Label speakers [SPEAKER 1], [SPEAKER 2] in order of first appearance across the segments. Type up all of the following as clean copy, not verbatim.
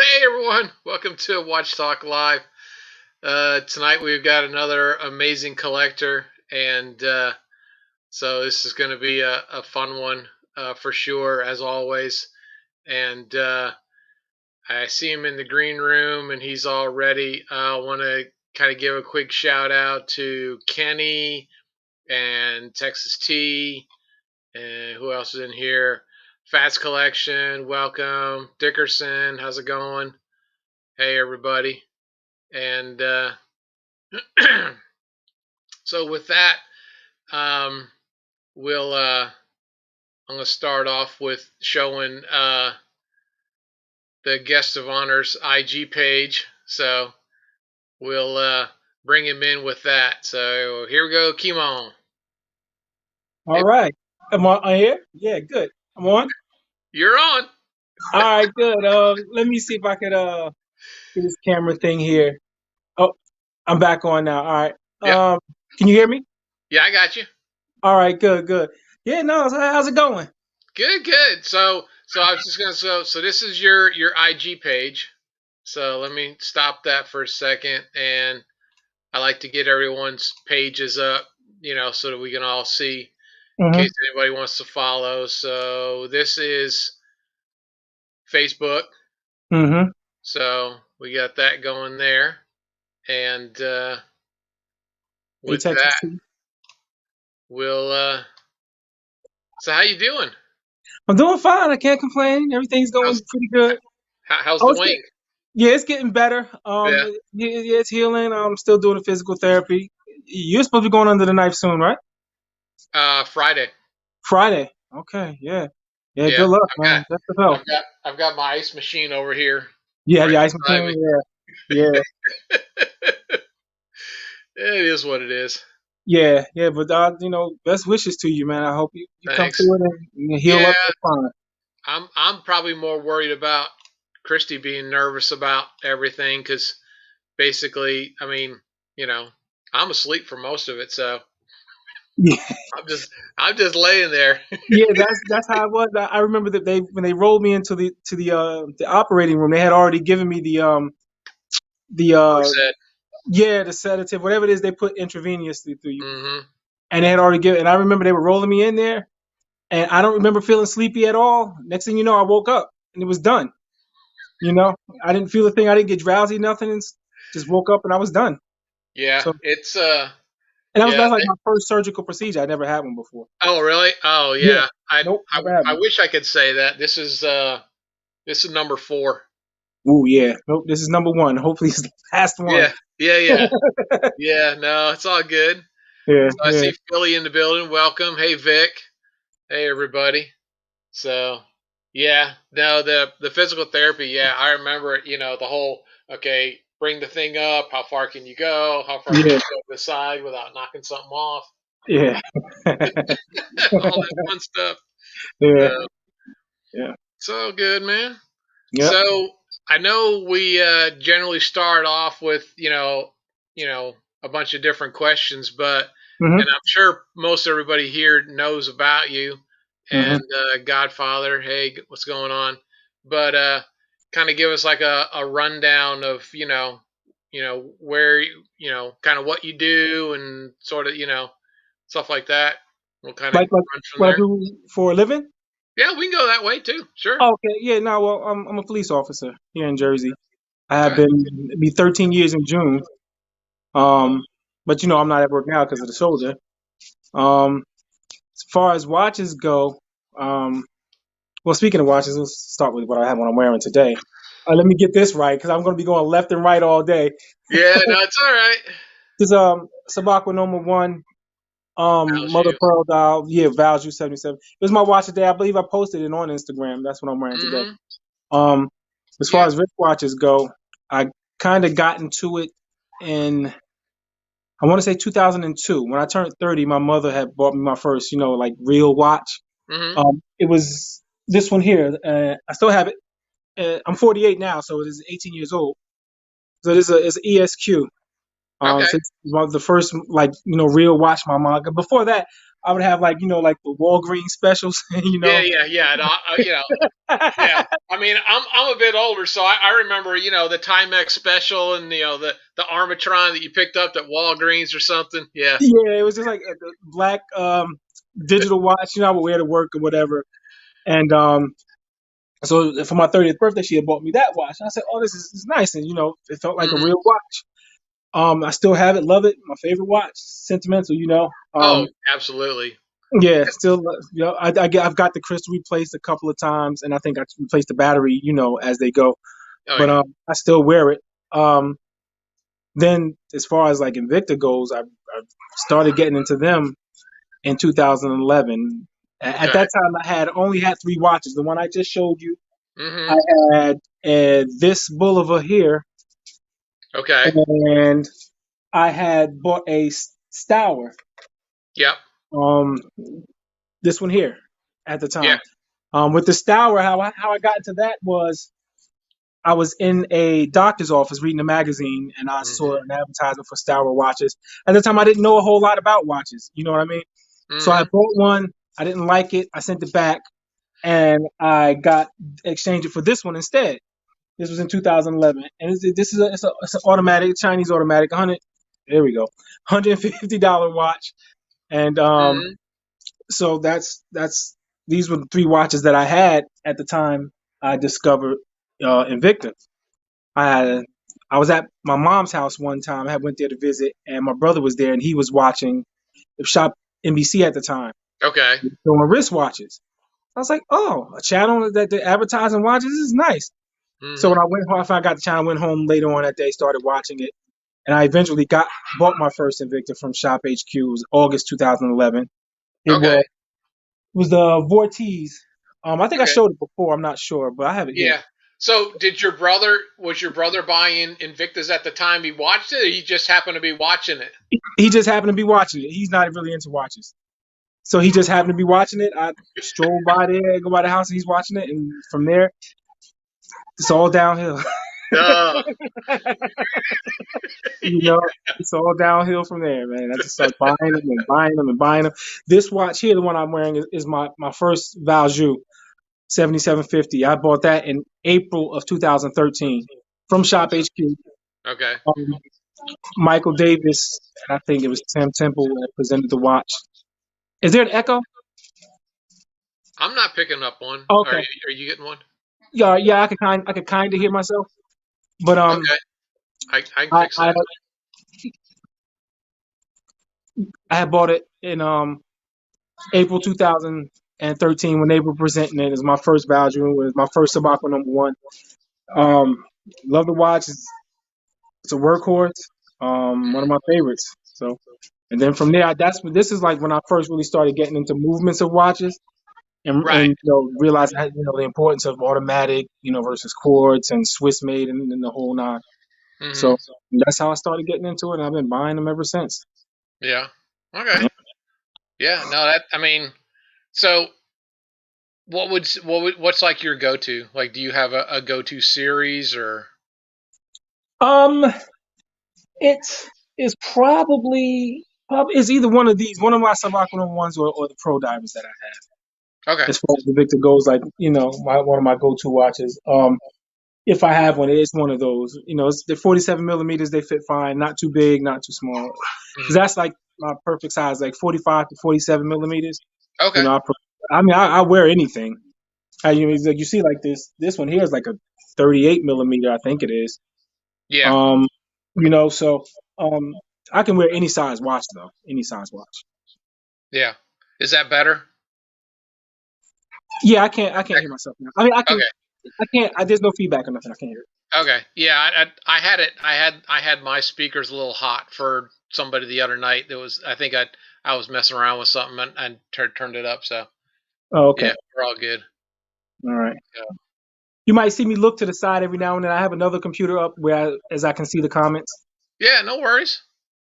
[SPEAKER 1] Hey everyone, welcome to Watch Talk Live. Tonight we've got another amazing collector, and so this is going to be a fun one for sure, as always. And I see him in the green room, and he's all ready. I want to kind of give a quick shout out to Kenny and Texas T, and who else is in here? Fats Collection, welcome. Dickerson, how's it going? Hey everybody. And so with that, um, we'll I'm gonna start off with showing the guest of honor's IG page. So we'll bring him in with that. So here we go, Kemon.
[SPEAKER 2] All
[SPEAKER 1] Hey,
[SPEAKER 2] right. Am I here? Yeah, good. I'm on.
[SPEAKER 1] you're on.
[SPEAKER 2] All right, good. Let me see if I could get this camera thing here. Oh, I'm back on now. All right.
[SPEAKER 1] Yep.
[SPEAKER 2] Can you hear me?
[SPEAKER 1] Yeah, I got you.
[SPEAKER 2] All right, good, good. Yeah, no, how's it going?
[SPEAKER 1] Good, good. So I was just gonna so this is your IG page. So let me stop that for a second, and I like to get everyone's pages up, so that we can all see in
[SPEAKER 2] Mm-hmm.
[SPEAKER 1] case anybody wants to follow. So this is Facebook.
[SPEAKER 2] Mm-hmm.
[SPEAKER 1] So we got that going there, and with
[SPEAKER 2] Atex
[SPEAKER 1] that,
[SPEAKER 2] T.
[SPEAKER 1] we'll. So how you doing?
[SPEAKER 2] I'm doing fine. I can't complain. Everything's
[SPEAKER 1] How's
[SPEAKER 2] going pretty good.
[SPEAKER 1] how's
[SPEAKER 2] Oh,
[SPEAKER 1] the
[SPEAKER 2] it's
[SPEAKER 1] wing?
[SPEAKER 2] good. Yeah, it's getting better.
[SPEAKER 1] Yeah.
[SPEAKER 2] Yeah, it's healing. I'm still doing the physical therapy. You're supposed to be going under the knife soon, right?
[SPEAKER 1] Friday.
[SPEAKER 2] Friday. Okay, yeah. Yeah,
[SPEAKER 1] Yeah.
[SPEAKER 2] good luck, man. Best of health.
[SPEAKER 1] I've got my ice machine over here
[SPEAKER 2] You have
[SPEAKER 1] right
[SPEAKER 2] your ice
[SPEAKER 1] beside
[SPEAKER 2] machine?
[SPEAKER 1] me.
[SPEAKER 2] Yeah. Yeah.
[SPEAKER 1] It is what it is.
[SPEAKER 2] Yeah, yeah, but best wishes to you, man. I hope you come
[SPEAKER 1] Thanks.
[SPEAKER 2] through it and you heal
[SPEAKER 1] Yeah,
[SPEAKER 2] up just fine.
[SPEAKER 1] I'm probably more worried about Christy being nervous about everything because basically, I mean, you know, I'm asleep for most of it, so
[SPEAKER 2] Yeah,
[SPEAKER 1] I'm just laying there.
[SPEAKER 2] yeah, that's how it was. I remember that they when they rolled me into the operating room, they had already given me the
[SPEAKER 1] Said,
[SPEAKER 2] yeah, the sedative, whatever it is they put intravenously through you,
[SPEAKER 1] mm-hmm.
[SPEAKER 2] and they had already given. And I remember they were rolling me in there, and I don't remember feeling sleepy at all. Next thing you know, I woke up and it was done. You know, I didn't feel a thing. I didn't get drowsy, nothing. Just woke up and I was done.
[SPEAKER 1] Yeah,
[SPEAKER 2] So,
[SPEAKER 1] it's
[SPEAKER 2] and
[SPEAKER 1] yeah.
[SPEAKER 2] that's like my first surgical procedure. I never had one before.
[SPEAKER 1] Oh, really? Oh,
[SPEAKER 2] Yeah.
[SPEAKER 1] yeah. I
[SPEAKER 2] Nope,
[SPEAKER 1] I
[SPEAKER 2] never had
[SPEAKER 1] I
[SPEAKER 2] one.
[SPEAKER 1] wish I could say that. This is number 4.
[SPEAKER 2] Ooh, yeah. Nope, this is number one. Hopefully it's the last one.
[SPEAKER 1] Yeah, yeah, yeah, yeah. No, it's all good.
[SPEAKER 2] Yeah,
[SPEAKER 1] So I
[SPEAKER 2] yeah.
[SPEAKER 1] see Philly in the building. Welcome. Hey, Vic. Hey, everybody. So, yeah, no, the physical therapy. Yeah, I remember it. The whole okay, bring the thing up. How far can you go? How far can
[SPEAKER 2] Yeah,
[SPEAKER 1] you go to the side without knocking something off?
[SPEAKER 2] yeah.
[SPEAKER 1] All that fun stuff.
[SPEAKER 2] Yeah,
[SPEAKER 1] So
[SPEAKER 2] yeah.
[SPEAKER 1] it's all good, man.
[SPEAKER 2] Yep.
[SPEAKER 1] So I know we generally start off with a bunch of different questions, but and
[SPEAKER 2] Hmm.
[SPEAKER 1] I'm sure most everybody here knows about you
[SPEAKER 2] Hmm.
[SPEAKER 1] and Godfather. Hey, what's going on? But kind of give us like a rundown of where kind of what you do and sort of stuff like that. We'll kind of
[SPEAKER 2] Like
[SPEAKER 1] run from
[SPEAKER 2] what I
[SPEAKER 1] there.
[SPEAKER 2] do for a living?
[SPEAKER 1] Yeah, we can go that way too. Sure.
[SPEAKER 2] Oh, okay. Yeah, no, well, I'm a police officer here in Jersey. I have
[SPEAKER 1] Okay.
[SPEAKER 2] been it'll be 13 years in June. Um, but I'm not at work now because of the shoulder. Um, as far as watches go, um, well, speaking of watches, let's start with what I have on I'm wearing today. Let me get this right because I'm going to be going left and right all day.
[SPEAKER 1] Yeah, no, it's all right.
[SPEAKER 2] This Sabacco number one,
[SPEAKER 1] How's
[SPEAKER 2] Mother
[SPEAKER 1] you?
[SPEAKER 2] Pearl dial, yeah, Value 77. It was my watch today. I believe I posted it on Instagram. That's what I'm wearing today.
[SPEAKER 1] Mm-hmm.
[SPEAKER 2] Um, as far
[SPEAKER 1] Yeah.
[SPEAKER 2] as wristwatches go, I kind of got into it in I want to say 2002. When I turned 30, my mother had bought me my first, like real watch.
[SPEAKER 1] Mm-hmm.
[SPEAKER 2] It was this one here. I still have it. I'm 48 now, so it is 18 years old. So it's an ESQ.
[SPEAKER 1] Okay.
[SPEAKER 2] So it's one of the first like real watch my mom. Before that, I would have like like the Walgreens specials.
[SPEAKER 1] Yeah, yeah, yeah. No, yeah. I mean, I'm a bit older, so I remember the Timex special and the Armatron that you picked up at Walgreens or something. Yeah.
[SPEAKER 2] Yeah, it was just like a black digital watch. I would wear to work or whatever. And so for my 30th birthday, she had bought me that watch. And I said, "Oh, this is nice," and it felt like a
[SPEAKER 1] Mm-hmm.
[SPEAKER 2] real watch. I still have it, love it. My favorite watch, sentimental.
[SPEAKER 1] Oh, absolutely.
[SPEAKER 2] Yeah, still, I've got the crystal replaced a couple of times, and I think I replaced the battery, as they go.
[SPEAKER 1] Oh
[SPEAKER 2] But
[SPEAKER 1] yeah.
[SPEAKER 2] I still wear it. Then, as far as like Invicta goes, I started getting into them in 2011. At
[SPEAKER 1] Okay.
[SPEAKER 2] that time, I had only had three watches. The one I just showed you,
[SPEAKER 1] Mm-hmm.
[SPEAKER 2] I had this Bolivar here,
[SPEAKER 1] Okay.
[SPEAKER 2] and I had bought a Stour,
[SPEAKER 1] Yep.
[SPEAKER 2] um, this one here at the
[SPEAKER 1] Yeah.
[SPEAKER 2] time. With the Stour, how I got into that was I was in a doctor's office reading a magazine, and I saw
[SPEAKER 1] Mm-hmm.
[SPEAKER 2] an advertisement for Stour watches. At the time, I didn't know a whole lot about watches. You know what I mean? So I
[SPEAKER 1] Mm-hmm.
[SPEAKER 2] bought one. I didn't like it. I sent it back, and I got exchanged it for this one instead. This was in 2011, and this is it's an automatic Chinese automatic 100. There we go, $150 watch, and
[SPEAKER 1] Mm-hmm.
[SPEAKER 2] so that's these were the three watches that I had at the time I discovered Invicta. I had I was at my mom's house one time. I went there to visit, and my brother was there, and he was watching the shop NBC at the time,
[SPEAKER 1] Okay.
[SPEAKER 2] doing wristwatches. I was like, oh, a channel that they're advertising watches this is nice. So when
[SPEAKER 1] Mm-hmm.
[SPEAKER 2] I went home, after I got the channel, went home later on that day, started watching it, and I eventually bought my first Invicta from Shop HQ. It was August 2011. It
[SPEAKER 1] Okay.
[SPEAKER 2] was the Vortiz. I think I
[SPEAKER 1] Okay.
[SPEAKER 2] showed it before. I'm not sure, but I have it here.
[SPEAKER 1] Yeah. So, was your brother buying Invictus at the time he watched it, or he just happened to be watching it?
[SPEAKER 2] He just happened to be watching it. He's not really into watches. So he just happened to be watching it. I strolled by there, go by the house, and he's watching it. And from there, it's all downhill.
[SPEAKER 1] Uh,
[SPEAKER 2] You know, it's all downhill from there, man. I just started buying them and buying them and buying them. This watch here, the one I'm wearing, is my first Valjoux 7750. I bought that in April of 2013 from Shop HQ.
[SPEAKER 1] okay.
[SPEAKER 2] Um, Michael Davis, and I think it was Sam Temple that presented the watch. Is there an echo?
[SPEAKER 1] I'm not picking up one.
[SPEAKER 2] Okay.
[SPEAKER 1] Are you getting one?
[SPEAKER 2] Yeah, yeah, I could kind of hear myself, but
[SPEAKER 1] Okay. I can
[SPEAKER 2] I,
[SPEAKER 1] fix
[SPEAKER 2] I
[SPEAKER 1] that.
[SPEAKER 2] I had bought it in April 2013 when they were presenting it. It was my first Valjoux. It was my first tobacco number one. Um, love the watch. It's a workhorse. One of my favorites. So, and then from there, this is like when I first really started getting into movements of watches,
[SPEAKER 1] Right.
[SPEAKER 2] and realized the importance of automatic versus quartz and Swiss made and the whole nine.
[SPEAKER 1] Mm-hmm.
[SPEAKER 2] So that's how I started getting into it, and I've been buying them ever since.
[SPEAKER 1] Yeah. Okay.
[SPEAKER 2] Yeah.
[SPEAKER 1] Yeah. No, that. I mean, so what's like your go-to? Like, do you have a go-to series or?
[SPEAKER 2] Um, it is probably it's either one of these, one of my subaquanum ones, or the Pro Divers that I have.
[SPEAKER 1] Okay.
[SPEAKER 2] As far as the Victor goes, like one of my go-to watches. If I have one, it's one of those. They're 47 millimeters. They fit fine. Not too big, not too small. Because
[SPEAKER 1] Mm-hmm.
[SPEAKER 2] that's like my perfect size, like 45 to 47 millimeters. You
[SPEAKER 1] Okay.
[SPEAKER 2] know, I wear anything. It's like you see, like this one here is like a 38 millimeter, I think it is.
[SPEAKER 1] Yeah.
[SPEAKER 2] Um, so um, I can wear any size watch though, any size watch.
[SPEAKER 1] Yeah. Is that better?
[SPEAKER 2] Yeah, I can't hear myself now. I mean,
[SPEAKER 1] Okay.
[SPEAKER 2] I can't. There's no feedback or nothing. I can't hear it.
[SPEAKER 1] Okay. Yeah. I had it. I had my speakers a little hot for somebody the other night. That was. I think I was messing around with something and turned it up. So
[SPEAKER 2] Oh, okay.
[SPEAKER 1] yeah, we're all good.
[SPEAKER 2] All right.
[SPEAKER 1] Yeah.
[SPEAKER 2] You might see me look to the side every now and then. I have another computer up as I can see the comments,
[SPEAKER 1] Yeah. No worries.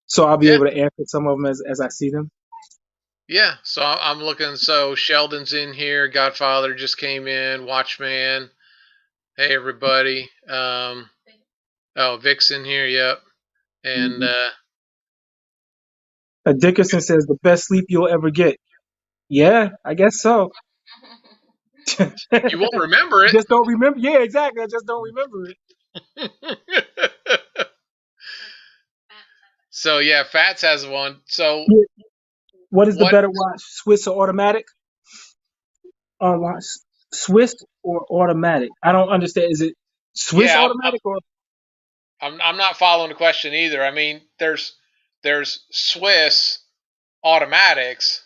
[SPEAKER 2] so I'll be
[SPEAKER 1] Yeah.
[SPEAKER 2] able to answer some of them as I see them.
[SPEAKER 1] Yeah. So I'm looking. So Sheldon's in here. Godfather just came in. Watchman. Hey everybody. Oh, Vic's in here. Yep. And
[SPEAKER 2] Mm-hmm. Dickerson says the best sleep you'll ever get. Yeah, I guess so.
[SPEAKER 1] you won't remember it.
[SPEAKER 2] Just don't remember. Yeah, exactly. I just don't remember it.
[SPEAKER 1] So yeah, Fats has one. So
[SPEAKER 2] Yeah. What is the
[SPEAKER 1] what?
[SPEAKER 2] better watch, Swiss or automatic? Watch, Swiss or automatic? I don't understand. Is it Swiss
[SPEAKER 1] Yeah,
[SPEAKER 2] automatic or?
[SPEAKER 1] I'm not following the question either. I mean, there's Swiss automatics,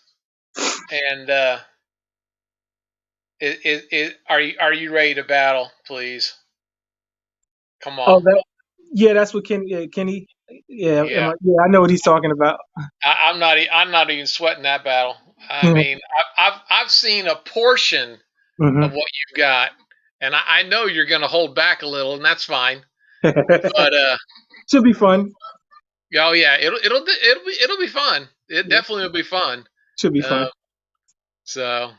[SPEAKER 1] and are you ready to battle? Please, come on.
[SPEAKER 2] Oh, yeah, that's what Kenny. Yeah,
[SPEAKER 1] Yeah,
[SPEAKER 2] yeah, I know what he's talking about.
[SPEAKER 1] I'm not even sweating that battle. I
[SPEAKER 2] Hmm.
[SPEAKER 1] mean, I've seen a portion
[SPEAKER 2] Hmm.
[SPEAKER 1] of what you've got, and I know you're going to hold back a little, and that's fine. But
[SPEAKER 2] Should be fun.
[SPEAKER 1] oh yeah, it'll be fun. It
[SPEAKER 2] Yeah,
[SPEAKER 1] definitely will be fun.
[SPEAKER 2] should be fun.
[SPEAKER 1] Uh, so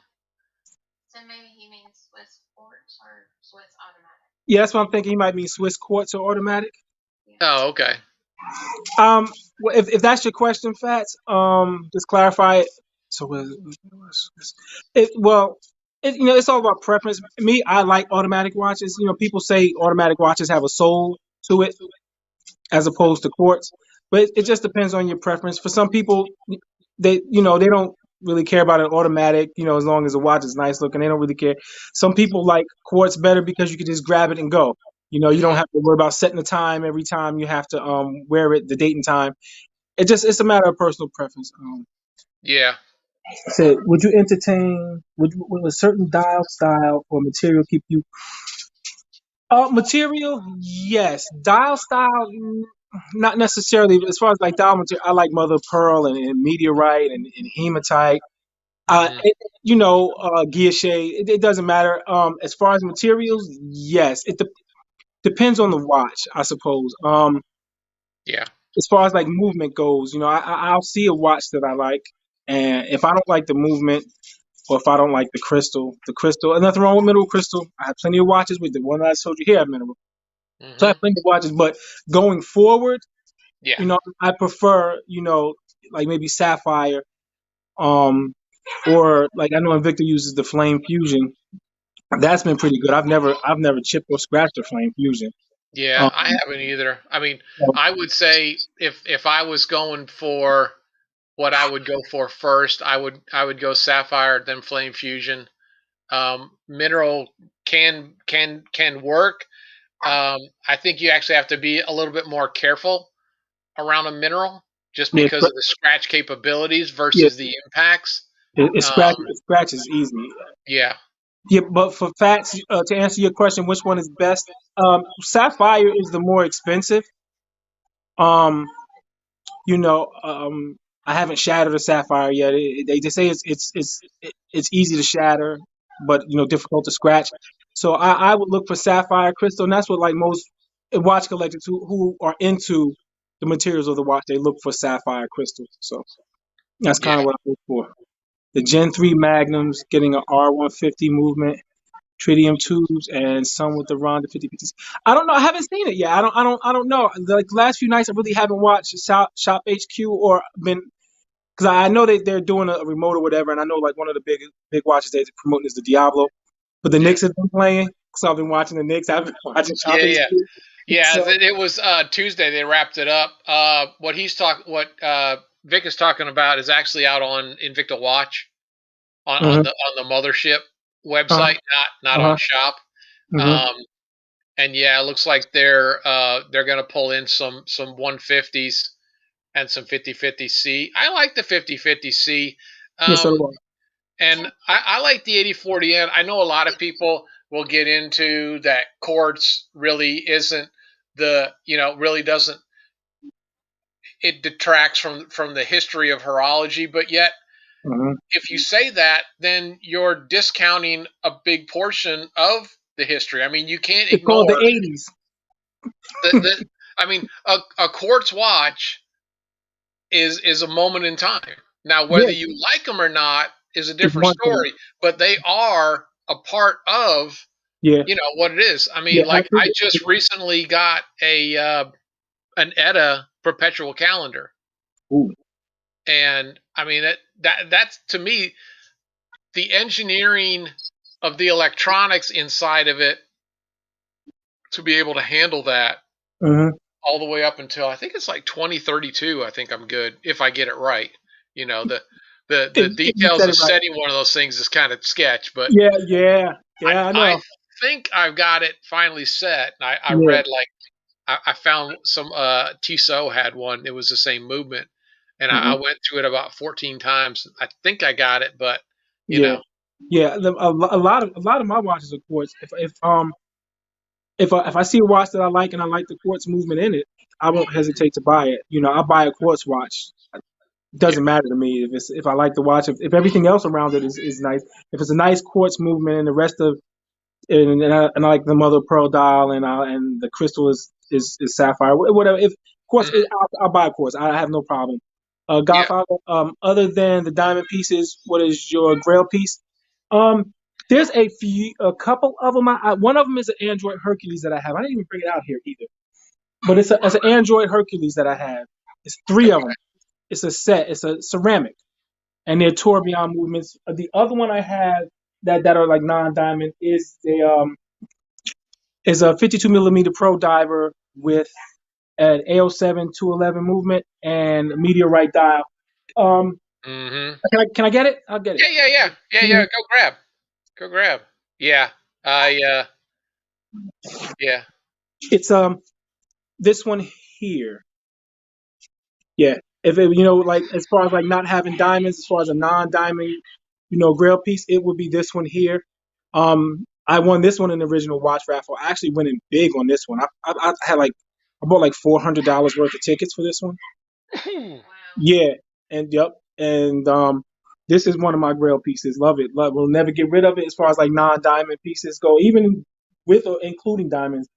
[SPEAKER 2] Yeah, that's what I'm thinking. He might mean Swiss quartz or automatic.
[SPEAKER 1] oh okay.
[SPEAKER 2] Well, if that's your question, Fats, just clarify it. So, well, it's all about preference. Me, I like automatic watches. People say automatic watches have a soul to it as opposed to quartz, but it just depends on your preference. For some people, they don't really care about an automatic. As long as the watch is nice looking, they don't really care. Some people like quartz better because you can just grab it and go. You don't
[SPEAKER 1] Hmm.
[SPEAKER 2] have to worry about setting the time every time you have to wear it, the date and time. It's a matter of personal preference.
[SPEAKER 1] Yeah.
[SPEAKER 2] Said, would you entertain? Would a certain dial style or material keep you? Material, yes. Dial style, not necessarily. As far as like dial material, I like mother of pearl and meteorite and hematite. Uh,
[SPEAKER 1] Hmm.
[SPEAKER 2] it, guilloche. It doesn't matter. As far as materials, yes. Depends on the watch, I suppose.
[SPEAKER 1] Yeah.
[SPEAKER 2] As far as like movement goes, I'll see a watch that I like, and if I don't like the movement, or if I don't like the crystal, and nothing wrong with mineral crystal. I have plenty of watches with the one that I told you here, I have mineral. So I
[SPEAKER 1] Hmm.
[SPEAKER 2] have plenty of watches, but going forward,
[SPEAKER 1] Yeah.
[SPEAKER 2] I prefer, like maybe sapphire, um, or like I know Invicta uses the flame fusion. That's been pretty good. I've never chipped or scratched a flame fusion.
[SPEAKER 1] Yeah.
[SPEAKER 2] Um,
[SPEAKER 1] I haven't either. I mean,
[SPEAKER 2] so,
[SPEAKER 1] I would say if I was going for what I would go for first, I would go sapphire, then flame fusion. Mineral can work. I think you actually have to be a little bit more careful around a mineral just
[SPEAKER 2] yeah,
[SPEAKER 1] because of the scratch capabilities
[SPEAKER 2] yeah,
[SPEAKER 1] versus the impacts.
[SPEAKER 2] it scratches easy.
[SPEAKER 1] Yeah,
[SPEAKER 2] Yeah, but for facts, to answer your question, which one is best? Sapphire is the more expensive. Um, you know, I haven't shattered a sapphire yet. They just say it's easy to shatter, but difficult to scratch. So I would look for sapphire crystal, and that's what like most watch collectors who are into the materials of the watch, they look for sapphire crystal. So that's kind
[SPEAKER 1] yeah,
[SPEAKER 2] of what I look for. The Gen 3 Magnums getting an R150 movement, tritium tubes, and some with the Ronda 5050. I don't know. I haven't seen it yet. I don't know. Like the last few nights, I really haven't watched Shop HQ or been because I know they're doing a remote or whatever, and I know like one of the big watches they're promoting is the Diablo, but the
[SPEAKER 1] yeah,
[SPEAKER 2] Knicks have been playing, so I've been watching the Knicks. I've been watching Shop
[SPEAKER 1] yeah, yeah,
[SPEAKER 2] HQ.
[SPEAKER 1] yeah.
[SPEAKER 2] So
[SPEAKER 1] It was Tuesday. They wrapped it up. What Vic is talking about is actually out on Invicta Watch
[SPEAKER 2] uh-huh,
[SPEAKER 1] on the mothership
[SPEAKER 2] uh-huh,
[SPEAKER 1] website, not on
[SPEAKER 2] uh-huh,
[SPEAKER 1] Shop.
[SPEAKER 2] uh-huh.
[SPEAKER 1] Um, and yeah, it looks like they're going to pull in some 150s and some 5050C. I like the 5050C.
[SPEAKER 2] Yeah, so
[SPEAKER 1] Um,
[SPEAKER 2] do
[SPEAKER 1] and I like the 8040N. I know a lot of people will get into that quartz really isn't really doesn't, it detracts from the history of horology, but yet
[SPEAKER 2] I. Uh-huh.
[SPEAKER 1] if you say that, then you're discounting a big portion of the history. I mean, you can't
[SPEAKER 2] It's called the
[SPEAKER 1] ignore
[SPEAKER 2] '80s.
[SPEAKER 1] the I mean, a quartz watch is a moment in time. Now,
[SPEAKER 2] Yeah,
[SPEAKER 1] whether you like them or not is a
[SPEAKER 2] it's
[SPEAKER 1] different
[SPEAKER 2] one thing.
[SPEAKER 1] story, but they are a part of
[SPEAKER 2] Yeah,
[SPEAKER 1] what it is. I
[SPEAKER 2] yeah,
[SPEAKER 1] mean, like I
[SPEAKER 2] absolutely.
[SPEAKER 1] just recently got a an ETA perpetual calendar,
[SPEAKER 2] Ooh.
[SPEAKER 1] and I mean that's to me the engineering of the electronics inside of it to be able to handle that
[SPEAKER 2] Uh-huh.
[SPEAKER 1] all the way up until I think it's like 2032. I think I'm good if I get it right. You know, the
[SPEAKER 2] If you
[SPEAKER 1] details
[SPEAKER 2] said
[SPEAKER 1] of
[SPEAKER 2] it right.
[SPEAKER 1] setting one of those things is kind of sketch, but
[SPEAKER 2] Yeah, yeah, yeah. I
[SPEAKER 1] I
[SPEAKER 2] know.
[SPEAKER 1] think I've got it finally set. And I
[SPEAKER 2] Yeah.
[SPEAKER 1] read like I found some Tissot had one. It was the same movement, and I
[SPEAKER 2] Uh-huh.
[SPEAKER 1] went through it about 14 times. I think I got it, but you
[SPEAKER 2] Yeah,
[SPEAKER 1] know,
[SPEAKER 2] yeah. A lot of my watches are quartz. If I see a watch that I like and I like the quartz movement in it, I won't hesitate to buy it. I buy a quartz watch. It
[SPEAKER 1] yeah,
[SPEAKER 2] doesn't matter to me if I like the watch. If everything else around it is nice. If it's a nice quartz movement and the rest of and I like the mother of pearl dial, and the crystal is sapphire. Whatever. If of course
[SPEAKER 1] Mhm.
[SPEAKER 2] I'll buy. Of course, I have no problem.
[SPEAKER 1] Yeah.
[SPEAKER 2] Godfather. Other than the diamond pieces, what is your Grail piece? Um, there's a couple of them. One of them is an Android Hercules that I have. I didn't even bring it out here either, but it's an Android Hercules that I have. It's three of them. It's a set. It's a ceramic, and they're tourbillon movements. The other one I have that are like non-diamond is a 52 millimeter pro diver with an AO7 211 movement and a meteorite dial. Um,
[SPEAKER 1] Mhm.
[SPEAKER 2] can I get it? I'll get it.
[SPEAKER 1] Yeah, yeah, yeah. Yeah, yeah, go grab. Go grab. Yeah. I yeah.
[SPEAKER 2] It's this one here. Yeah. If it, like as far as like not having diamonds, as far as a non-diamond, grail piece, it would be this one here. I won this one in the original watch raffle. I actually went in big on this one. I had like I bought like $400 worth of tickets for this one. Yeah, and yep, and this is one of my grail pieces. Love it. Love. We'll never get rid of it as far as like non-diamond pieces go, even with or including diamonds.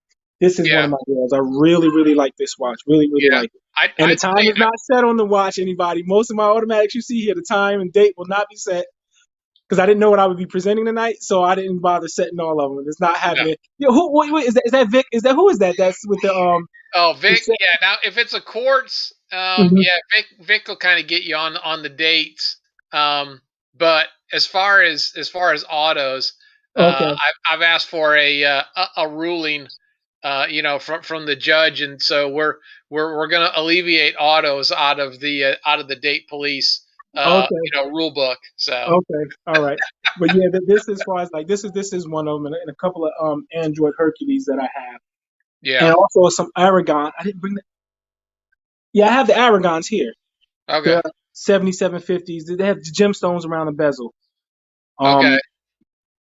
[SPEAKER 2] This is one
[SPEAKER 1] Yeah.
[SPEAKER 2] of my grails. I really, really like this watch. Really, really
[SPEAKER 1] Yeah.
[SPEAKER 2] like it. And the
[SPEAKER 1] I'd
[SPEAKER 2] time
[SPEAKER 1] say
[SPEAKER 2] is not set on the watch. Anybody, most of my automatics you see here, the time and date will not be set because I didn't know what I would be presenting tonight, so I didn't bother setting all of them. It's not
[SPEAKER 1] no.
[SPEAKER 2] happening. Who? Wait, is that Vic? Is that who is that? That's with the
[SPEAKER 1] Oh,
[SPEAKER 2] the
[SPEAKER 1] Vic,
[SPEAKER 2] set.
[SPEAKER 1] yeah. Now, if it's a quartz,
[SPEAKER 2] Mhm.
[SPEAKER 1] yeah, Vic will kind of get you on the dates. But as far as autos,
[SPEAKER 2] Okay.
[SPEAKER 1] I've asked for a ruling, from the judge, and so we're gonna alleviate autos out of the date police,
[SPEAKER 2] Okay.
[SPEAKER 1] rule book. So
[SPEAKER 2] Okay, all right. But yeah, this as far as like this is one of them, and a couple of Android Hercules that I have, and
[SPEAKER 1] yeah,
[SPEAKER 2] also some Aragon. I didn't bring that. Yeah, I have the Aragons here.
[SPEAKER 1] okay,
[SPEAKER 2] The 7750s. They have the gemstones around the bezel.
[SPEAKER 1] okay,
[SPEAKER 2] Um,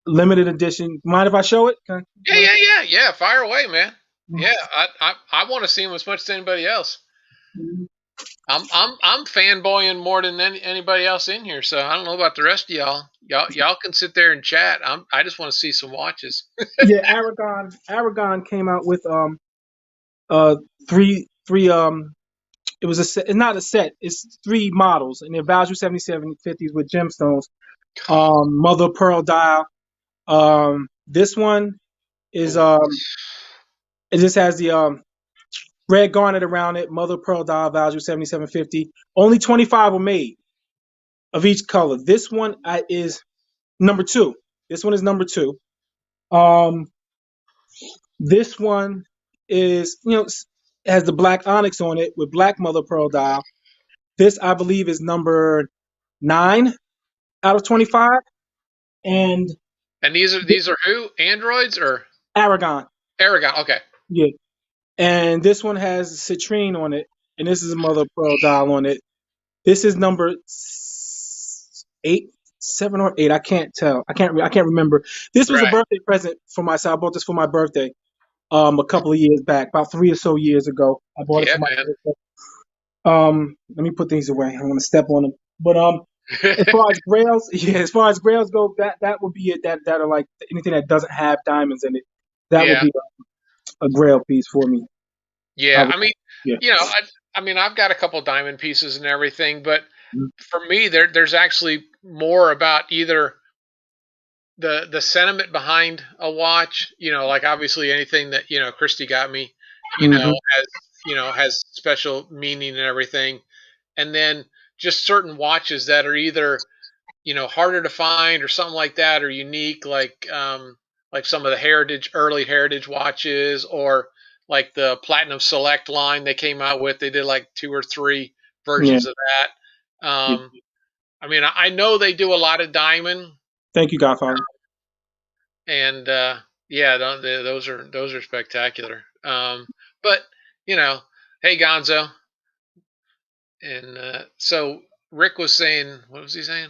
[SPEAKER 2] limited edition. Mind if I show it?
[SPEAKER 1] yeah,
[SPEAKER 2] Mind?
[SPEAKER 1] yeah, yeah, yeah. Fire away, man. Yeah, I want to see him as much as anybody else.
[SPEAKER 2] Mhm.
[SPEAKER 1] I'm fanboying more than anybody else in here, so I don't know about the rest of y'all. Y'all can sit there and chat. I just want to see some watches.
[SPEAKER 2] Yeah, Aragon came out with uh three it was a set. It's not a set. It's three models, and they're Value 7750s with gemstones. Mother of pearl dial. This one is
[SPEAKER 1] Ooh,
[SPEAKER 2] it just has the red garnet around it. Mother of pearl dial, value 7750. Only 25 were made of each color. This one is number two. This one is number two. Um, this one is has the black onyx on it with black mother of pearl dial. This I believe is number 9 out of 25. And
[SPEAKER 1] and these are who? Androids or
[SPEAKER 2] Aragon.
[SPEAKER 1] Aragon? Okay,
[SPEAKER 2] Yeah. And this one has citrine on it, and this is a mother of pearl dial on it. This is number 8, 7 or 8. I can't tell. I can't remember. This was a
[SPEAKER 1] right.
[SPEAKER 2] birthday present for myself. I bought this for my birthday. A couple of years back, about 3 or so years ago. I bought it
[SPEAKER 1] Yeah,
[SPEAKER 2] for my
[SPEAKER 1] man.
[SPEAKER 2] birthday. Let me put these away. I'm gonna step on them. But as far as grails, yeah, as far as grails go, that would be it. That are like anything that doesn't have diamonds in it. That would
[SPEAKER 1] Yeah,
[SPEAKER 2] be a grail piece for me. I
[SPEAKER 1] yeah.
[SPEAKER 2] would,
[SPEAKER 1] I mean,
[SPEAKER 2] yeah.
[SPEAKER 1] I've got a couple diamond pieces and everything, but for me, there's actually more about either the sentiment behind a watch, like obviously anything that Christy got me,
[SPEAKER 2] Mm-hmm.
[SPEAKER 1] has special meaning and everything, and then just certain watches that are either harder to find or something like that, or unique, like some of the early heritage watches, or like the Platinum Select line they came out with. They did like two or three
[SPEAKER 2] Yeah.
[SPEAKER 1] versions of that.
[SPEAKER 2] Yeah.
[SPEAKER 1] I mean, I know they do a lot of diamond,
[SPEAKER 2] Thank you, Godfather.
[SPEAKER 1] and yeah, those are spectacular. But you know, hey Gonzo, and so Rick was saying, what was he saying?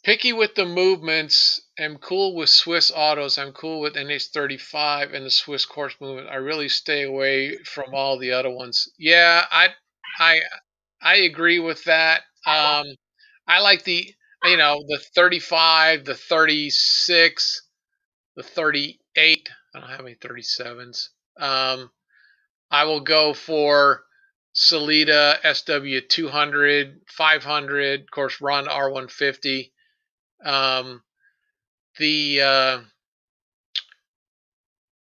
[SPEAKER 1] Picky with the movements. I'm cool with Swiss autos. I'm cool with NH35 and the Swiss course movement. I really stay away from all the other ones. Yeah, I I agree with that. I like the 35, the 36. the 38. I don't have any 37s. I will go for Salida SW 200, 500. Of course, Ron R150. Um, the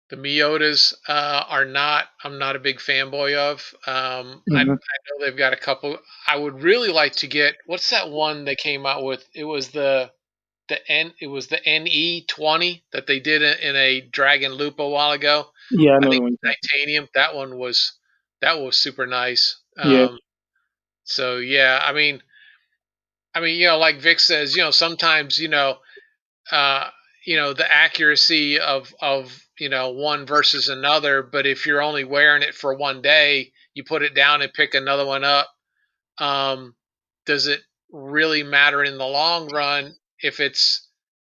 [SPEAKER 1] the Miyotas are not. I'm not a big fanboy of. I
[SPEAKER 2] Hmm.
[SPEAKER 1] know they've got a couple. I would really like to get. What's that one they came out with? It was the NE20 that they did in a Dragon Loop a while ago.
[SPEAKER 2] Yeah, I
[SPEAKER 1] I
[SPEAKER 2] know the
[SPEAKER 1] think
[SPEAKER 2] one.
[SPEAKER 1] titanium. That was super nice.
[SPEAKER 2] Yeah,
[SPEAKER 1] So yeah, I mean, like Vic says, sometimes, uh, the accuracy of one versus another. But if you're only wearing it for one day, you put it down and pick another one up. Um, does it really matter in the long run if it's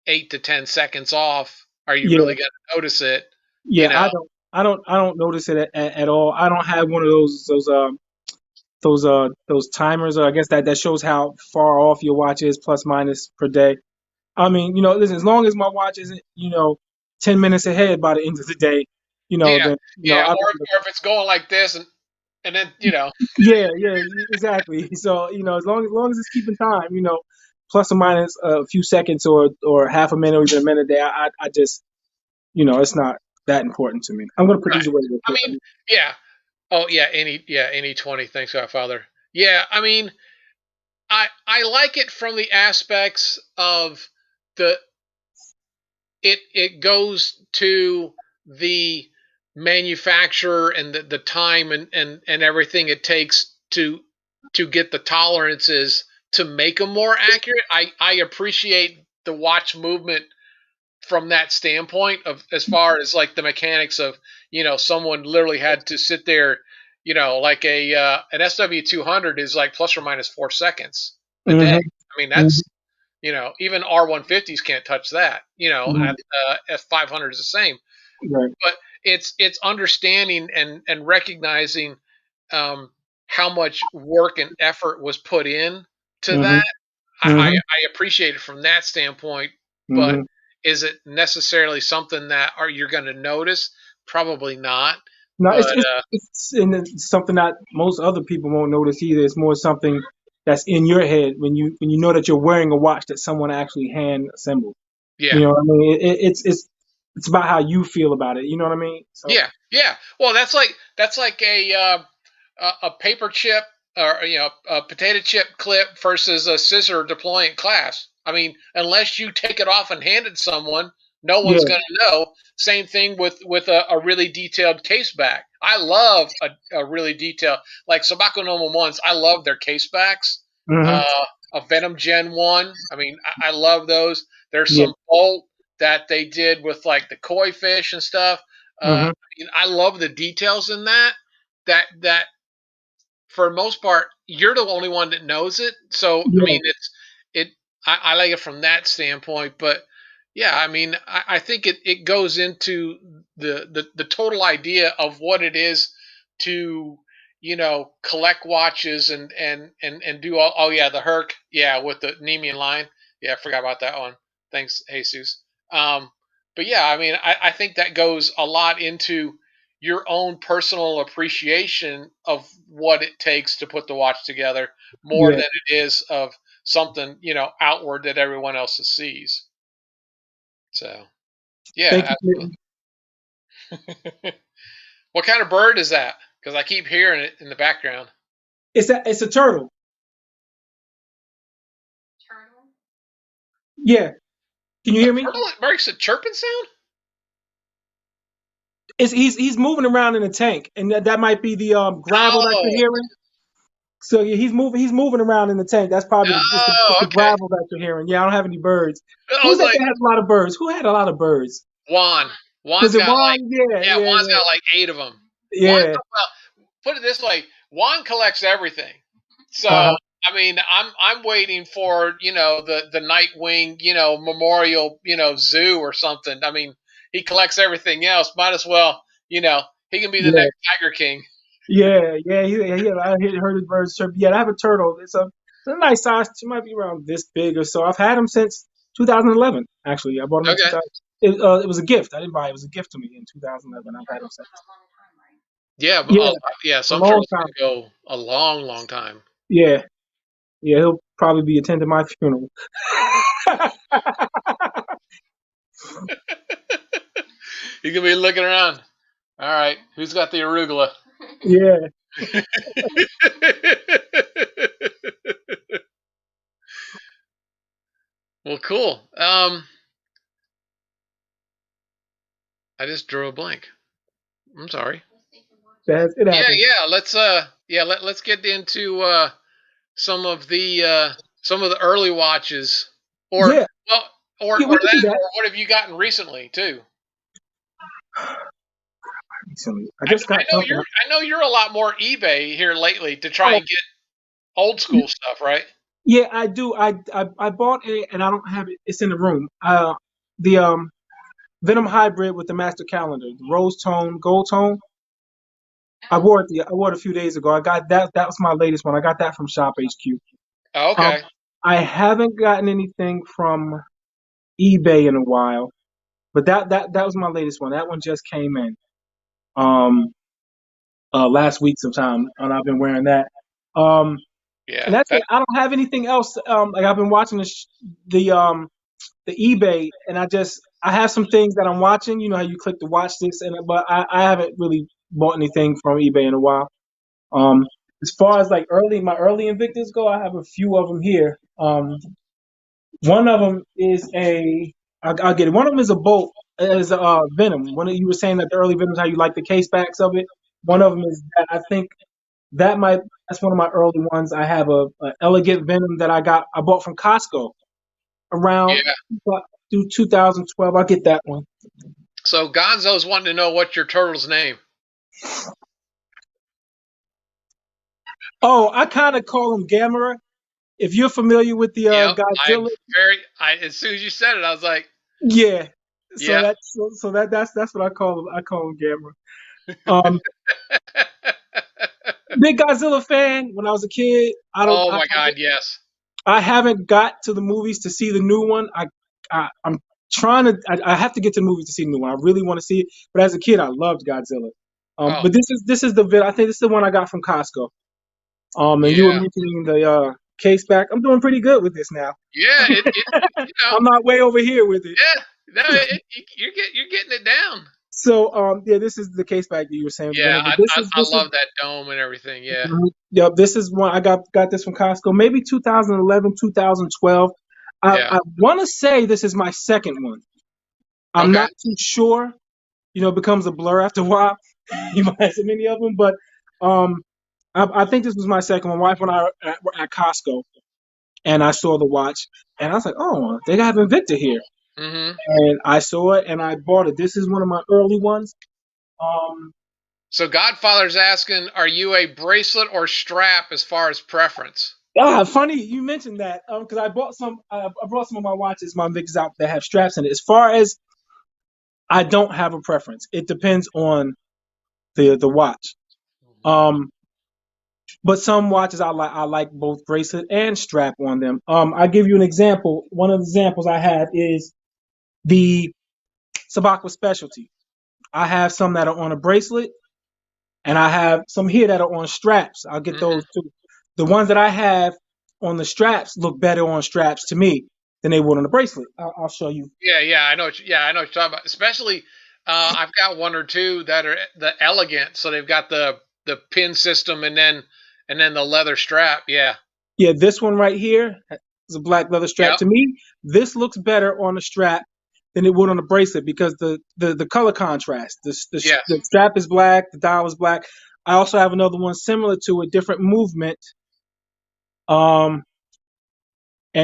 [SPEAKER 1] 8 to 10 seconds off? Are you
[SPEAKER 2] yeah,
[SPEAKER 1] really going to notice it? You
[SPEAKER 2] yeah.
[SPEAKER 1] know,
[SPEAKER 2] I don't notice it at all. I don't have one of those timers. Or I guess that shows how far off your watch is, plus minus per day. I mean, listen, as long as my watch isn't, 10 minutes ahead by the end of the day,
[SPEAKER 1] yeah,
[SPEAKER 2] then
[SPEAKER 1] yeah.
[SPEAKER 2] I'll be
[SPEAKER 1] Or if it's going like this, and then
[SPEAKER 2] Yeah, yeah, exactly. So, as long as it's keeping time, plus or minus a few seconds or half a minute or even a minute there, I just, it's not that important to me. I'm gonna put
[SPEAKER 1] right.
[SPEAKER 2] these away real
[SPEAKER 1] I
[SPEAKER 2] quick.
[SPEAKER 1] mean, yeah. Oh yeah, any 20. Thanks, Godfather. Yeah, I mean, I like it from the aspects of the it goes to the manufacturer and the time and everything it takes to get the tolerances to make them more accurate. I appreciate the watch movement from that standpoint of as far as like the mechanics of someone literally had to sit there, like an SW200 is like plus or minus 4 seconds a day.
[SPEAKER 2] Hmm.
[SPEAKER 1] I mean,
[SPEAKER 2] Hmm.
[SPEAKER 1] that's even R150s can't touch that.
[SPEAKER 2] Hmm.
[SPEAKER 1] At F500 is the same,
[SPEAKER 2] Right.
[SPEAKER 1] but it's understanding and recognizing um, how much work and effort was put in to
[SPEAKER 2] Hmm.
[SPEAKER 1] that.
[SPEAKER 2] Hmm.
[SPEAKER 1] I appreciate it from that standpoint, but
[SPEAKER 2] Hmm.
[SPEAKER 1] is it necessarily something that you're going to notice? Probably not.
[SPEAKER 2] No,
[SPEAKER 1] But
[SPEAKER 2] and it's something that most other people won't notice either. It's more something that's in your head when you know that you're wearing a watch that someone actually hand assembled. You
[SPEAKER 1] yeah,
[SPEAKER 2] know what I mean? It's about how you feel about it. You know what I mean? So
[SPEAKER 1] yeah. Well, that's like a paper chip or a potato chip clip versus a scissor deploying class. I mean, unless you take it off and hand it to someone, no one's
[SPEAKER 2] yeah.
[SPEAKER 1] going to know. Same thing with a really detailed case back. I love a really detailed like Sabako Normal ones. I love their case backs.
[SPEAKER 2] Hmm.
[SPEAKER 1] Uh, a Venom Gen 1. I mean, I love those. There's
[SPEAKER 2] Yeah.
[SPEAKER 1] some bolt that they did with like the koi fish and stuff.
[SPEAKER 2] Hmm.
[SPEAKER 1] I mean, I love the details in that. That for the most part, you're the only one that knows it. So I
[SPEAKER 2] Yeah.
[SPEAKER 1] mean, it. I like it from that standpoint, but yeah, I mean, I think it goes into the total idea of what it is to collect watches and do all. Oh yeah, the Herc, yeah, with the Nemean line. Yeah, I forgot about that one. Thanks, Jesus. Um, but yeah, I mean, I think that goes a lot into your own personal appreciation of what it takes to put the watch together more
[SPEAKER 2] Yeah.
[SPEAKER 1] than it is of something outward that everyone else sees. So
[SPEAKER 2] Thank
[SPEAKER 1] yeah,
[SPEAKER 2] you.
[SPEAKER 1] absolutely. What kind of bird is that? Because I keep hearing it in the background.
[SPEAKER 2] It's a turtle. Yeah. Can you
[SPEAKER 1] A
[SPEAKER 2] hear me?
[SPEAKER 1] turtle that makes a chirping sound?
[SPEAKER 2] He's moving around in a tank, and that might be the gravel that you're
[SPEAKER 1] Oh,
[SPEAKER 2] hearing. So yeah, he's moving around in the tank. That's probably it's
[SPEAKER 1] oh,
[SPEAKER 2] the
[SPEAKER 1] okay.
[SPEAKER 2] gravel that you're hearing. Yeah, I don't have any birds.
[SPEAKER 1] I
[SPEAKER 2] Who's
[SPEAKER 1] was
[SPEAKER 2] that
[SPEAKER 1] like,
[SPEAKER 2] that has a lot of birds? Who had a lot of birds?
[SPEAKER 1] Juan.
[SPEAKER 2] Was
[SPEAKER 1] Juan's
[SPEAKER 2] it
[SPEAKER 1] got like,
[SPEAKER 2] Juan? Yeah,
[SPEAKER 1] yeah,
[SPEAKER 2] yeah,
[SPEAKER 1] Juan's got like 8 of them. Juan,
[SPEAKER 2] yeah,
[SPEAKER 1] well, put it this way, Juan collects everything. So
[SPEAKER 2] yeah.
[SPEAKER 1] I mean, I'm waiting for the Nightwing Memorial Zoo or something. I mean, he collects everything else. Might as well he can be the
[SPEAKER 2] Yeah,
[SPEAKER 1] next Tiger King.
[SPEAKER 2] yeah. I heard his birds chirp. Yeah, I have a turtle. It's a nice size. She might be around this big or so. I've had him since 2011. Actually, I bought him in
[SPEAKER 1] Okay.
[SPEAKER 2] 2000. It was a gift. I didn't buy it. It was a gift to me in 2011. I've had them since.
[SPEAKER 1] Yeah, but
[SPEAKER 2] Yeah,
[SPEAKER 1] yeah,
[SPEAKER 2] a
[SPEAKER 1] some
[SPEAKER 2] long
[SPEAKER 1] turtles
[SPEAKER 2] time.
[SPEAKER 1] can go a long, long time.
[SPEAKER 2] Yeah, yeah. He'll probably be attending my funeral.
[SPEAKER 1] You can be looking around. All right, who's got the arugula?
[SPEAKER 2] Yeah.
[SPEAKER 1] Well, cool. I just drew a blank. I'm sorry.
[SPEAKER 2] It
[SPEAKER 1] Yeah,
[SPEAKER 2] happens.
[SPEAKER 1] yeah. Let's get into some of the early watches, or
[SPEAKER 2] Yeah,
[SPEAKER 1] well,
[SPEAKER 2] yeah.
[SPEAKER 1] or
[SPEAKER 2] We can do
[SPEAKER 1] that,
[SPEAKER 2] that.
[SPEAKER 1] or what have you gotten recently too?
[SPEAKER 2] Recently, I just got something.
[SPEAKER 1] I know you're a lot more eBay here lately to try
[SPEAKER 2] Oh,
[SPEAKER 1] and get old school stuff, right?
[SPEAKER 2] yeah, I do. I bought it, and I don't have it. It's in the room. The Venom hybrid with the master calendar, the rose tone, gold tone. I wore it a few days ago. I got that. That was my latest one. I got that from Shop HQ.
[SPEAKER 1] Oh,
[SPEAKER 2] Um,
[SPEAKER 1] okay.
[SPEAKER 2] I haven't gotten anything from eBay in a while, but that was my latest one. That one just came in last week sometime, and I've been wearing that. Um, and
[SPEAKER 1] Yeah.
[SPEAKER 2] that's
[SPEAKER 1] That
[SPEAKER 2] it. I don't have anything else. Like I've been watching the eBay, and I have some things that I'm watching. You know how you click to watch this, but I haven't really bought anything from eBay in a while. Um, as far as like my early Invictus go, I have a few of them here. One of them is I'll get it. One of them is a bolt, is Venom. One of you were saying that the early Venoms, how you like the case backs of it. One of them is that. I think that might that's one of my early ones. I have a elegant Venom that I bought from Costco around
[SPEAKER 1] yeah.
[SPEAKER 2] through 2012. I'll get that one.
[SPEAKER 1] So Gonzo's wanting to know what's your turtle's name.
[SPEAKER 2] Oh, I kind of call him Gamera. If you're familiar with the
[SPEAKER 1] Yep.
[SPEAKER 2] Godzilla,
[SPEAKER 1] I as soon as you said it, I was like,
[SPEAKER 2] yeah.
[SPEAKER 1] yeah.
[SPEAKER 2] That's what I call him. I call him Gamera. Um, Big Godzilla fan. When I was a kid,
[SPEAKER 1] Oh my God, yes.
[SPEAKER 2] I haven't got to the movies to see the new one. I'm trying to. I have to get to the movies to see the new one. I really want to see it. But as a kid, I loved Godzilla.
[SPEAKER 1] Oh,
[SPEAKER 2] But this is I think this is the one I got from Costco. And you were
[SPEAKER 1] yeah.
[SPEAKER 2] mentioning the case back. I'm doing pretty good with this now.
[SPEAKER 1] Yeah,
[SPEAKER 2] I'm not way over here with it.
[SPEAKER 1] yeah. No, you're getting it down.
[SPEAKER 2] So yeah, this is the case back that you were saying with
[SPEAKER 1] Yeah,
[SPEAKER 2] Venom. But this
[SPEAKER 1] I
[SPEAKER 2] is
[SPEAKER 1] love that dome and everything. Yeah.
[SPEAKER 2] yeah, this is one I got this from Costco. Maybe 2011, 2012.
[SPEAKER 1] Yeah.
[SPEAKER 2] I want to say this is my second one. I'm
[SPEAKER 1] Okay.
[SPEAKER 2] not too sure. You know, it becomes a blur after a while. You might have so many of them, but um, I think this was my second one. Wife and I were at Costco, and I saw the watch, and I was like, "Oh, they got Invicta here,"
[SPEAKER 1] Mhm.
[SPEAKER 2] and I saw it, and I bought it. This is one of my early ones. Um,
[SPEAKER 1] So Godfather's asking, are you a bracelet or strap as far as preference?
[SPEAKER 2] funny you mentioned that because I bought some. I brought some of my watches, my Invictas out that have straps in it. As far as I don't have a preference. It depends on the watch. Um, but some watches I like both bracelet and strap on them. I give you an example. One of the examples I have is the Sabakwa Specialty. I have some that are on a bracelet, and I have some here that are on straps. I'll get
[SPEAKER 1] Mhm.
[SPEAKER 2] those too. The ones that I have on the straps look better on straps to me than they would on the bracelet. I'll show you.
[SPEAKER 1] Yeah, yeah, I know. I know what you're talking about. Especially, I've got one or two that are the elegant, so they've got the pin system and then the leather strap. Yeah.
[SPEAKER 2] Yeah, this one right here is a black leather strap.
[SPEAKER 1] Yep.
[SPEAKER 2] To me, this looks better on the strap than it would on the bracelet because the color contrast. The
[SPEAKER 1] Yes.
[SPEAKER 2] strap is black, the dial is black. I also have another one similar to a different movement. Um,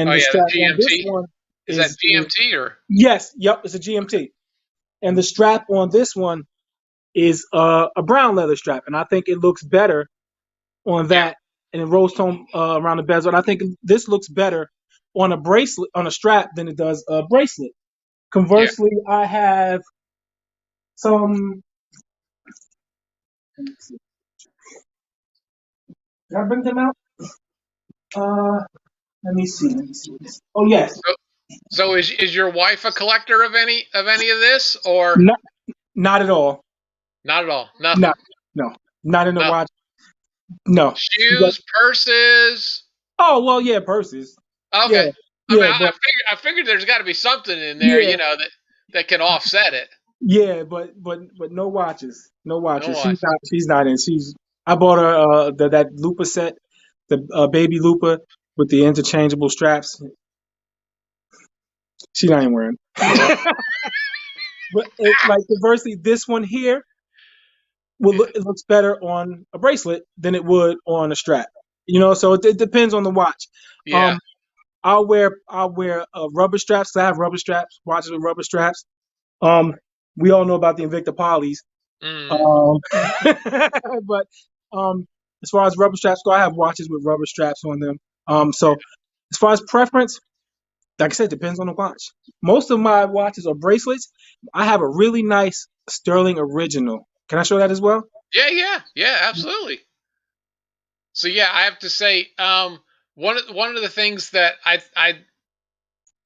[SPEAKER 1] Oh
[SPEAKER 2] and the
[SPEAKER 1] yeah, the
[SPEAKER 2] strap on this
[SPEAKER 1] GMT.
[SPEAKER 2] one
[SPEAKER 1] Is that
[SPEAKER 2] is
[SPEAKER 1] GMT or?
[SPEAKER 2] yes, yep, it's a GMT. And the strap on this one is a brown leather strap, and I think it looks better on
[SPEAKER 1] Yeah.
[SPEAKER 2] that and in rose tone around the bezel. And I think this looks better on a bracelet on a strap than it does a bracelet.
[SPEAKER 1] Yeah.
[SPEAKER 2] Conversely, I have some. Did I bring them out? Uh, let me see. Let me see. Oh yes.
[SPEAKER 1] So is your wife a collector of any of this, or
[SPEAKER 2] Not not at all.
[SPEAKER 1] not at all?
[SPEAKER 2] No,
[SPEAKER 1] Nothing.
[SPEAKER 2] no, not in the
[SPEAKER 1] Nothing.
[SPEAKER 2] watch. No.
[SPEAKER 1] Shoes, purses.
[SPEAKER 2] Oh well, yeah, purses. Yeah,
[SPEAKER 1] Okay. I mean,
[SPEAKER 2] yeah, but
[SPEAKER 1] I figured there's got to be something in there,
[SPEAKER 2] yeah,
[SPEAKER 1] that can offset it.
[SPEAKER 2] yeah, but no watches, no
[SPEAKER 1] No
[SPEAKER 2] watches.
[SPEAKER 1] wife.
[SPEAKER 2] She's not in. I bought her that Lupa set, the baby Lupa with the interchangeable straps. She not even wearing. But like conversely, this one here it looks better on a bracelet than it would on a strap. So it depends on the watch.
[SPEAKER 1] Yeah.
[SPEAKER 2] Um, I'll wear rubber straps. I have rubber straps, watches with rubber straps. Um, we all know about the Invicta polys.
[SPEAKER 1] Mm.
[SPEAKER 2] Um, but as far as rubber straps go, I have watches with rubber straps on them. So as far as preference, like I said, depends on the watch. Most of my watches are bracelets. I have a really nice sterling original. Can I show that as well?
[SPEAKER 1] Yeah, yeah, yeah, absolutely. So yeah, I have to say, one of the things that I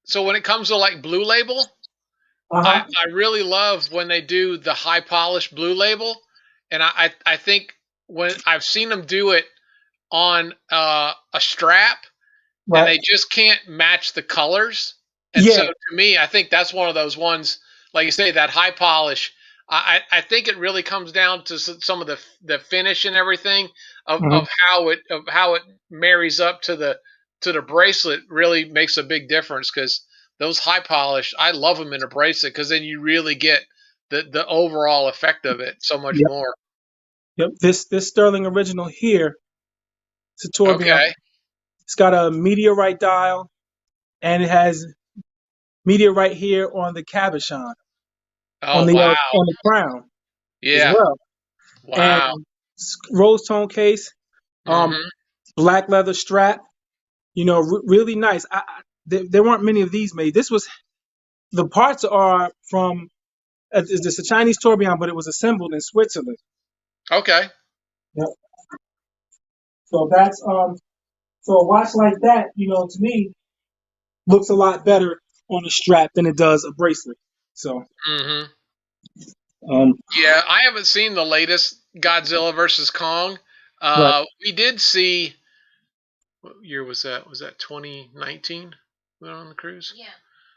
[SPEAKER 1] so when it comes to like Blue Label,
[SPEAKER 2] Uh huh.
[SPEAKER 1] I really love when they do the high polished Blue Label, and I think when I've seen them do it on a strap, and
[SPEAKER 2] Right.
[SPEAKER 1] they just can't match the colors. And so
[SPEAKER 2] Yeah.
[SPEAKER 1] to me, I think that's one of those ones, like you say, that high polish. I think it really comes down to some of the finish and everything
[SPEAKER 2] Hmm.
[SPEAKER 1] of how it marries up to the bracelet really makes a big difference because those high polish, I love them in a bracelet because then you really get the overall effect of it so much
[SPEAKER 2] Yep.
[SPEAKER 1] more.
[SPEAKER 2] Yep. This sterling original here, it's a tourbillon.
[SPEAKER 1] Okay.
[SPEAKER 2] It's got a meteorite dial, and it has meteorite here on the cabochon,
[SPEAKER 1] Oh wow.
[SPEAKER 2] on the crown as
[SPEAKER 1] Yeah.
[SPEAKER 2] well, and
[SPEAKER 1] Wow.
[SPEAKER 2] rose tone case, um,
[SPEAKER 1] Hmm.
[SPEAKER 2] black leather strap. Really nice. There weren't many of these made. This was the parts are from it's a Chinese tourbillon, but it was assembled in Switzerland.
[SPEAKER 1] Okay.
[SPEAKER 2] Yep. So that's so a watch like that, to me looks a lot better on a strap than it does a bracelet. So
[SPEAKER 1] Hmm.
[SPEAKER 2] um,
[SPEAKER 1] Yeah, I haven't seen the latest Godzilla versus Kong.
[SPEAKER 2] right.
[SPEAKER 1] We did see. What year was that? Was that 2019? We went on the cruise. Yeah.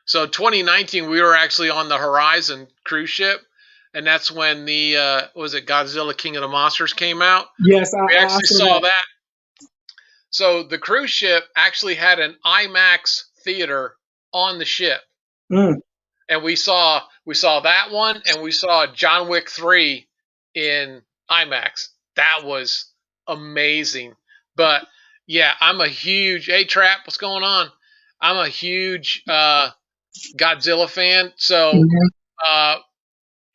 [SPEAKER 1] So 2019, we were actually on the Horizon cruise ship, and that's when the was it Godzilla King of the Monsters came out.
[SPEAKER 2] Yes,
[SPEAKER 1] We
[SPEAKER 2] I
[SPEAKER 1] actually
[SPEAKER 2] saw
[SPEAKER 1] saw
[SPEAKER 2] that.
[SPEAKER 1] that. So the cruise ship actually had an IMAX theater on the ship,
[SPEAKER 2] Mm,
[SPEAKER 1] and we saw that one, and we saw John Wick 3 in IMAX. That was amazing. But yeah, I'm a huge A Trap. What's going on? I'm a huge Godzilla fan. So
[SPEAKER 2] mhm.
[SPEAKER 1] uh,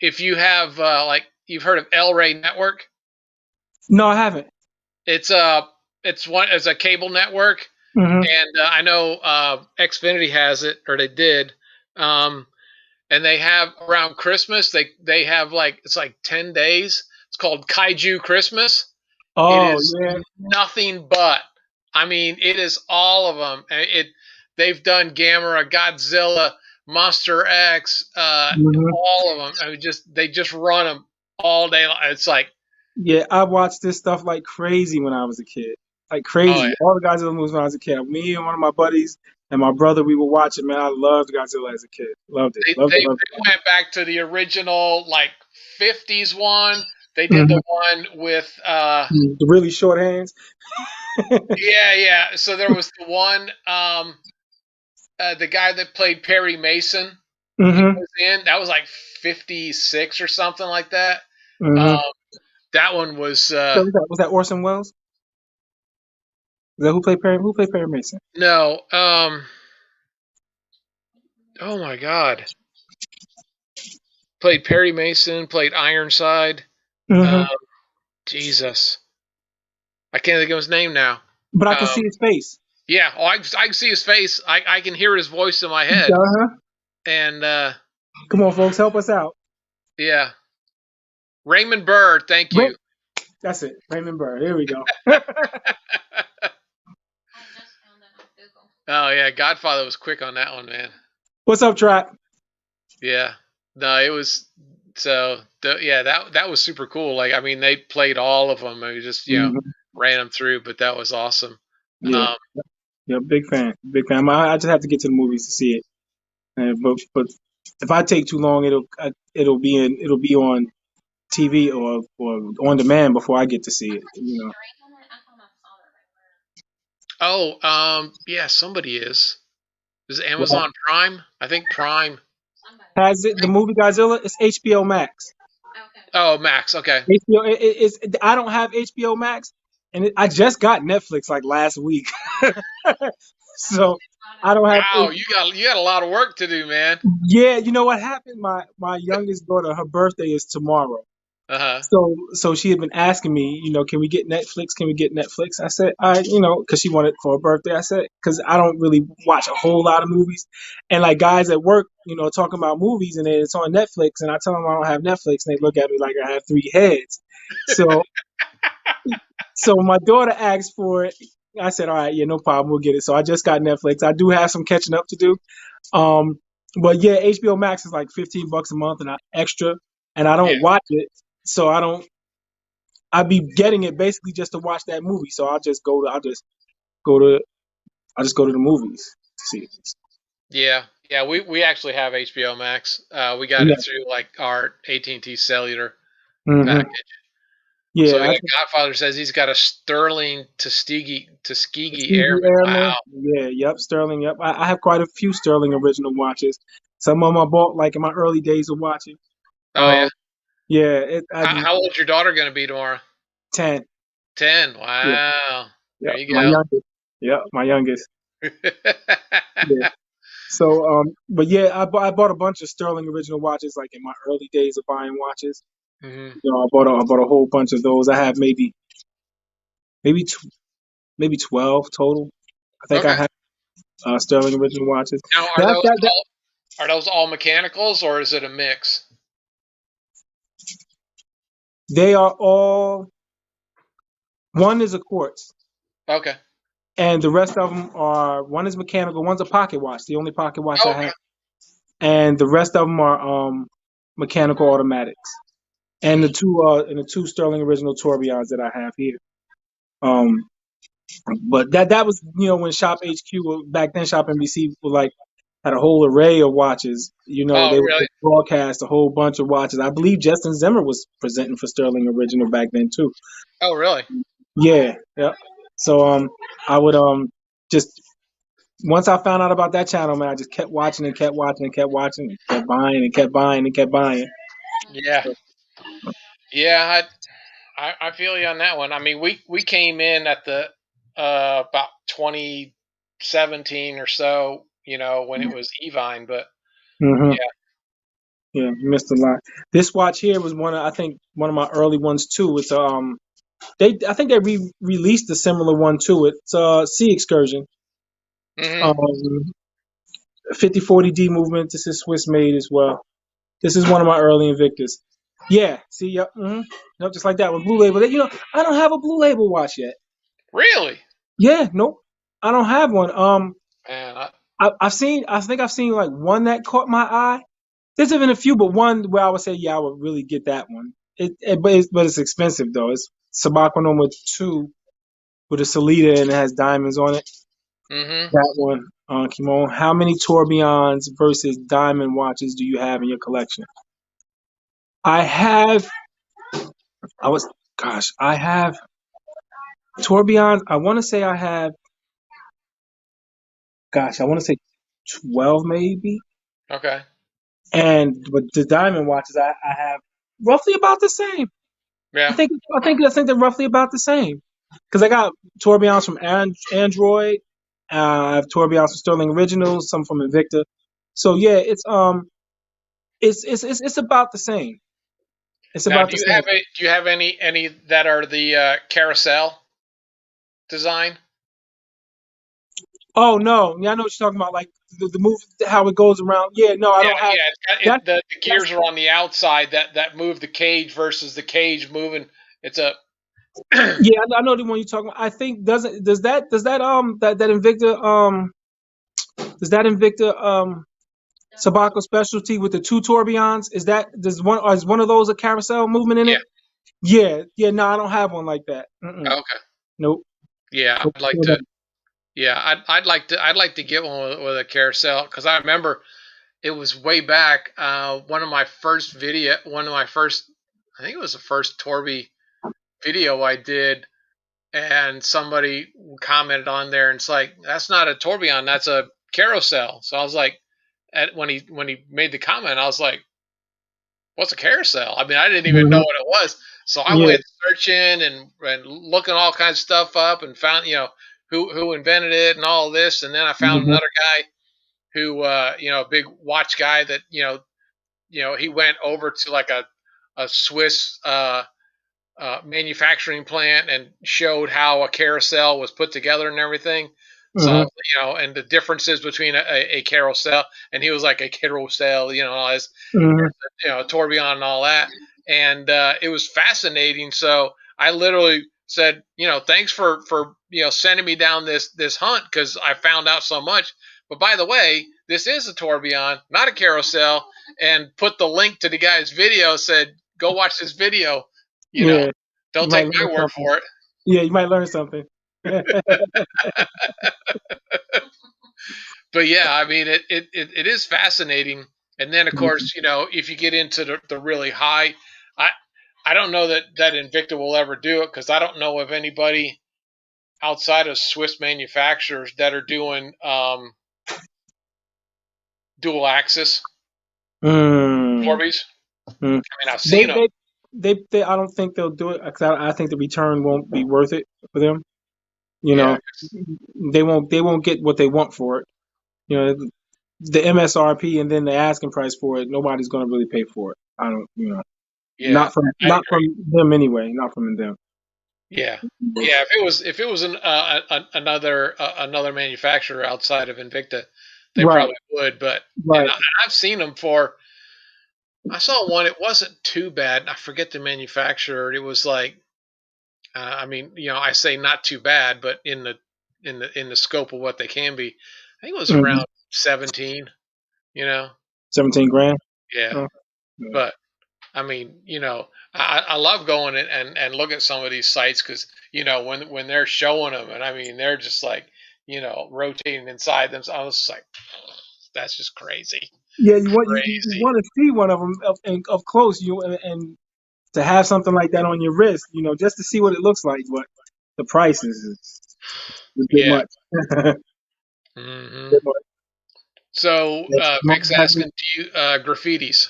[SPEAKER 1] if you have like you've heard of El Rey Network,
[SPEAKER 2] No, I haven't.
[SPEAKER 1] it's it's a cable network,
[SPEAKER 2] Hmm.
[SPEAKER 1] and I know Xfinity has it, or they did. Um, and they have around Christmas they have like it's like 10 days. It's called Kaiju Christmas. It
[SPEAKER 2] Oh
[SPEAKER 1] is
[SPEAKER 2] yeah.
[SPEAKER 1] nothing but, I mean, it is all of them. They've done Gamera, Godzilla, Monster X,
[SPEAKER 2] Hmm.
[SPEAKER 1] all of them. I mean, they just run them all day long. It's like,
[SPEAKER 2] Yeah, I watched this stuff like crazy when I was a kid. Like
[SPEAKER 1] oh
[SPEAKER 2] crazy. All the Godzilla movies when I was a kid. Me and one of my buddies and my brother, we would watch it. Man, I loved Godzilla as a kid. Loved it. Loved it. Loved
[SPEAKER 1] they went back to the original like 50s one. They
[SPEAKER 2] it.
[SPEAKER 1] did the one with
[SPEAKER 2] The really short hands.
[SPEAKER 1] yeah, yeah. So there was the one, the guy that played Perry Mason. He
[SPEAKER 2] Hmm.
[SPEAKER 1] was in. That was like 56 or something like that.
[SPEAKER 2] Hmm.
[SPEAKER 1] Um, that one was
[SPEAKER 2] So was that Orson Welles? Is that who played Perry Mason?
[SPEAKER 1] no. Oh my God. Played Perry Mason. Played Ironside.
[SPEAKER 2] Hmm.
[SPEAKER 1] Um, Jesus, I can't think of his name now.
[SPEAKER 2] But I can
[SPEAKER 1] Um,
[SPEAKER 2] see his face.
[SPEAKER 1] yeah. Oh, I can see his face. I can hear his voice in my head.
[SPEAKER 2] Uh-huh.
[SPEAKER 1] And
[SPEAKER 2] Come on, folks, help us out.
[SPEAKER 1] yeah, Raymond Burr. Thank
[SPEAKER 2] Ra-
[SPEAKER 1] you.
[SPEAKER 2] That's it. Raymond Burr. Here we go.
[SPEAKER 1] Oh yeah, Godfather was quick on that one, man.
[SPEAKER 2] What's up, Trap?
[SPEAKER 1] Yeah. No, it was yeah, that was super cool. Like I mean, they played all of them. I just
[SPEAKER 2] Hmm.
[SPEAKER 1] ran them through, but that was awesome.
[SPEAKER 2] Yeah,
[SPEAKER 1] Um,
[SPEAKER 2] yeah, big fan, big fan. I just have to get to the movies to see it. But if I take too long, it'll be on TV or on demand before I get to see it.
[SPEAKER 1] oh, yeah, somebody is. Is it
[SPEAKER 2] Well,
[SPEAKER 1] Amazon Prime? I think Prime.
[SPEAKER 2] has it the movie Godzilla? It's HBO Max.
[SPEAKER 1] Oh, Max. Okay.
[SPEAKER 2] HBO. I don't have HBO Max, and I just got Netflix like last week, so I don't have.
[SPEAKER 1] Wow, you got a lot of work to do, man.
[SPEAKER 2] Yeah, you know what happened? My youngest daughter, her birthday is tomorrow.
[SPEAKER 1] Uh huh.
[SPEAKER 2] So she had been asking me, can we get Netflix? Can we get Netflix? I said, because she wanted for her birthday. I said, because I don't really watch a whole lot of movies, and like guys at work, talking about movies, and then it's on Netflix, and I tell them I don't have Netflix, and they look at me like I have three heads. So so my daughter asked for it. I said, all right, yeah, no problem, we'll get it. So I just got Netflix. I do have some catching up to do. Um, but yeah, HBO Max is like $15 a month and extra, and I
[SPEAKER 1] Yeah.
[SPEAKER 2] don't watch it, so I don't. I'd be getting it basically just to watch that movie. So go to I just go to the movies to see it.
[SPEAKER 1] Yeah. Yeah. We actually have HBO Max. We got
[SPEAKER 2] Yeah.
[SPEAKER 1] it through like our AT&T cellular
[SPEAKER 2] Hmm.
[SPEAKER 1] package. So
[SPEAKER 2] Yeah.
[SPEAKER 1] yeah, Godfather says he's got a Sterling Tuskegee
[SPEAKER 2] Stevie
[SPEAKER 1] Airman.
[SPEAKER 2] Airman.
[SPEAKER 1] Wow.
[SPEAKER 2] Yeah. Yep. Sterling. Yep. I have quite a few Sterling original watches. Some of them I bought like in my early days of watching.
[SPEAKER 1] Oh yeah.
[SPEAKER 2] Yeah. I just
[SPEAKER 1] How old's your daughter gonna be tomorrow?
[SPEAKER 2] 10.
[SPEAKER 1] 10.
[SPEAKER 2] Yeah.
[SPEAKER 1] Wow. There
[SPEAKER 2] Yeah.
[SPEAKER 1] you
[SPEAKER 2] My
[SPEAKER 1] go.
[SPEAKER 2] youngest. Yeah. My youngest. Yeah. So, but yeah, I bought a bunch of Sterling original watches like in my early days of buying watches.
[SPEAKER 1] hmm
[SPEAKER 2] I bought a whole bunch of those. I have maybe maybe 12 total. I think I
[SPEAKER 1] Okay.
[SPEAKER 2] have Sterling original watches.
[SPEAKER 1] Now, are those all mechanicals or is it a mix?
[SPEAKER 2] They are all. One is a quartz,
[SPEAKER 1] Okay.
[SPEAKER 2] and the rest of them are. One is mechanical. One's a pocket watch. The only pocket watch I
[SPEAKER 1] Okay.
[SPEAKER 2] have, and the rest of them are mechanical automatics. And
[SPEAKER 1] Mm.
[SPEAKER 2] the two Sterling original tourbillons that I have here. Um, but that was when Shop HQ back then Shop NBC was like had a whole array of watches.
[SPEAKER 1] Oh,
[SPEAKER 2] They would
[SPEAKER 1] really?
[SPEAKER 2] broadcast a whole bunch of watches. I believe Justin Zimmer was presenting for Sterling Original back then too.
[SPEAKER 1] Oh, really?
[SPEAKER 2] Yeah, yeah. So I would just once I found out about that channel, man, I just kept watching and kept watching and kept watching and kept buying and kept buying and kept buying.
[SPEAKER 1] Yeah. Yeah. I feel you on that one. I mean, we came in at the about 2017 or so, when it was Evine, but
[SPEAKER 2] Hmm.
[SPEAKER 1] yeah.
[SPEAKER 2] Yeah, you missed a lot. This watch here was I think one of my early ones too. It's I think they released a similar one to it. It's Sea Excursion.
[SPEAKER 1] hmm
[SPEAKER 2] Um, 5040D movement. This is Swiss made as well. This is one of my early Invictas. Yeah, see, yep, yep, just like that one. Blue label. I don't have a blue label watch yet.
[SPEAKER 1] Really?
[SPEAKER 2] Yeah, nope, I don't have one.
[SPEAKER 1] Man,
[SPEAKER 2] I think I've seen like one that caught my eye. There's been a few, but one where I would say, yeah, I would really get that one. But it's expensive though. It's Sabako number 2 with a Salida and it has diamonds on it.
[SPEAKER 1] hmm
[SPEAKER 2] That one, Kemon. How many tourbillons versus diamond watches do you have in your collection? I have. I was. Gosh, I have tourbillons. I want to say I have. Gosh, I want to say 12 maybe.
[SPEAKER 1] Okay.
[SPEAKER 2] And with the diamond watches, I have roughly about the same. I
[SPEAKER 1] Yeah.
[SPEAKER 2] think I think they're roughly about the same. Because I got tourbillons from Android. I have tourbillons from Sterling Originals, some from Invicta. So yeah, it's about the same. It's
[SPEAKER 1] Now,
[SPEAKER 2] about the same.
[SPEAKER 1] do you have any that are the carousel design?
[SPEAKER 2] Oh no, yeah, I know what you're talking about. Like the move, how it goes around. Yeah, no, I
[SPEAKER 1] Yeah,
[SPEAKER 2] don't have
[SPEAKER 1] yeah.
[SPEAKER 2] that.
[SPEAKER 1] The
[SPEAKER 2] That's
[SPEAKER 1] gears are on the outside that move the cage versus the cage moving. It's a
[SPEAKER 2] yeah, I know the one you're talking about. I think does that Invicta Does that Invicta Sabaco specialty with the two tourbillons? Is one of those a carousel movement in
[SPEAKER 1] Yeah.
[SPEAKER 2] it? Yeah, yeah. No, I don't have one like that. Mm-mm.
[SPEAKER 1] Okay.
[SPEAKER 2] Nope.
[SPEAKER 1] Yeah,
[SPEAKER 2] Nope.
[SPEAKER 1] I'd like to. Yeah, I'd like to get one with a carousel because I remember it was way back. One of my first, I think it was the first Torby video I did, and somebody commented on there, and it's like that's not a tourbillon, that's a carousel. So I was like, when he made the comment, I was like, what's a carousel? I mean, I didn't even know
[SPEAKER 2] Mhm.
[SPEAKER 1] what it was. So I
[SPEAKER 2] Yeah.
[SPEAKER 1] went searching and looking all kinds of stuff up and found, who invented it and all of this. And then I found
[SPEAKER 2] Mhm.
[SPEAKER 1] another guy who, a big watch guy that, he went over to like a Swiss, manufacturing plant and showed how a carousel was put together and everything. So,
[SPEAKER 2] Mhm.
[SPEAKER 1] and the differences between a carousel, and he was like a carousel, all this,
[SPEAKER 2] Mhm.
[SPEAKER 1] tourbillon and all that. And it was fascinating. So I literally said, thanks for sending me down this hunt because I found out so much. But by the way, this is a tourbillon, not a carousel, and put the link to the guy's video. Said, go watch this video. You know,
[SPEAKER 2] Yeah. You
[SPEAKER 1] don't
[SPEAKER 2] might
[SPEAKER 1] take
[SPEAKER 2] learn
[SPEAKER 1] my word
[SPEAKER 2] something.
[SPEAKER 1] for it.
[SPEAKER 2] Yeah, you might learn something.
[SPEAKER 1] But yeah, I mean, it is fascinating. And then, of
[SPEAKER 2] Mhm.
[SPEAKER 1] course, if you get into the really high, I I don't know that Invicta will ever do it because I don't know of anybody outside of Swiss manufacturers that are doing dual axis
[SPEAKER 2] Mm.
[SPEAKER 1] Corbies.
[SPEAKER 2] Mm.
[SPEAKER 1] I mean, I've
[SPEAKER 2] They,
[SPEAKER 1] seen them.
[SPEAKER 2] they, they. I don't think they'll do it because I think the return won't be worth it for them. You
[SPEAKER 1] Yeah,
[SPEAKER 2] know, they won't. They won't get what they want for it. You know, the MSRP and then the asking price for it. Nobody's going to really pay for it. I don't. You know,
[SPEAKER 1] yeah, I
[SPEAKER 2] not
[SPEAKER 1] agree.
[SPEAKER 2] from them anyway. Not from them.
[SPEAKER 1] Yeah, yeah. If it was another manufacturer outside of Invicta, they
[SPEAKER 2] Right.
[SPEAKER 1] probably would. But
[SPEAKER 2] Right.
[SPEAKER 1] I've seen them for. I saw one. It wasn't too bad. I forget the manufacturer. It was like, I mean, I say not too bad, but in the scope of what they can be, I think it was
[SPEAKER 2] Mhm.
[SPEAKER 1] around 17. You know,
[SPEAKER 2] 17 grand.
[SPEAKER 1] yeah.
[SPEAKER 2] Oh, yeah.
[SPEAKER 1] But I mean, I love going and look at some of these sites because when they're showing them, and I mean they're just like rotating inside them. So I was just like, that's just crazy,
[SPEAKER 2] Yeah, you
[SPEAKER 1] crazy.
[SPEAKER 2] want to see one of them up close, and to have something like that on your wrist, just to see what it looks like. But the price is a bit
[SPEAKER 1] Yeah.
[SPEAKER 2] much.
[SPEAKER 1] hmm
[SPEAKER 2] Bit much.
[SPEAKER 1] So
[SPEAKER 2] Yes.
[SPEAKER 1] Vic's asking, do you graffitis?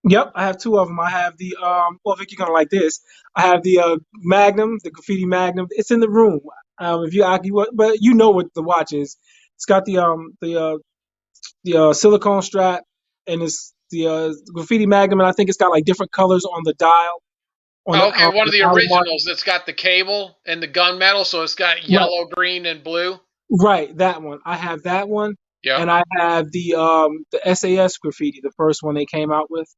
[SPEAKER 2] Yep, I have two of them. I have the well, Vic, you're gonna like this. I have the Magnum, the graffiti Magnum. It's in the room. If you argue, but you know what the watch is. It's got the silicone strap, and it's the graffiti Magnum, and I think it's got like different colors on the dial
[SPEAKER 1] Oh, okay, one
[SPEAKER 2] the
[SPEAKER 1] of the
[SPEAKER 2] hour mark.
[SPEAKER 1] originals that's got the cable and the gunmetal, so it's got
[SPEAKER 2] Right,
[SPEAKER 1] yellow, green, and blue.
[SPEAKER 2] right, that one. I have that one,
[SPEAKER 1] Yep.
[SPEAKER 2] and I have the SAS graffiti, the first one they came out with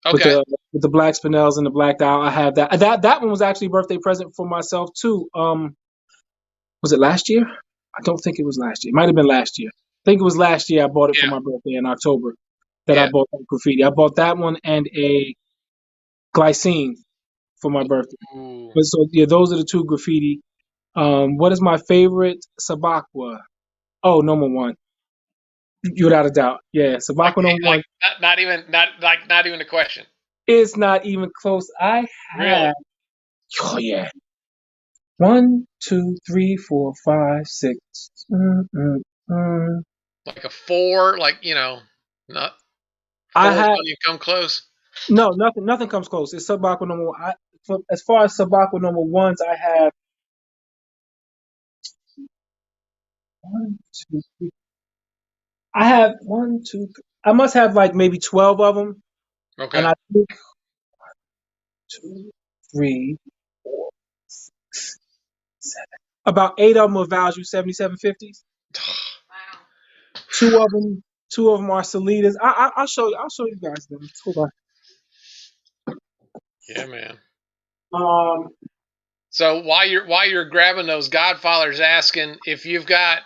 [SPEAKER 1] Okay.
[SPEAKER 2] the black spinels and the black dial. I have that. That one was actually a birthday present for myself too. Was it last year? I don't think it was last year. It might have been last year. I think it was last year. I bought it for
[SPEAKER 1] Yeah.
[SPEAKER 2] my birthday in October. That I
[SPEAKER 1] Yeah.
[SPEAKER 2] bought that graffiti. I bought that one and a glycine for my birthday.
[SPEAKER 1] Ooh.
[SPEAKER 2] But so yeah, those are the two graffiti. What is my favorite Sabakwa? Oh, number one, without a doubt. Yeah,
[SPEAKER 1] Like,
[SPEAKER 2] Sabakwa number one.
[SPEAKER 1] not even a question.
[SPEAKER 2] It's not even close. I
[SPEAKER 1] Really?
[SPEAKER 2] have. Oh yeah. One, two, three, four, five, six. Mm, mm, mm.
[SPEAKER 1] Like a four, like not
[SPEAKER 2] I
[SPEAKER 1] four
[SPEAKER 2] have
[SPEAKER 1] doesn't even come close.
[SPEAKER 2] no nothing. Nothing comes close. It's Sabakwa number one. As far as Sabakwa number ones, I have one, two, three. I have one, two, three. I must have like maybe 12 of them, and
[SPEAKER 1] Okay.
[SPEAKER 2] I think two, three, four, seven. About eight of them are value 7750s. Two of them, two of them are Solitas. I'll show you. I'll show you guys them. Hold
[SPEAKER 1] Yeah, man.
[SPEAKER 2] on.
[SPEAKER 1] So while you're grabbing those Godfathers, asking if you've got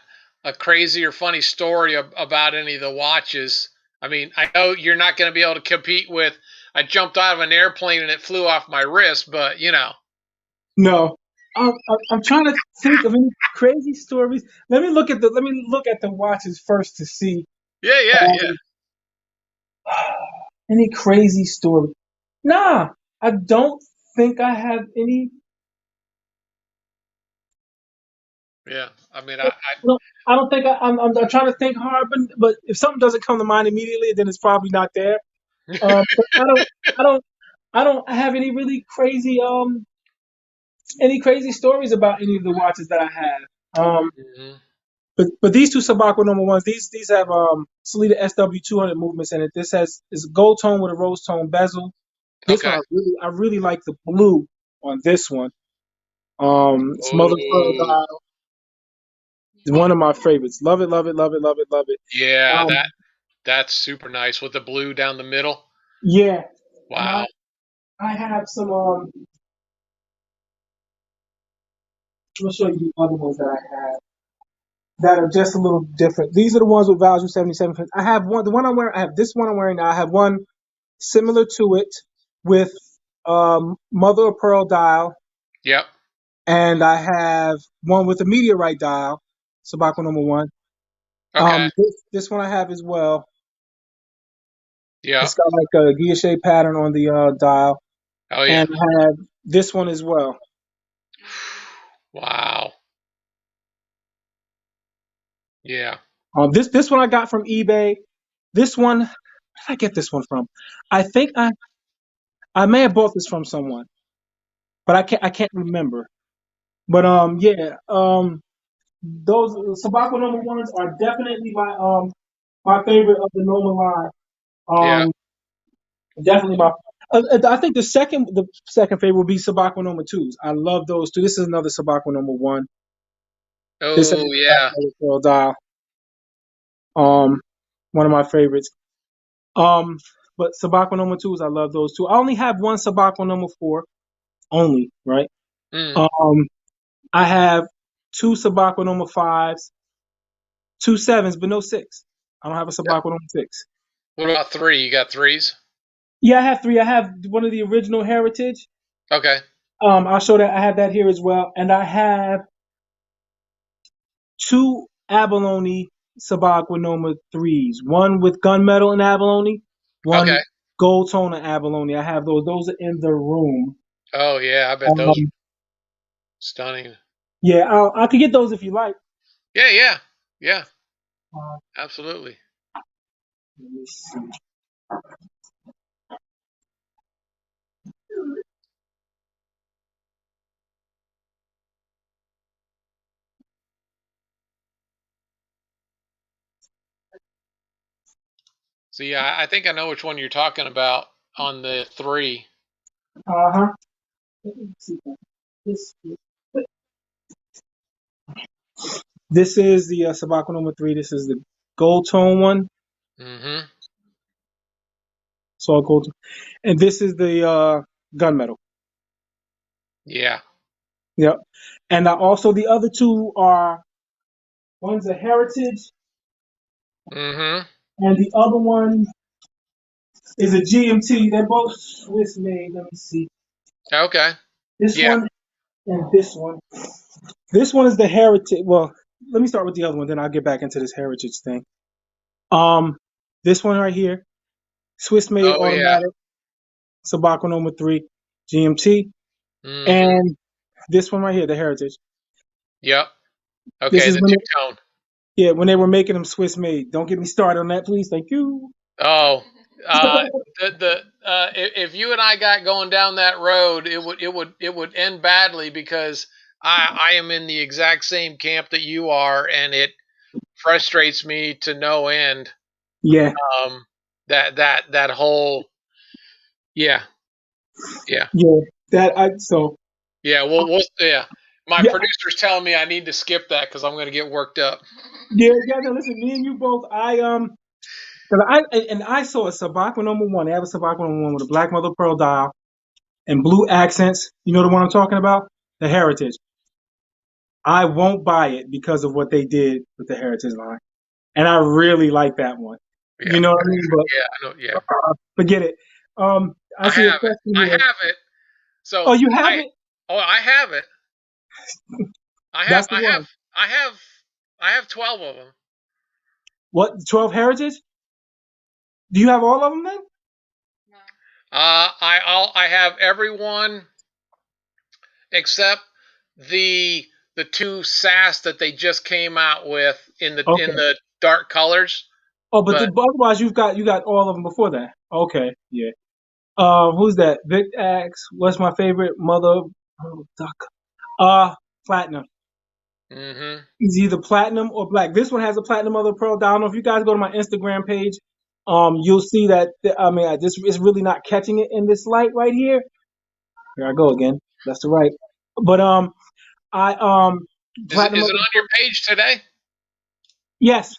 [SPEAKER 1] a crazy or funny story about any of the watches. I mean, I know you're not going to be able to compete with. I jumped out of an airplane and it flew off my wrist, but you know.
[SPEAKER 2] No, I'm trying to think of any crazy stories. Let me look at the watches first to see
[SPEAKER 1] Yeah, yeah, yeah,
[SPEAKER 2] um, any crazy story. Nah, I don't think I have any.
[SPEAKER 1] yeah. I mean,
[SPEAKER 2] No, I don't think I'm trying to think hard, but if something doesn't come to mind immediately, then it's probably not there. But I don't, I don't have any really crazy any crazy stories about any of the watches that I have.
[SPEAKER 1] Mhm.
[SPEAKER 2] But these two Sabacco number ones, these have Salida SW200 movements in it. This has is a gold tone with a rose tone bezel. This one
[SPEAKER 1] Okay.
[SPEAKER 2] I really like the blue on this one. It's mother of pearl
[SPEAKER 1] Oh,
[SPEAKER 2] dial. It's one of my favorites. Love it, love it, love it, love it, love it.
[SPEAKER 1] yeah.
[SPEAKER 2] Um,
[SPEAKER 1] That's super nice with the blue down the middle.
[SPEAKER 2] yeah, and
[SPEAKER 1] Wow.
[SPEAKER 2] I have some I'm gonna show you the other ones that I have that are just a little different. These are the ones with value 77. I have one. The one I'm wearing. I have this one I'm wearing now. I have one similar to it with mother of pearl dial,
[SPEAKER 1] Yep.
[SPEAKER 2] and I have one with a meteorite dial. Sabacco number one.
[SPEAKER 1] Okay.
[SPEAKER 2] This one I have as well.
[SPEAKER 1] Yep.
[SPEAKER 2] It's got like a guilloche pattern on the dial,
[SPEAKER 1] Oh yeah.
[SPEAKER 2] and I have this one as well.
[SPEAKER 1] Wow. Yeah.
[SPEAKER 2] This one I got from eBay. This one, where did I get this one from? I think I may have bought this from someone, but I can't remember. But yeah, those Sabacco number ones are definitely my favorite of the Noma line.
[SPEAKER 1] Yeah.
[SPEAKER 2] Um, definitely my. I think the second favorite would be Sabacco number twos. I love those two. This is another Sabacco number one. This has
[SPEAKER 1] Oh
[SPEAKER 2] that
[SPEAKER 1] yeah.
[SPEAKER 2] pearl dial. Um, one of my favorites. Um, but Sabacco number twos, I love those two. I only have one Sabacco number four, only, right?
[SPEAKER 1] Mm.
[SPEAKER 2] Um, I have two Sabacco number fives, two sevens, but no six. I don't have a Sabacco number six.
[SPEAKER 1] What about three? You got threes?
[SPEAKER 2] Yeah, I have three. I have one of the original Heritage.
[SPEAKER 1] Okay.
[SPEAKER 2] I'll show that I have that here as well, and I have two abalone Sabacco number threes. One with gunmetal and abalone,
[SPEAKER 1] Okay.
[SPEAKER 2] one gold tone and abalone. I have those. Those are in the room.
[SPEAKER 1] Oh yeah. I bet those are
[SPEAKER 2] Um,
[SPEAKER 1] stunning.
[SPEAKER 2] yeah, I could get those if you like.
[SPEAKER 1] Yeah. Yeah. Yeah.
[SPEAKER 2] Uh,
[SPEAKER 1] Absolutely.
[SPEAKER 2] let me see.
[SPEAKER 1] So yeah, I think I know which one you're talking about on the three.
[SPEAKER 2] Uh-huh. Let me see. This, this is the Sabacco number three. This is the gold tone one.
[SPEAKER 1] Mm-hmm.
[SPEAKER 2] It's all gold. And this is the gunmetal.
[SPEAKER 1] Yeah.
[SPEAKER 2] Yep. And also the other two are one's a heritage
[SPEAKER 1] Mm-hmm.
[SPEAKER 2] and the other one is a GMT. They're both Swiss made. Let me see.
[SPEAKER 1] Okay.
[SPEAKER 2] This
[SPEAKER 1] Yeah.
[SPEAKER 2] one and this one. This one is the heritage. Well, let me start with the other one, then I'll get back into this heritage thing. Um, this one right here, Swiss made
[SPEAKER 1] Oh yeah.
[SPEAKER 2] automatic, Sabacco number three, GMT,
[SPEAKER 1] Mm-hmm.
[SPEAKER 2] and this one right here, the heritage.
[SPEAKER 1] Yep.
[SPEAKER 2] This
[SPEAKER 1] Okay.
[SPEAKER 2] is
[SPEAKER 1] The
[SPEAKER 2] when
[SPEAKER 1] two
[SPEAKER 2] they,
[SPEAKER 1] tone.
[SPEAKER 2] yeah, when they were making them Swiss made. Don't get me started on that, please. Thank you.
[SPEAKER 1] Oh. Uh, if you and I got going down that road, it would end badly because I am in the exact same camp that you are, and it frustrates me to no end.
[SPEAKER 2] Yeah,
[SPEAKER 1] That whole yeah, yeah,
[SPEAKER 2] yeah. That I so
[SPEAKER 1] yeah. We'll yeah. My
[SPEAKER 2] yeah,
[SPEAKER 1] producer's telling me I need to skip that because I'm going to get worked up.
[SPEAKER 2] yeah. No, listen, me and you both. Cause I saw a Sabacco number one. They have a Sabacco number one with a black mother of pearl dial and blue accents. You know the one I'm talking about? The heritage. I won't buy it because of what they did with the Heritage line, and I really like that one.
[SPEAKER 1] Yeah,
[SPEAKER 2] You know what I mean? But
[SPEAKER 1] yeah, I know. Yeah,
[SPEAKER 2] forget it. I
[SPEAKER 1] I
[SPEAKER 2] see a
[SPEAKER 1] have it.
[SPEAKER 2] question
[SPEAKER 1] I
[SPEAKER 2] here.
[SPEAKER 1] have it.
[SPEAKER 2] Oh,
[SPEAKER 1] So
[SPEAKER 2] you have
[SPEAKER 1] I
[SPEAKER 2] it?
[SPEAKER 1] oh I have it. I have
[SPEAKER 2] That's the
[SPEAKER 1] I have
[SPEAKER 2] one.
[SPEAKER 1] I have I have 12 of them.
[SPEAKER 2] What 12 Heritage? Do you have all of them then?
[SPEAKER 1] I have everyone except the the two SAS that they just came out with in
[SPEAKER 2] Okay.
[SPEAKER 1] the dark colors.
[SPEAKER 2] Oh, but
[SPEAKER 1] But
[SPEAKER 2] otherwise you got all of them before that. Okay, yeah. Who's that? Vic asks, "What's my favorite mother duck?" Platinum.
[SPEAKER 1] hmm
[SPEAKER 2] It's either platinum or black. This one has a platinum mother of pearl. I don't know if you guys go to my Instagram page. You'll see that. I mean, this is really not catching it in this light right here. Here I go again. That's the right. But I platinum
[SPEAKER 1] is it
[SPEAKER 2] mother of
[SPEAKER 1] on your
[SPEAKER 2] pearl.
[SPEAKER 1] page today?
[SPEAKER 2] Yes,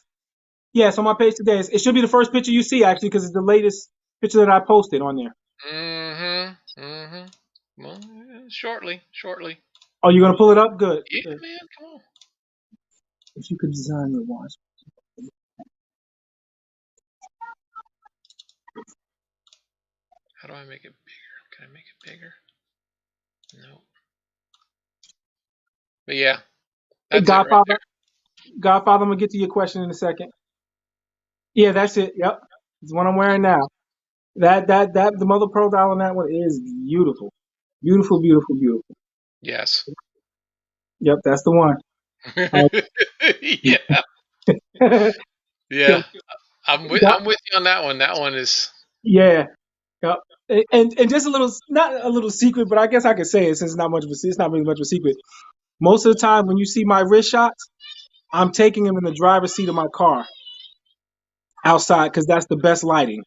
[SPEAKER 2] yes, on my page today. It should be the first picture you see actually because it's the latest picture that I posted on there.
[SPEAKER 1] Well, shortly.
[SPEAKER 2] Oh, you're gonna pull it up? Good.
[SPEAKER 1] Yeah,
[SPEAKER 2] Good.
[SPEAKER 1] man, come on.
[SPEAKER 2] If you could design your watch.
[SPEAKER 1] How do I make it bigger? Can I make it bigger? No. But yeah,
[SPEAKER 2] Hey,
[SPEAKER 1] that's it right
[SPEAKER 2] Godfather,
[SPEAKER 1] there.
[SPEAKER 2] Godfather, I'm gonna get to your question in a second. Yeah, that's it. Yep, it's what I'm wearing now. That the mother pearl dial on that one is beautiful, beautiful, beautiful, beautiful.
[SPEAKER 1] Yes.
[SPEAKER 2] Yep, that's the one. Uh,
[SPEAKER 1] Yeah.
[SPEAKER 2] yeah,
[SPEAKER 1] Yeah. I'm with you on that one. That one is
[SPEAKER 2] yeah, yep. And just a little, not a little secret, but I guess I could say it since it's not much of a, it's not really much of a secret. Most of the time, when you see my wrist shots, I'm taking them in the driver's seat of my car outside because that's the best lighting.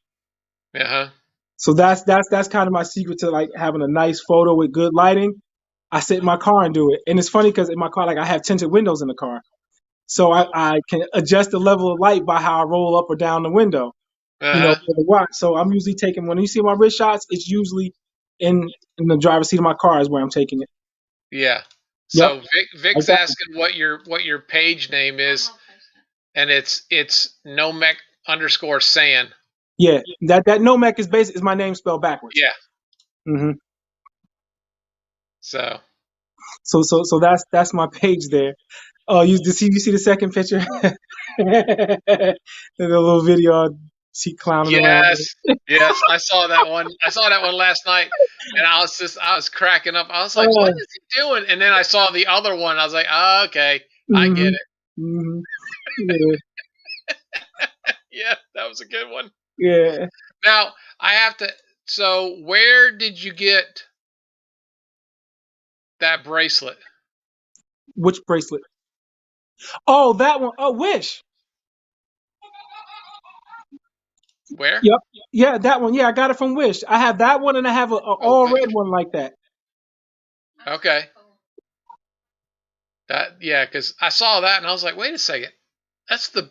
[SPEAKER 1] uh-huh.
[SPEAKER 2] So that's kind of my secret to like having a nice photo with good lighting. I sit in my car and do it, and it's funny because in my car, like I have tinted windows in the car, so I can adjust the level of light by how I roll up or down the window.
[SPEAKER 1] Uh-huh.
[SPEAKER 2] For the watch. So I'm usually taking when you see my wrist shots, it's usually in the driver's seat of my car is where I'm taking it.
[SPEAKER 1] Yeah.
[SPEAKER 2] Yep,
[SPEAKER 1] So
[SPEAKER 2] like
[SPEAKER 1] Vic's
[SPEAKER 2] that.
[SPEAKER 1] asking what your page name is, and it's Nomec underscore San.
[SPEAKER 2] Yeah, that Nomec is my name spelled backwards.
[SPEAKER 1] Yeah.
[SPEAKER 2] hmm
[SPEAKER 1] So
[SPEAKER 2] So that's my page there. Oh, you see the second picture, the little video, she clowning around.
[SPEAKER 1] yes, yes, I saw that one. I saw that one last night, and I was cracking up. I was like, "What
[SPEAKER 2] Oh,
[SPEAKER 1] is he doing?" And then I saw the other one. I was like, oh, "Okay, I get
[SPEAKER 2] hmm
[SPEAKER 1] it."
[SPEAKER 2] hmm yeah,
[SPEAKER 1] Yeah, that was a good one.
[SPEAKER 2] yeah.
[SPEAKER 1] Now I have to. So where did you get that bracelet?
[SPEAKER 2] Which bracelet? Oh, that one. Oh, Wish.
[SPEAKER 1] Where?
[SPEAKER 2] Yep. Yeah, that one. Yeah, I got it from Wish. I have that one, and I have a
[SPEAKER 1] Oh,
[SPEAKER 2] all
[SPEAKER 1] good.
[SPEAKER 2] red one like that.
[SPEAKER 1] Okay. That yeah, because I saw that and I was like, wait a second, that's the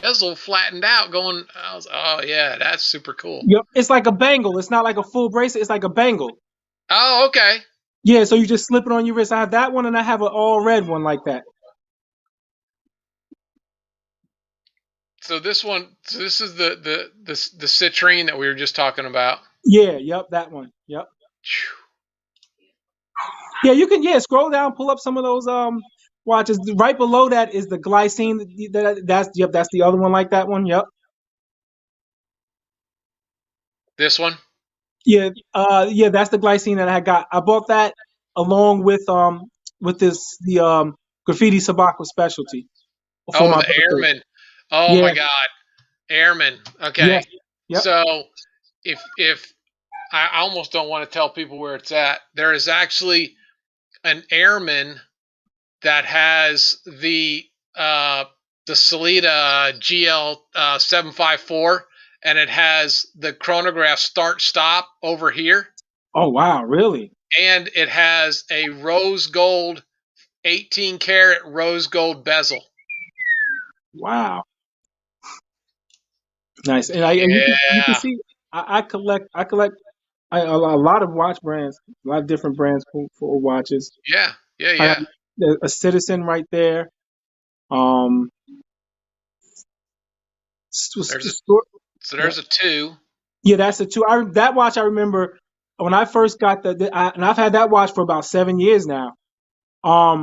[SPEAKER 1] bezel flattened out. Going, I was, oh yeah, that's super cool.
[SPEAKER 2] Yep. It's like a bangle. It's not like a full bracelet. It's like a bangle.
[SPEAKER 1] Oh, okay.
[SPEAKER 2] Yeah. So you just slip it on your wrist. I have that one, and I have an all red one like that.
[SPEAKER 1] So this one, so this is the citrine that we were just talking about.
[SPEAKER 2] Yeah. Yep. That one. Yep. Yeah. You can. Yeah. Scroll down. Pull up some of those watches. Right below that is the glycine. That's yep. That's the other one like that one. Yep.
[SPEAKER 1] This one.
[SPEAKER 2] Yeah. Yeah. That's the glycine that I got. I bought that along with this the graffiti Sabaka specialty for
[SPEAKER 1] Oh,
[SPEAKER 2] my
[SPEAKER 1] the
[SPEAKER 2] birthday.
[SPEAKER 1] airman. Oh
[SPEAKER 2] Yeah.
[SPEAKER 1] my God, airman.
[SPEAKER 2] Yes.
[SPEAKER 1] Okay.
[SPEAKER 2] Yep.
[SPEAKER 1] So if I almost don't want to tell people where it's at, there is actually an airman that has the Salida GL 754, and it has the chronograph start stop over here,
[SPEAKER 2] Oh wow. Really?
[SPEAKER 1] and it has a rose gold 18 karat rose gold bezel.
[SPEAKER 2] Wow. Nice. And you can
[SPEAKER 1] Yeah,
[SPEAKER 2] see I collect a lot of watch brands, a lot of different brands for watches.
[SPEAKER 1] yeah, yeah,
[SPEAKER 2] I got
[SPEAKER 1] yeah.
[SPEAKER 2] a Citizen right there. Um,
[SPEAKER 1] There's a 2.
[SPEAKER 2] yeah, that's a two. That watch I remember when I first got and I've had that watch for about 7 years now. I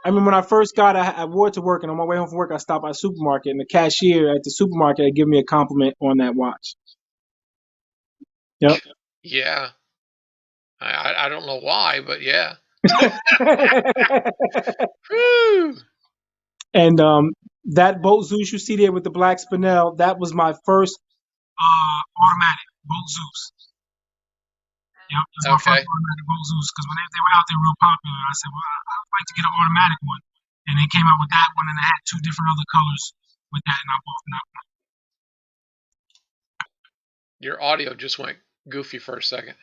[SPEAKER 2] remember when I first got it, I wore it to work, and on my way home from work, I stopped by the supermarket, and the cashier at the supermarket had given me a compliment on that watch. Yep.
[SPEAKER 1] Yeah. I don't know why, but yeah.
[SPEAKER 2] And that Boat Zeus you see there with the black spinel, that was my first automatic Boat Zeus. Yep, it was my first automatic Boat Zeus because when they were out there real popular, I said, well, I'd like to get an automatic one. And they came out with that one, and they had 2 different other colors with that, and I bought that one.
[SPEAKER 1] Your audio just went goofy for a second.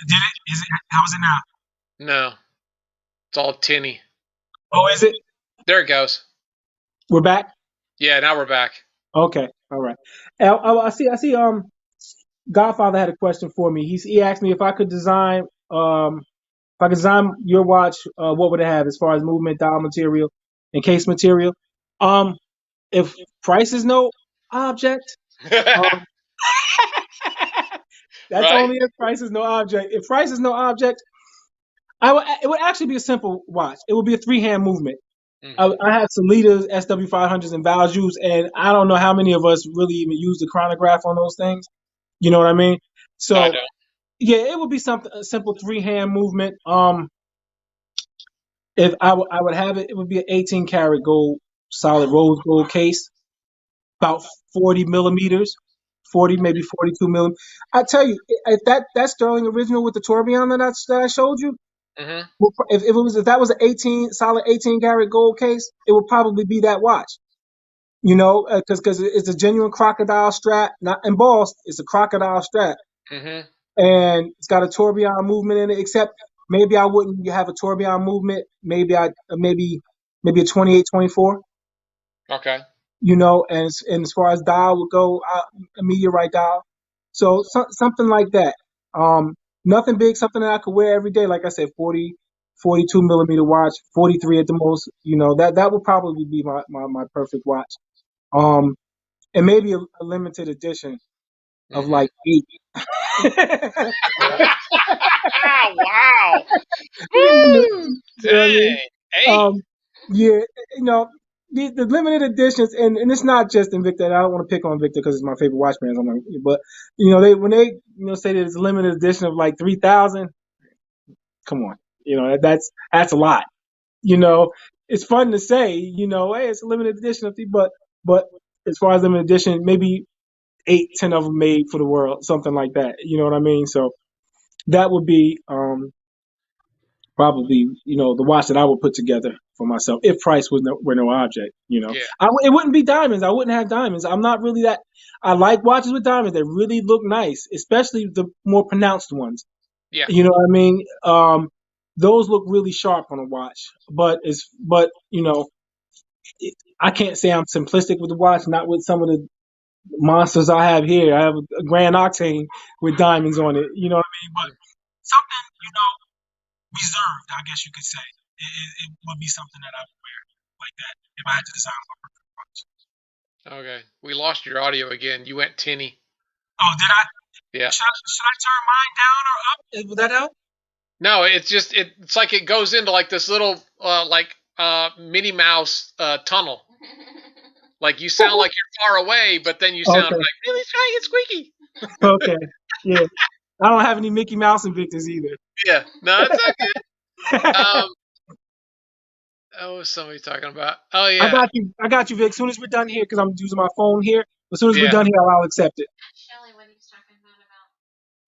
[SPEAKER 2] Did it? Is it? How is it now?
[SPEAKER 1] No. It's all tinny.
[SPEAKER 2] Oh, is it?
[SPEAKER 1] There it goes.
[SPEAKER 2] We're back?
[SPEAKER 1] Yeah, now we're back.
[SPEAKER 2] Okay. All right. I see Godfather had a question for me. He asked me if I could design your watch, what would it have as far as movement, dial material, and case material? If price is no object, that's
[SPEAKER 1] right?
[SPEAKER 2] only if price is no object. If price is no object, it would actually be a simple watch. It would be a 3-hand movement. I have some leaders, SW500s, and values, and I don't know how many of us really even use the chronograph on those things. You know what I mean? So, yeah, it would be a simple 3-hand movement. If I would have it, it would be an 18 karat gold, solid rose gold case, about 40 millimeters, 40 maybe 42 millimeters. I tell you, if that Sterling original with the tourbillon that I showed you, if that was an solid 18 karat gold case, it would probably be that watch. You know, because it's a genuine crocodile strap, not embossed. It's a crocodile strap, and it's got a tourbillon movement in it. Except maybe I wouldn't have a tourbillon movement. Maybe a 28-24.
[SPEAKER 1] Okay.
[SPEAKER 2] You know, and as far as dial would go, a meteorite dial. So something like that. Nothing big, something that I could wear every day. Like I said, 42 millimeter watch, 43 at the most. You know, that would probably be my perfect watch. And maybe a limited edition of like 8.
[SPEAKER 1] Wow!
[SPEAKER 2] Woo!
[SPEAKER 1] Dang! 8.
[SPEAKER 2] Yeah, you know, the limited editions, and it's not just Invicta. I don't want to pick on Invicta because it's my favorite watch brand. But you know, when they say that it's a limited edition of like 3,000, come on, you know that's a lot. You know, it's fun to say, you know, hey, it's a limited edition of but as far as limited edition, maybe 8, 10 of them made for the world, something like that. You know what I mean? So that would be probably, you know, the watch that I would put together for myself if price were no object. You know, it wouldn't be diamonds. I wouldn't have diamonds. I'm not really that. I like watches with diamonds that really look nice, especially the more pronounced ones.
[SPEAKER 1] Yeah.
[SPEAKER 2] You know what I mean? Those look really sharp on a watch, but you know, I can't say I'm simplistic with the watch. Not with some of the monsters I have here. I have a Grand Octane with diamonds on it. You know what I mean? But something, you know, reserved, I guess you could say. It would be something that I would wear like that if I had to design my perfect watch.
[SPEAKER 1] Okay. We lost your audio again. You went tinny.
[SPEAKER 2] Oh, did I?
[SPEAKER 1] Yeah.
[SPEAKER 2] Should I turn mine down or up? Would that help?
[SPEAKER 1] No, it's like it goes into like this little Minnie Mouse tunnel. Like you sound like you're far away, but then you sound like really shy and squeaky.
[SPEAKER 2] Okay. Yeah. I don't have any Mickey Mouse Invictas either.
[SPEAKER 1] Yeah. No, it's not good. What was somebody talking about? Oh yeah.
[SPEAKER 2] I got you, Vic. As soon as we're done here, because I'm using my phone here. As soon as we're done here, I'll accept it.
[SPEAKER 3] Shelly, what he's talking about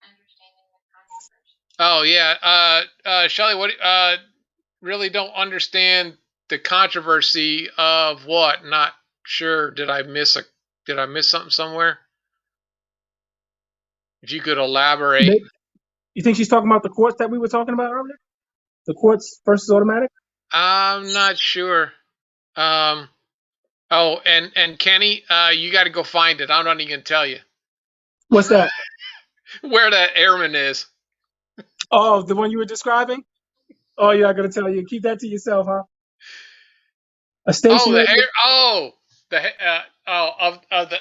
[SPEAKER 3] understanding the controversy.
[SPEAKER 1] Oh yeah. Shelly, what? Really don't understand the controversy of what? Not sure. Did I miss something somewhere? If you could elaborate.
[SPEAKER 2] You think she's talking about the quartz that we were talking about earlier? The quartz versus automatic?
[SPEAKER 1] I'm not sure. Oh, and Kenny, you got to go find it. I'm not even gonna tell you.
[SPEAKER 2] What's that?
[SPEAKER 1] Where that airman is.
[SPEAKER 2] Oh, the one you were describing? Oh, yeah, I gotta tell you. Keep that to yourself, huh? A
[SPEAKER 1] Oh,
[SPEAKER 2] stationary.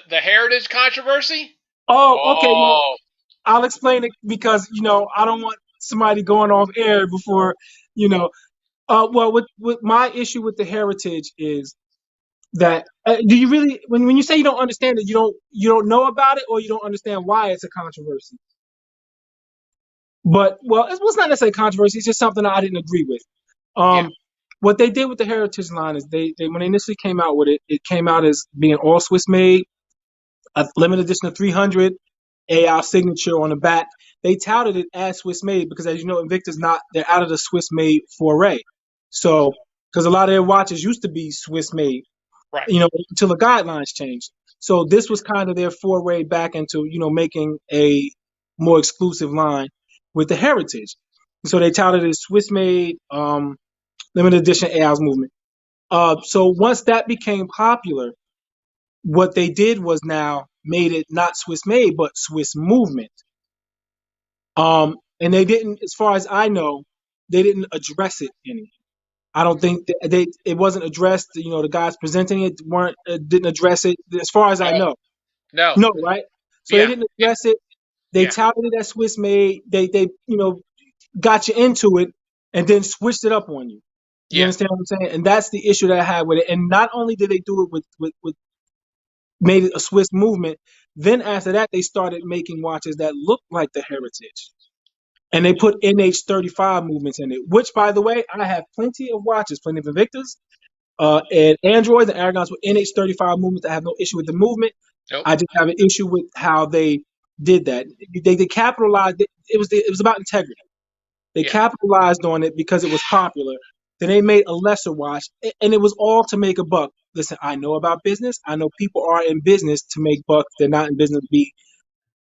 [SPEAKER 1] the heritage controversy.
[SPEAKER 2] Oh, okay. Well,
[SPEAKER 1] Oh,
[SPEAKER 2] I'll explain it because I don't want somebody going off air before you know. Well, with my issue with the heritage is that do you really when you say you don't understand it, you don't know about it or you don't understand why it's a controversy. But well, it was not necessarily controversy. It's just something I didn't agree with.
[SPEAKER 1] yeah,
[SPEAKER 2] What they did with the heritage line is they when they initially came out with it, it came out as being all Swiss made, a limited edition of 300, AI signature on the back. They touted it as Swiss made because, as you know, Invicta's not, they're out of the Swiss made foray. So, because a lot of their watches used to be Swiss made,
[SPEAKER 1] right.
[SPEAKER 2] until the guidelines changed. So, this was kind of their foray back into, making a more exclusive line with the heritage. So, they touted it as Swiss made, limited edition AI's movement. So, once that became popular, what they did was now made it not Swiss made, but Swiss movement. And they didn't, as far as I know, they didn't address it any. I don't think it wasn't addressed. The guys presenting it weren't didn't address it as far as I
[SPEAKER 1] No,
[SPEAKER 2] know.
[SPEAKER 1] no,
[SPEAKER 2] No, right? So they
[SPEAKER 1] yeah,
[SPEAKER 2] didn't address it. They
[SPEAKER 1] yeah,
[SPEAKER 2] touted it as Swiss made. They got you into it and then switched it up on you. You
[SPEAKER 1] yeah.
[SPEAKER 2] understand what I'm saying? And that's the issue that I had with it. And not only did they do it with made it a Swiss movement, then after that they started making watches that looked like the heritage. And they put NH35 movements in it, which, by the way, I have plenty of watches, plenty of Invictas, and Androids and Aragons with NH35 movements. I have no issue with the movement.
[SPEAKER 1] Nope.
[SPEAKER 2] I just have an issue with how they did that. They capitalized. It was about integrity. They
[SPEAKER 1] Yeah.
[SPEAKER 2] capitalized on it because it was popular. Then they made a lesser watch, and it was all to make a buck. Listen, I know about business. I know people are in business to make bucks. They're not in business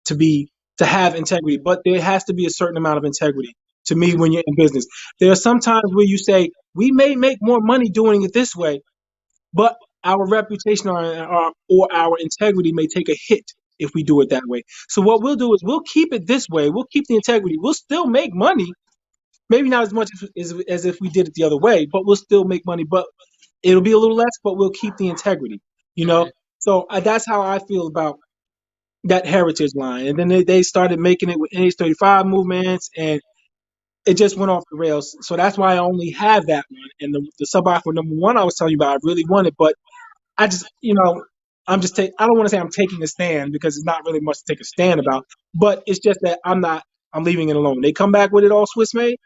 [SPEAKER 2] to be to have integrity, but there has to be a certain amount of integrity to me when you're in business. There are some times where you say we may make more money doing it this way, but our reputation or our integrity may take a hit if we do it that way. So what we'll do is we'll keep it this way. We'll keep the integrity. We'll still make money, maybe not as much as if we did it the other way, but we'll still make money. But it'll be a little less, but we'll keep the integrity. You know.
[SPEAKER 1] Hmm.
[SPEAKER 2] So that's how I feel about that heritage line. And then they started making it with NH35 movements, and it just went off the rails. So that's why I only have that one. And the sub aqua number one I was telling you about, I really wanted, but I just, I don't want to say I'm taking a stand because it's not really much to take a stand about, but it's just that I'm leaving it alone. They come back with it all Swiss made,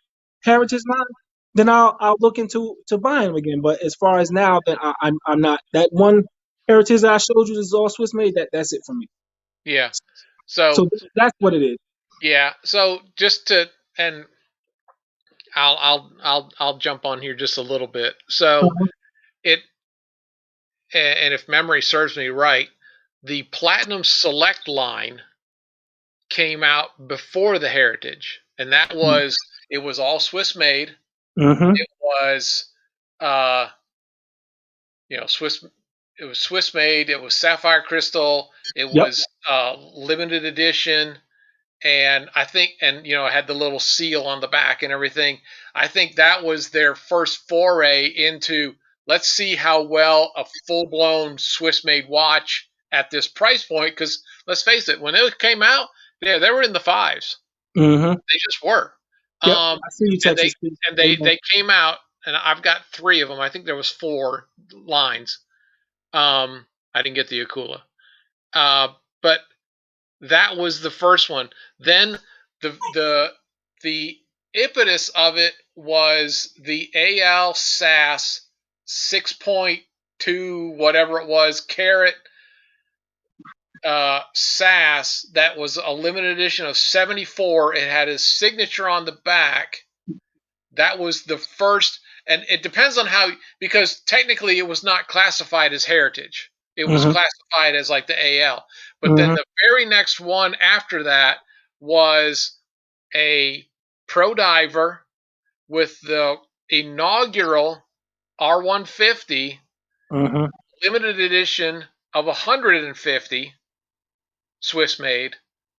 [SPEAKER 2] heritage line, then I'll look into to buying them again. But as far as now, then I'm not. That one heritage that I showed you is all Swiss made. That's it for me.
[SPEAKER 1] Yeah. So
[SPEAKER 2] So that's what it is.
[SPEAKER 1] yeah. So just to and I'll jump on here just a little bit. So
[SPEAKER 2] Mhm.
[SPEAKER 1] it and if memory serves me right, the Platinum Select line came out before the Heritage, and that was it was all Swiss made.
[SPEAKER 2] Mhm.
[SPEAKER 1] It was uh Swiss. It was Swiss made. It was sapphire crystal. It
[SPEAKER 2] Yep.
[SPEAKER 1] was limited edition, and I think, and it had the little seal on the back and everything. I think that was their first foray into let's see how well a full blown Swiss made watch at this price point. Because let's face it, when it came out, yeah, they were in the fives.
[SPEAKER 2] Mhm.
[SPEAKER 1] They just were.
[SPEAKER 2] Yep.
[SPEAKER 1] Um,
[SPEAKER 2] I see you,
[SPEAKER 1] and they
[SPEAKER 2] Texas.
[SPEAKER 1] and they came out, and I've got three of them. I think there was four lines. I didn't get the Akula, but that was the first one. Then the impetus of it was the AL SAS 6.2 whatever it was carat SAS that was a limited edition of 74. It had his signature on the back. That was the first, and it depends on how, because technically it was not classified as heritage. It was
[SPEAKER 2] Mhm.
[SPEAKER 1] classified as like the AL. But then
[SPEAKER 2] Mhm.
[SPEAKER 1] the very next one after that was a pro diver with the inaugural R150
[SPEAKER 2] Mhm.
[SPEAKER 1] limited edition of 150 Swiss made.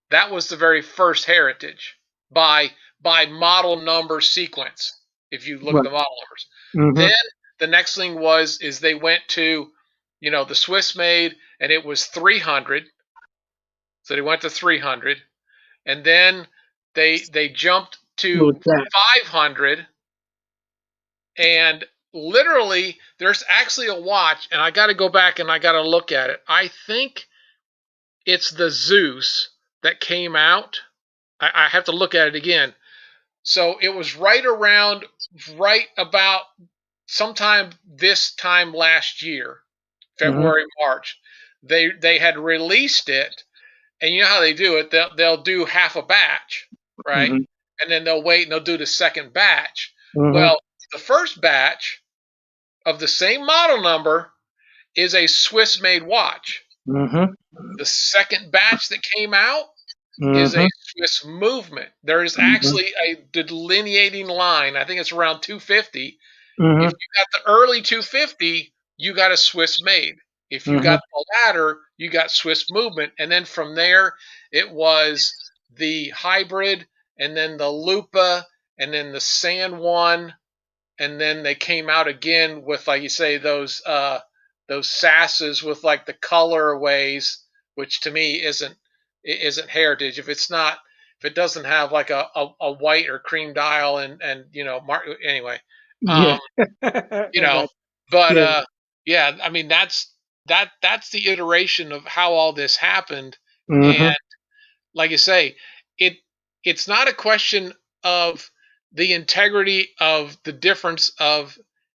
[SPEAKER 1] That was the very first heritage by model number sequence. If you look at
[SPEAKER 2] Right.
[SPEAKER 1] the model numbers,
[SPEAKER 2] Mhm.
[SPEAKER 1] then the next thing is they went to, the Swiss made, and it was 300. So they went to 300, and then they jumped
[SPEAKER 2] Little
[SPEAKER 1] to
[SPEAKER 2] chat.
[SPEAKER 1] 500, and literally there's actually a watch, and I got to go back and I got to look at it. I think it's the Zeus that came out. I have to look at it again. So it was right about sometime this time last year, February, March. They had released it, and you know how they do it. They'll do half a batch, right?
[SPEAKER 2] Mm-hmm.
[SPEAKER 1] And then they'll wait and they'll do the second batch.
[SPEAKER 2] Mm-hmm.
[SPEAKER 1] Well, the first batch of the same model number is a Swiss-made watch.
[SPEAKER 2] Mm-hmm.
[SPEAKER 1] The second batch that came out is
[SPEAKER 2] Mm-hmm.
[SPEAKER 1] a Swiss movement. There is actually a delineating line. I think it's around 250.
[SPEAKER 2] Mm-hmm.
[SPEAKER 1] If you got the early 250, you got a Swiss made. If you got the latter, you got Swiss movement. And then from there, it was the hybrid, and then the Lupa, and then the San one, and then they came out again with, like you say, those sasses with like the colorways, which to me isn't heritage. If it doesn't have like a white or cream dial, and anyway,
[SPEAKER 2] Yeah.
[SPEAKER 1] you know, but yeah, I mean that's the iteration of how all this happened.
[SPEAKER 2] Mm-hmm.
[SPEAKER 1] And like you say, it it's not a question of the integrity of the difference of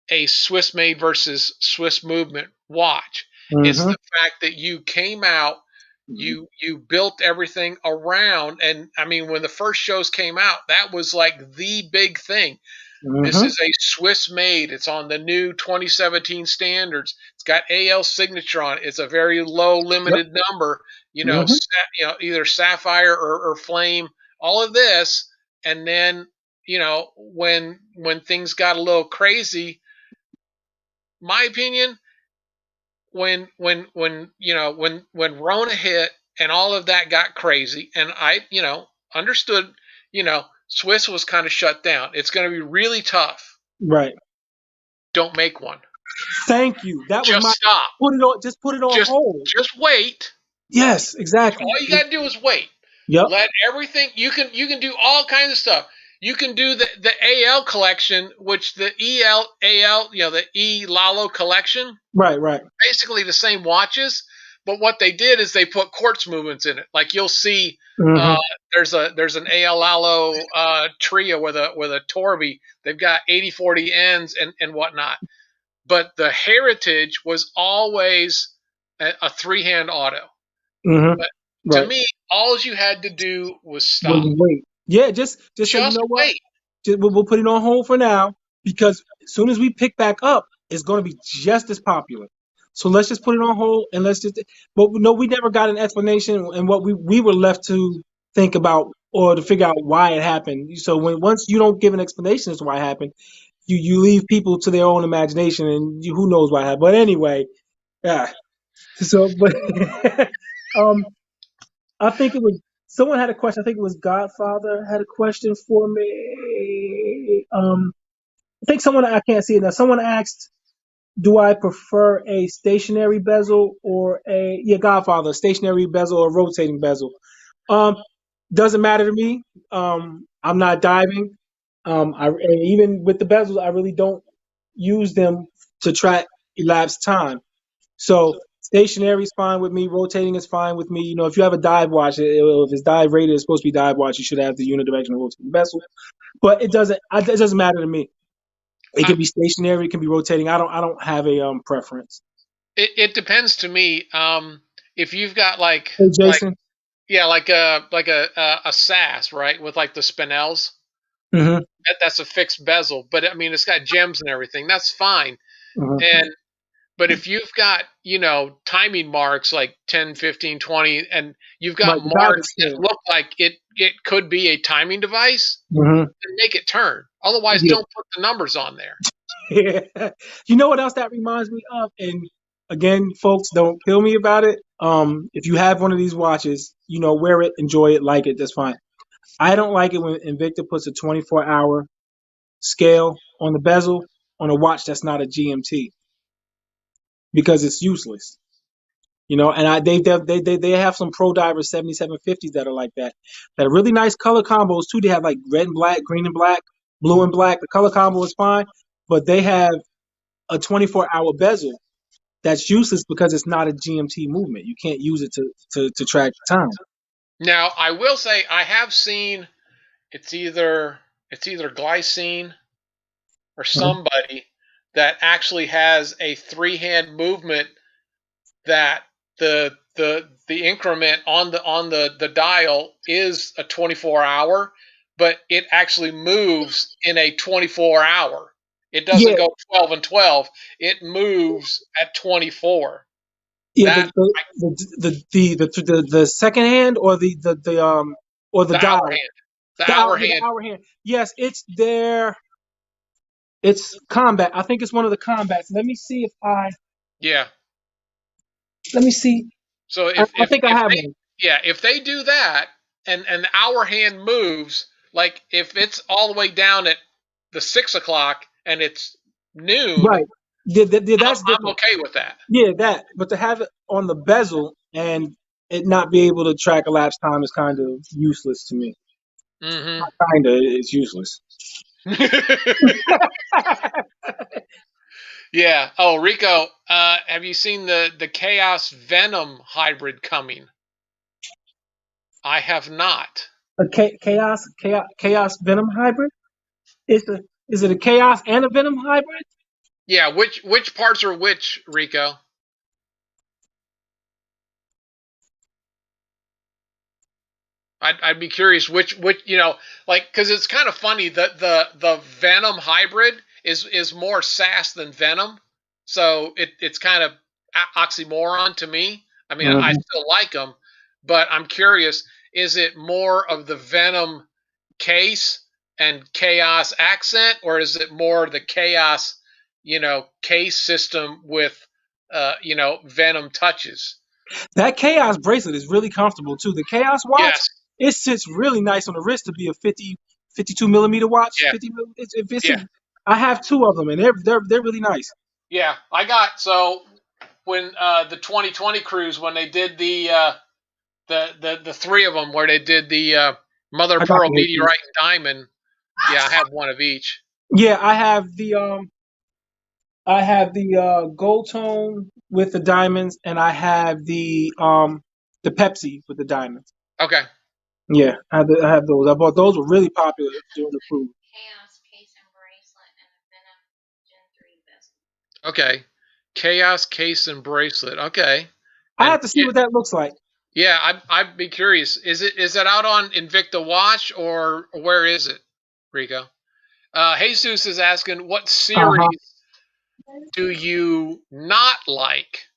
[SPEAKER 1] a Swiss made versus Swiss movement watch. It's
[SPEAKER 2] Mm-hmm.
[SPEAKER 1] the fact that you came out, you built everything around. And I mean, when the first shows came out, that was like the big thing. This
[SPEAKER 2] Mm-hmm.
[SPEAKER 1] is a Swiss made. It's on the new 2017 standards. It's got AL signature on it. It's a very low limited number,
[SPEAKER 2] Mm-hmm.
[SPEAKER 1] either sapphire or flame, all of this. And then, when things got a little crazy, my opinion, when Rona hit and all of that got crazy, and I, understood, Swiss was kind of shut down. It's going to be really tough.
[SPEAKER 2] Right.
[SPEAKER 1] Don't make one.
[SPEAKER 2] Thank you. That was
[SPEAKER 1] Just
[SPEAKER 2] my
[SPEAKER 1] stop.
[SPEAKER 2] just put it on hold.
[SPEAKER 1] Just wait.
[SPEAKER 2] Yes, exactly.
[SPEAKER 1] All you got to do is wait.
[SPEAKER 2] Yep.
[SPEAKER 1] Let everything. You can do all kinds of stuff. You can do the AL collection, which the AL, the E Lalo collection.
[SPEAKER 2] Right.
[SPEAKER 1] Basically the same watches, but what they did is they put quartz movements in it. Like you'll see,
[SPEAKER 2] Mm-hmm.
[SPEAKER 1] there's an AL Lalo trio with a Torby. They've got 80/40 ends and whatnot. But the heritage was always a three-hand auto.
[SPEAKER 2] Mm-hmm.
[SPEAKER 1] But
[SPEAKER 2] Right.
[SPEAKER 1] to me, all you had to do was
[SPEAKER 2] When
[SPEAKER 1] stop.
[SPEAKER 2] you wait. Yeah, just say, you
[SPEAKER 1] Just
[SPEAKER 2] know what?
[SPEAKER 1] wait.
[SPEAKER 2] We'll put it on hold for now, because as soon as we pick back up, it's going to be just as popular. So let's just put it on hold, and let's just. But no, we never got an explanation, and what we were left to think about or to figure out why it happened. So once you don't give an explanation as to why it happened, you leave people to their own imagination, and who knows why it happened. But anyway, yeah. So, but I think it was someone had a question. I think it was Godfather had a question for me. I think someone, I can't see it now. Someone asked, "Do I prefer a stationary bezel or Godfather, stationary bezel or rotating bezel?" Um, doesn't matter to me. I'm not diving. And even with the bezels, I really don't use them to track elapsed time. So stationary is fine with me. Rotating is fine with me. If you have a dive watch, if it's dive rated, it's supposed to be dive watch. You should have the unidirectional rotating bezel. But it doesn't matter to me. It can be stationary. It can be rotating. I don't have a preference.
[SPEAKER 1] It depends to me. If you've got
[SPEAKER 2] Hey, Jason.
[SPEAKER 1] like a SAS, right, with like the spinels.
[SPEAKER 2] Mm-hmm.
[SPEAKER 1] That's a fixed bezel, but I mean it's got gems and everything. That's fine.
[SPEAKER 2] Mm-hmm.
[SPEAKER 1] But if you've got, timing marks like 10, 15, 20, and you've got
[SPEAKER 2] Right,
[SPEAKER 1] marks that look like it could be a timing device,
[SPEAKER 2] mm-hmm.
[SPEAKER 1] then make it turn. Otherwise, don't put the numbers on there.
[SPEAKER 2] Yeah. You know what else that reminds me of? And again, folks, don't kill me about it. If you have one of these watches, wear it, enjoy it, like it, that's fine. I don't like it when Invicta puts a 24-hour scale on the bezel. on a watch that's not a GMT because it's useless. You know, and they have some Pro Diver 7750s that are like that are really nice color combos too. They have like red and black, green and black, blue and black. The color combo is fine, but they have a 24-hour bezel that's useless because it's not a GMT movement. You can't use it to track time.
[SPEAKER 1] Now, I will say I have seen it's either Glycine or somebody that actually has a three-hand movement that the increment on the dial is a 24-hour, but it actually moves in a 24-hour. It doesn't
[SPEAKER 2] Yeah,
[SPEAKER 1] go 12 and 12. It moves at 24.
[SPEAKER 2] yeah.
[SPEAKER 1] That
[SPEAKER 2] The second hand or the
[SPEAKER 1] the hour
[SPEAKER 2] dial.
[SPEAKER 1] hand. The hour
[SPEAKER 2] The
[SPEAKER 1] hand.
[SPEAKER 2] hour hand. Yes, it's there. It's combat. I think it's one of the combats. Let me see if I.
[SPEAKER 1] Yeah.
[SPEAKER 2] Let me see.
[SPEAKER 1] So
[SPEAKER 2] I think I have one.
[SPEAKER 1] if they do that and the hour hand moves, like if it's all the way down at the 6 o'clock and it's noon,
[SPEAKER 2] Right. That's
[SPEAKER 1] I'm
[SPEAKER 2] different.
[SPEAKER 1] okay with that.
[SPEAKER 2] Yeah, that. But to have it on the bezel and it not be able to track elapsed time is kind of useless to me.
[SPEAKER 1] Mm-hmm.
[SPEAKER 2] Kinda, it's useless.
[SPEAKER 1] Yeah. Oh, Rico, have you seen the Chaos Venom hybrid coming? I have not.
[SPEAKER 2] A chaos venom hybrid. Is it a chaos and a venom hybrid?
[SPEAKER 1] Yeah. Which parts are which, Rico? I'd be curious which like because it's kind of funny that the Venom hybrid is more sass than Venom, so it's kind of oxymoron to me. I mean, I
[SPEAKER 2] Mhm.
[SPEAKER 1] still like them, but I'm curious: is it more of the Venom case and Chaos accent, or is it more the Chaos, case system with Venom touches?
[SPEAKER 2] That chaos bracelet is really comfortable too. The chaos watch,
[SPEAKER 1] Yes.
[SPEAKER 2] it sits really nice on the wrist to be a 52 millimeter watch.
[SPEAKER 1] Yeah.
[SPEAKER 2] 50. If
[SPEAKER 1] Yeah.
[SPEAKER 2] I have two of them and they're really nice.
[SPEAKER 1] Yeah, I got when the 2020 cruise when they did the three of them where they did the mother
[SPEAKER 2] I got
[SPEAKER 1] pearl
[SPEAKER 2] the
[SPEAKER 1] meteorite and diamond. Yeah, I have one of each.
[SPEAKER 2] Yeah, I have the gold tone with the diamonds, and I have the Pepsi with the diamonds.
[SPEAKER 1] Okay.
[SPEAKER 2] Yeah, I have those. I bought those were really popular during the cruise.
[SPEAKER 3] Chaos case and bracelet and a Venom Gen 3 bezel.
[SPEAKER 1] Okay. Chaos case and bracelet. Okay.
[SPEAKER 2] I
[SPEAKER 1] And
[SPEAKER 2] have to see what that looks like.
[SPEAKER 1] yeah, I'd be curious. Is it out on Invicta Watch or where is it, Rico? Jesus is asking what
[SPEAKER 2] Uh-huh.
[SPEAKER 1] series do you not like?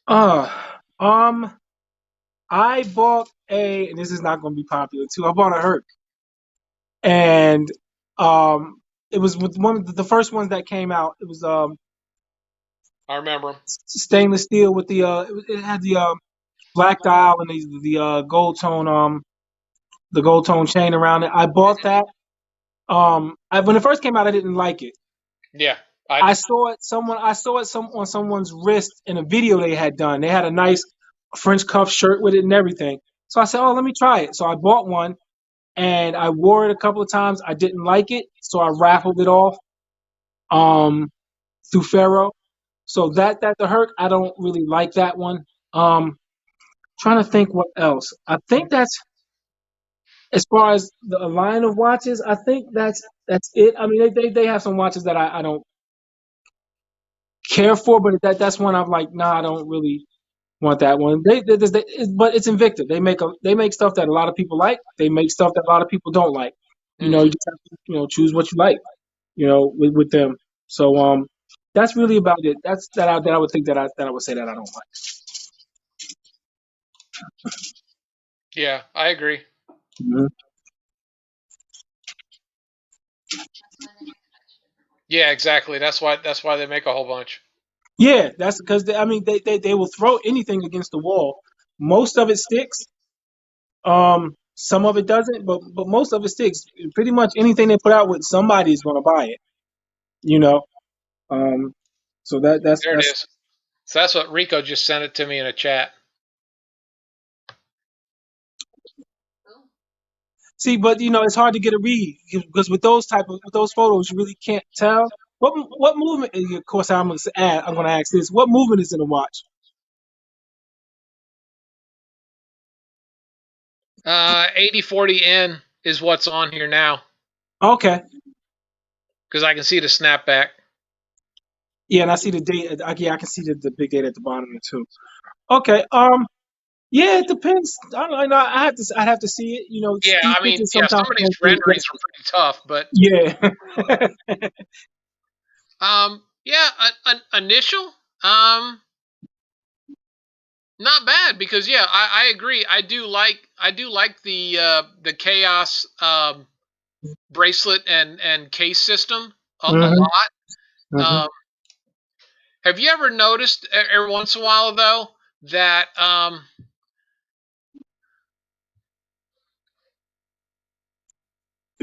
[SPEAKER 2] Uh, um, I bought and this is not going to be popular too. I bought a Herc, and um, it was with one of the first ones that came out. It was
[SPEAKER 1] I remember 'em.
[SPEAKER 2] stainless steel with it had the black dial and the gold tone chain around it. I bought that. When it first came out, I didn't like it.
[SPEAKER 1] Yeah.
[SPEAKER 2] I saw it on someone's wrist in a video they had done. They had a nice French cuff shirt with it and everything. So I said, "Oh, let me try it." So I bought one and I wore it a couple of times. I didn't like it, so I raffled it off um, through Faro. So that the Herc, I don't really like that one. Trying to think what else. I think that's as far as the line of watches. I think that's it. I mean, they have some watches that I don't care for, but that's one I'm like, nah, I don't really want that one. But it's Invicta. They make stuff that a lot of people like. They make stuff that a lot of people don't like. You
[SPEAKER 1] Hmm.
[SPEAKER 2] just have to choose what you like. With them. So that's really about it. That's that I would think that I would say that I don't like.
[SPEAKER 1] Yeah, I agree.
[SPEAKER 2] Mhm.
[SPEAKER 3] That's why they make a bunch of different ones.
[SPEAKER 1] Yeah, exactly. That's why they make a whole bunch.
[SPEAKER 2] Yeah, that's because I mean they will throw anything against the wall. Most of it sticks. Some of it doesn't, but most of it sticks. Pretty much anything they put out with, somebody is going to buy it. You know. Um, so
[SPEAKER 1] There it
[SPEAKER 2] that's
[SPEAKER 1] is. So that's what Rico just sent it to me in a chat.
[SPEAKER 2] see, but it's hard to get a read because with those photos, you really can't tell what movement. Of course, I'm going to ask this: what movement is in the watch?
[SPEAKER 1] 8040N is what's on here now
[SPEAKER 2] Okay,
[SPEAKER 1] because I can see the snapback.
[SPEAKER 2] yeah, and I see the date. Yeah, I can see the big date at the bottom too. Okay, yeah, it depends. I don't know. I'd have to see it.
[SPEAKER 1] Yeah,
[SPEAKER 2] These
[SPEAKER 1] I mean,
[SPEAKER 2] pictures
[SPEAKER 1] yeah, some
[SPEAKER 2] sometimes
[SPEAKER 1] of these
[SPEAKER 2] don't be
[SPEAKER 1] renderings
[SPEAKER 2] aggressive.
[SPEAKER 1] are pretty tough, but
[SPEAKER 2] Yeah.
[SPEAKER 1] yeah, initial, not bad because yeah, I agree. I do like the Chaos bracelet and case system a
[SPEAKER 2] hmm
[SPEAKER 1] lot.
[SPEAKER 2] hmm
[SPEAKER 1] Um, have you ever noticed every once in a while though that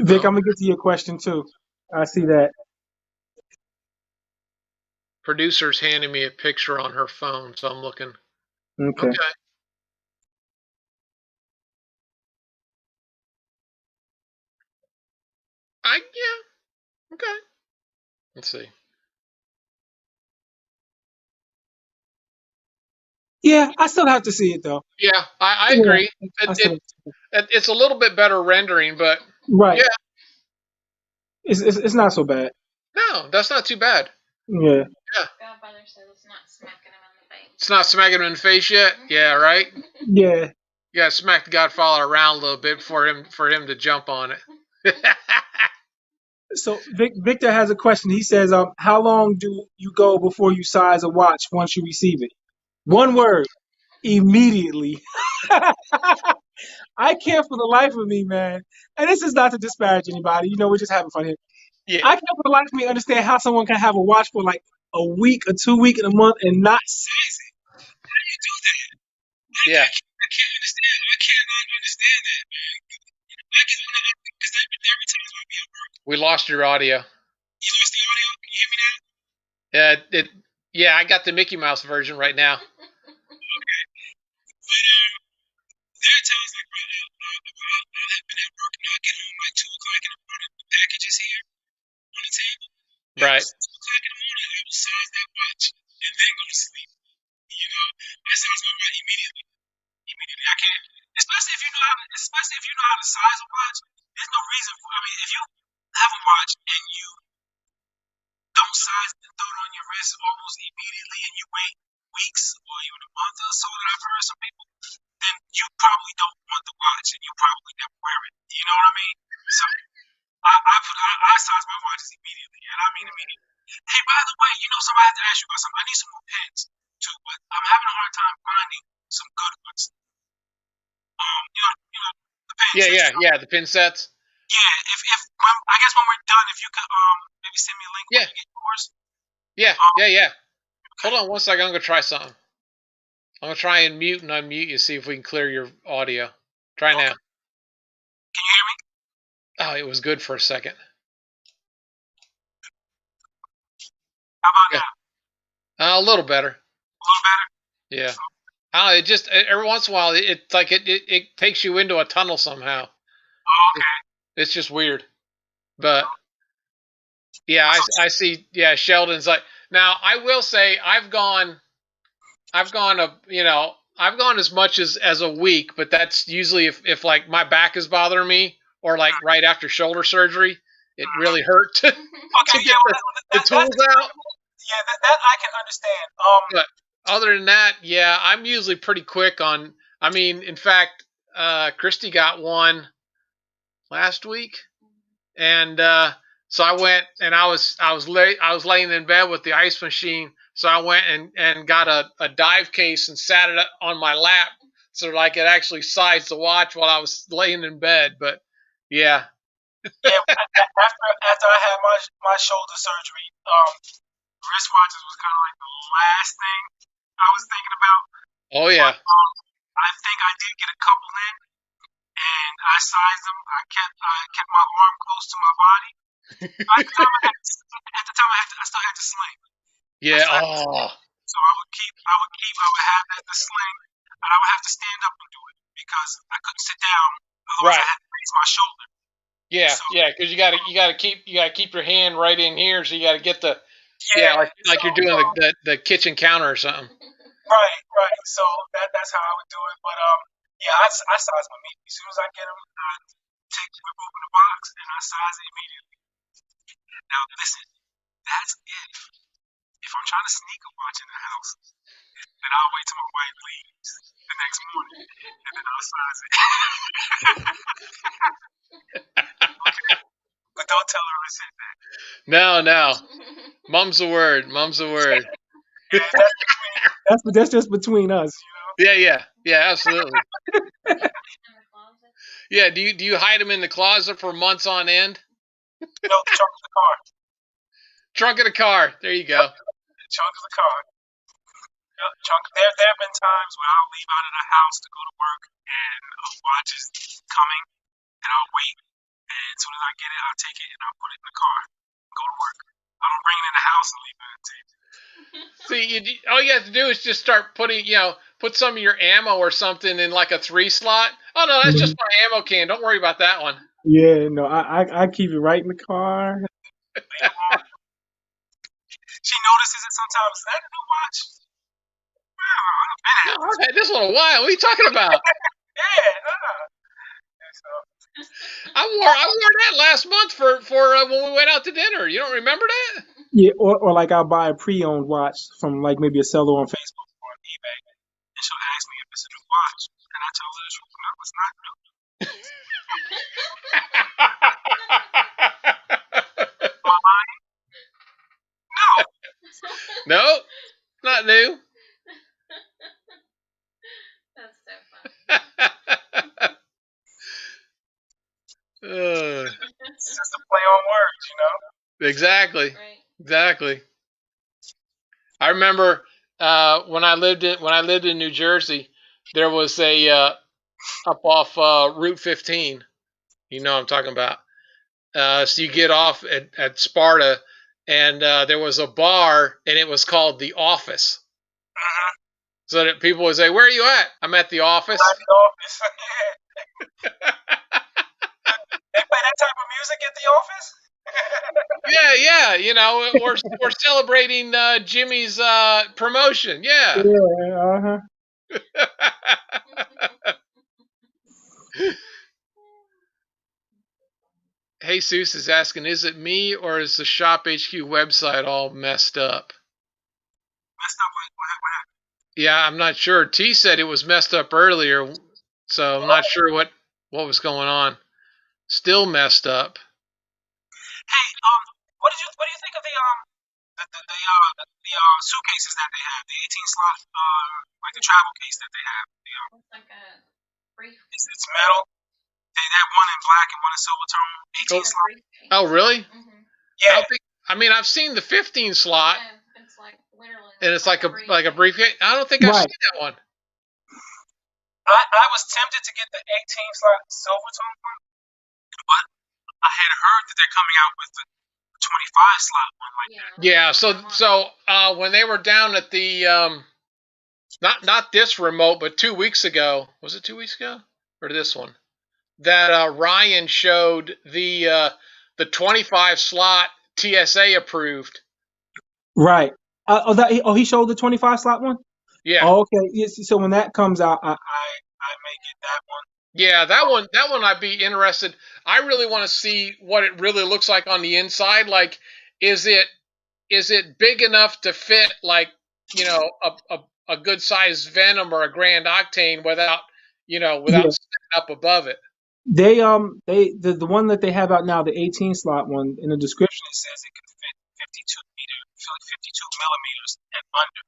[SPEAKER 2] Vic,
[SPEAKER 1] oh,
[SPEAKER 2] I'm gonna get to your question too. I see that.
[SPEAKER 1] producer's handing me a picture on her phone, so I'm looking.
[SPEAKER 2] Okay.
[SPEAKER 1] Okay, yeah, okay. Let's see.
[SPEAKER 2] Yeah, I still have to see it though.
[SPEAKER 1] Yeah, I
[SPEAKER 2] Yeah,
[SPEAKER 1] agree.
[SPEAKER 2] I still have to see it.
[SPEAKER 1] It's a little bit better rendering, but
[SPEAKER 2] Right.
[SPEAKER 1] yeah,
[SPEAKER 2] It's not so bad.
[SPEAKER 1] no, that's not too bad.
[SPEAKER 2] Yeah.
[SPEAKER 1] Yeah,
[SPEAKER 3] Godfather says it's not smacking him in the face.
[SPEAKER 1] it's not smacking him in the face yet. Yeah, right.
[SPEAKER 2] Yeah.
[SPEAKER 1] You gotta smack the Godfather around a little bit for him to jump on it.
[SPEAKER 2] So Victor has a question. He says, how long do you go before you size a watch once you receive it? One word, immediately. I can't for the life of me, man. And this is not to disparage anybody. We're just having fun here.
[SPEAKER 1] Yeah,
[SPEAKER 2] I can't for the life of me understand how someone can have a watch for like a week or 2 weeks and a month and not size it. How do you do that?
[SPEAKER 1] yeah.
[SPEAKER 2] I can't understand. I cannot understand that, man. I get on the because every time I be at work,
[SPEAKER 1] We lost your audio.
[SPEAKER 2] you lost the audio. Can you hear me now?
[SPEAKER 1] Yeah, Yeah, I got the Mickey Mouse version right now.
[SPEAKER 2] Okay. But there are times like I'll have been at work and I'll get home like 2 o'clock in the morning. The package is here on the table. At
[SPEAKER 1] Right.
[SPEAKER 2] 2 o'clock in the morning, I will size that watch and then go to sleep. I size my watch immediately. Immediately, I can't. Especially if you know how to size a watch. There's no reason for. I mean, if you have a watch and you don't size it and throw it on your wrist almost immediately, and you wait weeks or even a month or so, that I've heard some people, then you probably don't want the watch and you probably never wear it. You know what I mean? So I size my watches immediately, and I mean immediately. Hey, by the way, somebody I have to ask you about something. I need some more pens too, but I'm having a hard time finding some good ones. The pens.
[SPEAKER 1] Yeah. The pin sets.
[SPEAKER 2] Yeah, if I guess when we're done, if you could maybe send me a link where
[SPEAKER 1] Yeah,
[SPEAKER 2] you get yours.
[SPEAKER 1] yeah. Hold on one second. I'm gonna try something. I'm gonna try and mute and unmute you. See if we can clear your audio. Try now.
[SPEAKER 2] Can you hear me?
[SPEAKER 1] Oh, it was good for a second.
[SPEAKER 2] How about
[SPEAKER 1] Yeah,
[SPEAKER 2] now?
[SPEAKER 1] a little better.
[SPEAKER 2] A little better.
[SPEAKER 1] Yeah. It just every once in a while it's like it takes you into a tunnel somehow.
[SPEAKER 2] Oh, okay.
[SPEAKER 1] It's just weird. But yeah, I see. Yeah, Sheldon's like now. I will say I've gone I've gone as much as a week, but that's usually if like my back is bothering me or like right after shoulder surgery, it really hurt to
[SPEAKER 2] Okay,
[SPEAKER 1] get the tools out.
[SPEAKER 2] Yeah, that I can understand.
[SPEAKER 1] But other than that, yeah, I'm usually pretty quick on. I mean, in fact, Christy got one last week, and so I went and I was laying in bed with the ice machine, so I went and got a dive case and sat it on my lap so that I could actually size the watch while I was laying in bed. But yeah,
[SPEAKER 2] Yeah, after I had my shoulder surgery, wristwatches was kind of like the last thing I was thinking about.
[SPEAKER 1] oh
[SPEAKER 2] But
[SPEAKER 1] yeah,
[SPEAKER 2] I think I did get a couple in, and I sized them. I kept my arm close to my body. At the time, I still had the sling.
[SPEAKER 1] Yeah.
[SPEAKER 2] Oh. So I would have the sling, and I would have to stand up and do it because I couldn't sit down. Otherwise,
[SPEAKER 1] Right.
[SPEAKER 2] I had to raise my shoulder.
[SPEAKER 1] Yeah,
[SPEAKER 2] So,
[SPEAKER 1] yeah, because you gotta keep your hand right in here, so you gotta get the like you're doing the kitchen counter or something.
[SPEAKER 2] Right. So that's how I would do it. But I size my meat as soon as I get them. I rip open the box and I size it immediately. Now listen, that's if I'm trying to sneak a watch in the house, then I'll wait till my wife leaves the next morning, and then I'll size it. Okay, but don't tell her I said that.
[SPEAKER 1] No, mum's the word.
[SPEAKER 2] Yeah, that's just between us,
[SPEAKER 1] Yeah, absolutely. Yeah, do you hide them in the closet for months on end?
[SPEAKER 2] No, the trunk of the car.
[SPEAKER 1] Trunk of the car. There you go.
[SPEAKER 2] The trunk of the car. There have been times when I'll leave out of the house to go to work and a watch is coming and I'll wait, and as soon as I get it, I'll take it and I'll put it in the car and go to work. I don't bring it in the house and leave it in the table.
[SPEAKER 1] See, all you have to do is just start putting, put some of your ammo or something in like a 3 slot. Oh no, that's just my ammo can. Don't worry about that one.
[SPEAKER 2] Yeah, no, I keep it right in the car. She notices it sometimes. Is that a new watch?
[SPEAKER 1] No, I've had this one a while. What are you talking about? I wore that last month for when we went out to dinner. You don't remember that?
[SPEAKER 2] Yeah, or like I'll buy a pre-owned watch from like maybe a seller on Facebook or on eBay, and she'll ask me if it's a new watch, and I tell her the truth. No, it's not new. Am I lying? No.
[SPEAKER 1] No, not new.
[SPEAKER 3] That's so funny.
[SPEAKER 2] It's just a play on words,
[SPEAKER 1] Exactly.
[SPEAKER 3] Right.
[SPEAKER 1] Exactly. I remember when I lived in New Jersey, there was a up off Route 15. You know what I'm talking about. So you get off at Sparta, and there was a bar, and it was called The Office. So that people would say, "Where are you at?" "I'm at the office."
[SPEAKER 2] At the office. They play that type of music at the office?
[SPEAKER 1] Yeah. We're celebrating Jimmy's promotion. Yeah.
[SPEAKER 2] Yeah,
[SPEAKER 1] Hey, Seuss is asking, is it me or is the Shop HQ website all messed up?
[SPEAKER 2] Messed up like what happened?
[SPEAKER 1] Yeah, I'm not sure. T said it was messed up earlier, so I'm not sure what was going on. Still messed up.
[SPEAKER 2] Hey, what do you think of the suitcases that they have, the 18 slot, like the travel case that they have?
[SPEAKER 3] It's like a brief.
[SPEAKER 2] It's metal. They have one in black and one in silver tone. 18 slot.
[SPEAKER 1] Oh, really?
[SPEAKER 3] Mm-hmm.
[SPEAKER 2] Yeah.
[SPEAKER 1] I've seen the 15 slot.
[SPEAKER 3] Yeah, it's like literally.
[SPEAKER 1] And it's like a briefcase. I don't think I've seen that one.
[SPEAKER 2] I was tempted to get the 18 slot silver tone one, but I had heard that they're coming out with the 25 slot one.
[SPEAKER 1] So when they were down at the not this remote, but 2 weeks ago, was it 2 weeks ago or this one? That Ryan showed the 25 slot TSA approved.
[SPEAKER 2] Right. He showed the 25 slot one?
[SPEAKER 1] Yeah.
[SPEAKER 2] Oh, okay. Yes, so when that comes out, I may get that one.
[SPEAKER 1] Yeah, that one I'd be interested. I really want to see what it really looks like on the inside. Like, is it big enough to fit like, a good sized Venom or a Grand Octane without sticking up above it?
[SPEAKER 2] The one that they have out now, the 18 slot one, in the description it says it can fit 52 millimeters and under.